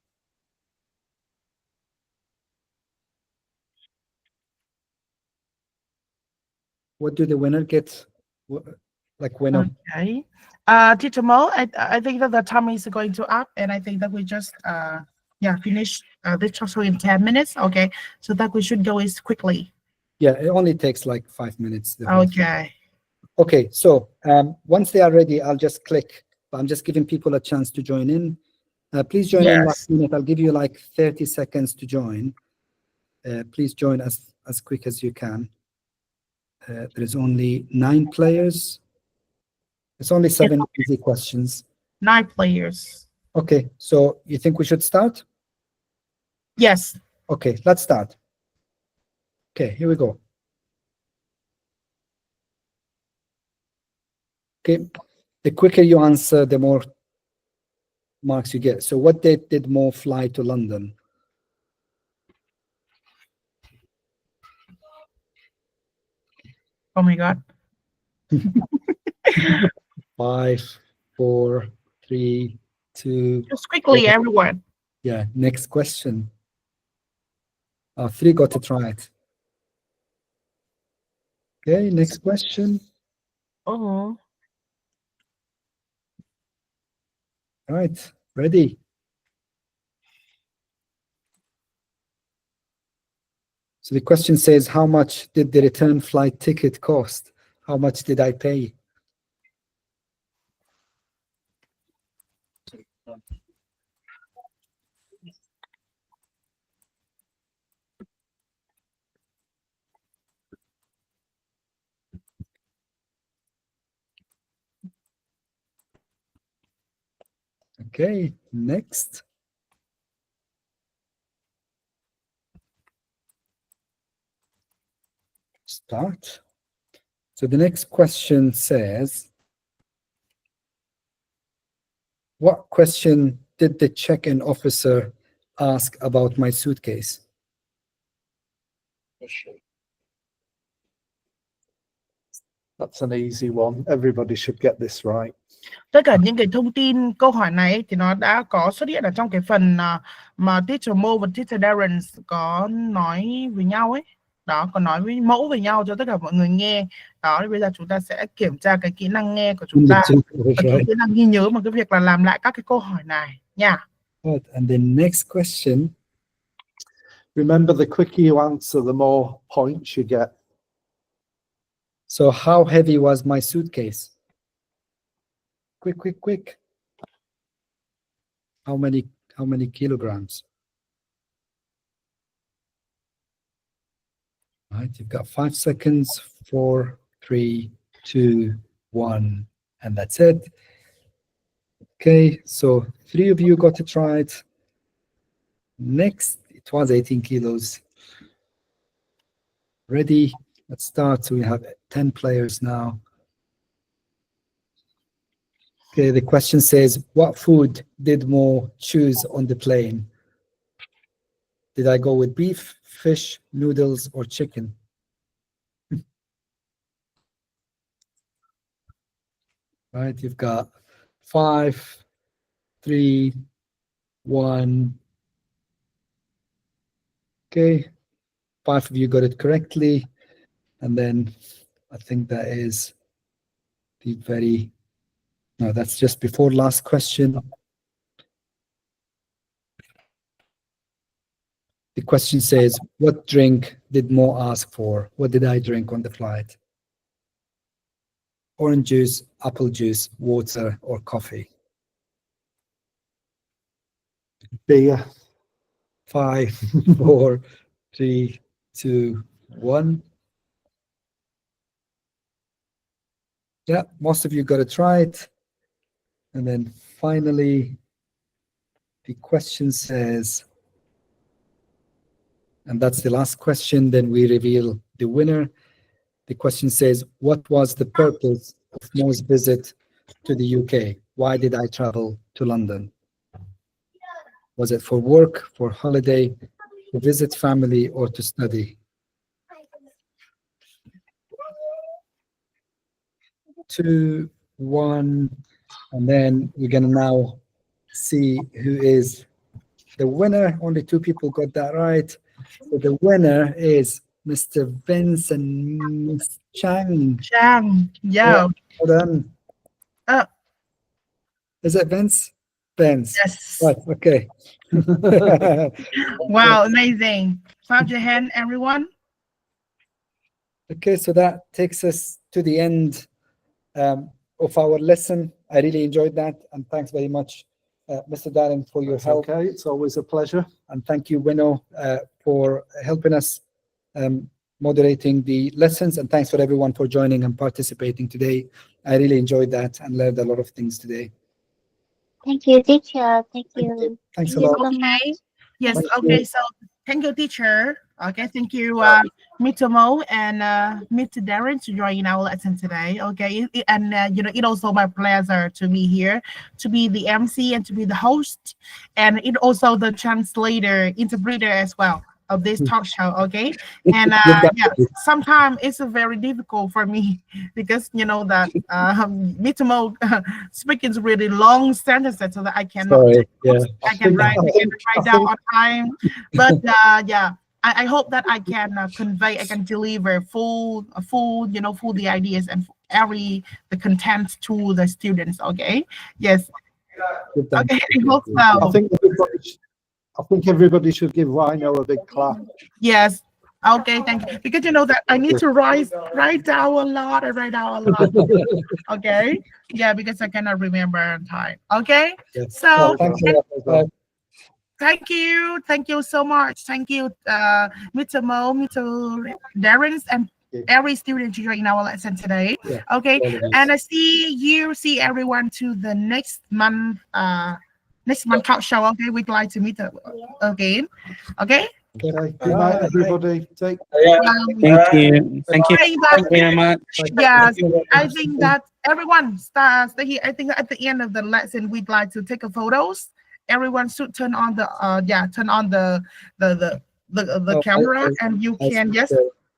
What do the winner get? Like winner? Okay. Teacher Mo, I think that the time is going to up, and I think that we just finish this tutorial in 10 minutes. Okay, so that we should go as quickly. Yeah, it only takes like 5 minutes. Okay. Okay, so once they are ready, I'll just click. I'm just giving people a chance to join in. Please join in last minute. I'll give you like 30 seconds to join. Please join as quick as you can. There is only 9 players. It's only 7 easy questions. 9 players. Okay, so you think we should start? Yes. Okay, let's start. Okay, here we go. Okay, the quicker you answer, the more marks you get. So what date did Mo fly to London? Oh my God. 5, 4, 3, 2. Just quickly, everyone. Yeah, next question. 3 got to try it. Okay, next question. Oh. All right, ready? So the question says, how much did the return flight ticket cost? How much did I pay? Okay, next. Start. So the next question says, what question did the check-in officer ask about my suitcase? That's an easy one. Everybody should get this right. Tất cả những cái thông tin câu hỏi này thì nó đã có xuất hiện ở trong cái phần mà Teacher Mo và Teacher Darren có nói với nhau ấy. Đó, có nói với mẫu với nhau cho tất cả mọi người nghe. Đó, thì bây giờ chúng ta sẽ kiểm tra cái kỹ năng nghe của chúng ta và cái kỹ năng ghi nhớ bằng cái việc là làm lại các cái câu hỏi này nha. And the next question. Remember, the quicker you answer, the more points you get. So how heavy was my suitcase? Quick, quick, quick. How many kilograms? All right, you've got 5 seconds. 4, 3, 2, 1, and that's it. Okay, so 3 of you got to try it. Next, it was 18 kilos. Ready? Let's start. So we have 10 players now. Okay, the question says, what food did Mo choose on the plane? Did I go with beef, fish, noodles, or chicken? Right, you've got 5, 3, 1. Okay, 5 of you got it correctly. And then I think that is the very, no, that's just before last question. The question says, what drink did Mo ask for? What did I drink on the flight? Orange juice, apple juice, water, or coffee? Beer. 5, 4, 3, 2, 1. Yeah, most of you got it right. And then finally, the question says, and that's the last question, then we reveal the winner. The question says, what was the purpose of Mo's visit to the UK? Why did I travel to London? Was it for work, for holiday, to visit family, or to study? 2, 1, and then we're gonna now see who is the winner. Only 2 people got that right. So the winner is Mr. Vince and Miss Chang. Chang, yeah. Well done. Is it Vince? Vince. Yes. Right, okay. Wow, amazing. Clap your hand, everyone. Okay, so that takes us to the end of our lesson. I really enjoyed that, and thanks very much, Mr. Darren, for your help. Okay, it's always a pleasure. And thank you, Winno, for helping us moderating the lessons, and thanks for everyone for joining and participating today. I really enjoyed that and learned a lot of things today. Thank you, teacher. Thank you. Thanks a lot. Okay. Yes, Thank okay, you. so thank you, teacher. Okay, thank you, Mr. Mo and Mr. Darren to join our lesson today. Okay, and you know, it also my pleasure to be here, to be the MC and to be the host, and it also the translator, interpreter as well of this talk show. Okay, and yeah, sometimes it's very difficult for me because you know that Mr. Mo speaking really long sentences so that I cannot. Sorry, yeah. I can write down on time, but yeah. I hope that I can convey, I can deliver full the ideas and the content to the students. Okay. Yes. Okay. I hope so. I think everybody should give Rhino a big clap. Yes. Okay. Thank you. Because you know that I need to write down a lot. Okay. Yeah, because I cannot remember on time. Okay. Yes. So. Well, thank you so much. Thank you, Mr. Mo, Mr. Darren, and every student joining our lesson today. Yeah, okay, and I see everyone to the next month talk show. Okay, we'd like to meet again. Okay. Okay. Good night, everybody. Thank you. Thank you very much. Yes, I think that everyone stay here. I think that at the end of the lesson, we'd like to take a photos. Everyone should turn on the camera, and you can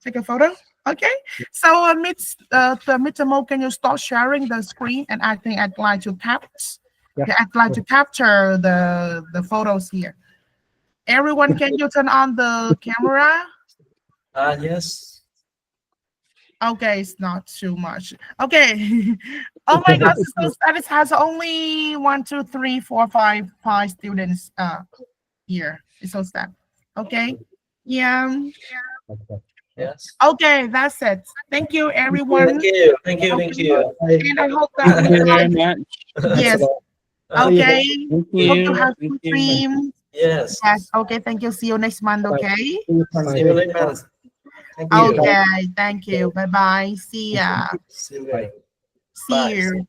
take a photo. Okay. So Mr. Mo, can you start sharing the screen? And I think I'd like to capture the photos here. Everyone, can you turn on the camera? Yes. Okay, it's not too much. Okay. Oh my God, so status has only 1, 2, 3, 4, 5 students here. It's so sad. Okay. Yeah. Yes. Okay, that's it. Thank you, everyone. Thank you. And I hope that Thank you very much. yes. Okay. Thank you. Hope you have good dreams. Yes. Yes. Okay. Thank you. See you next month. Okay. See you next month. Thank you. Okay. Thank you. Bye bye. See ya. See you. See you.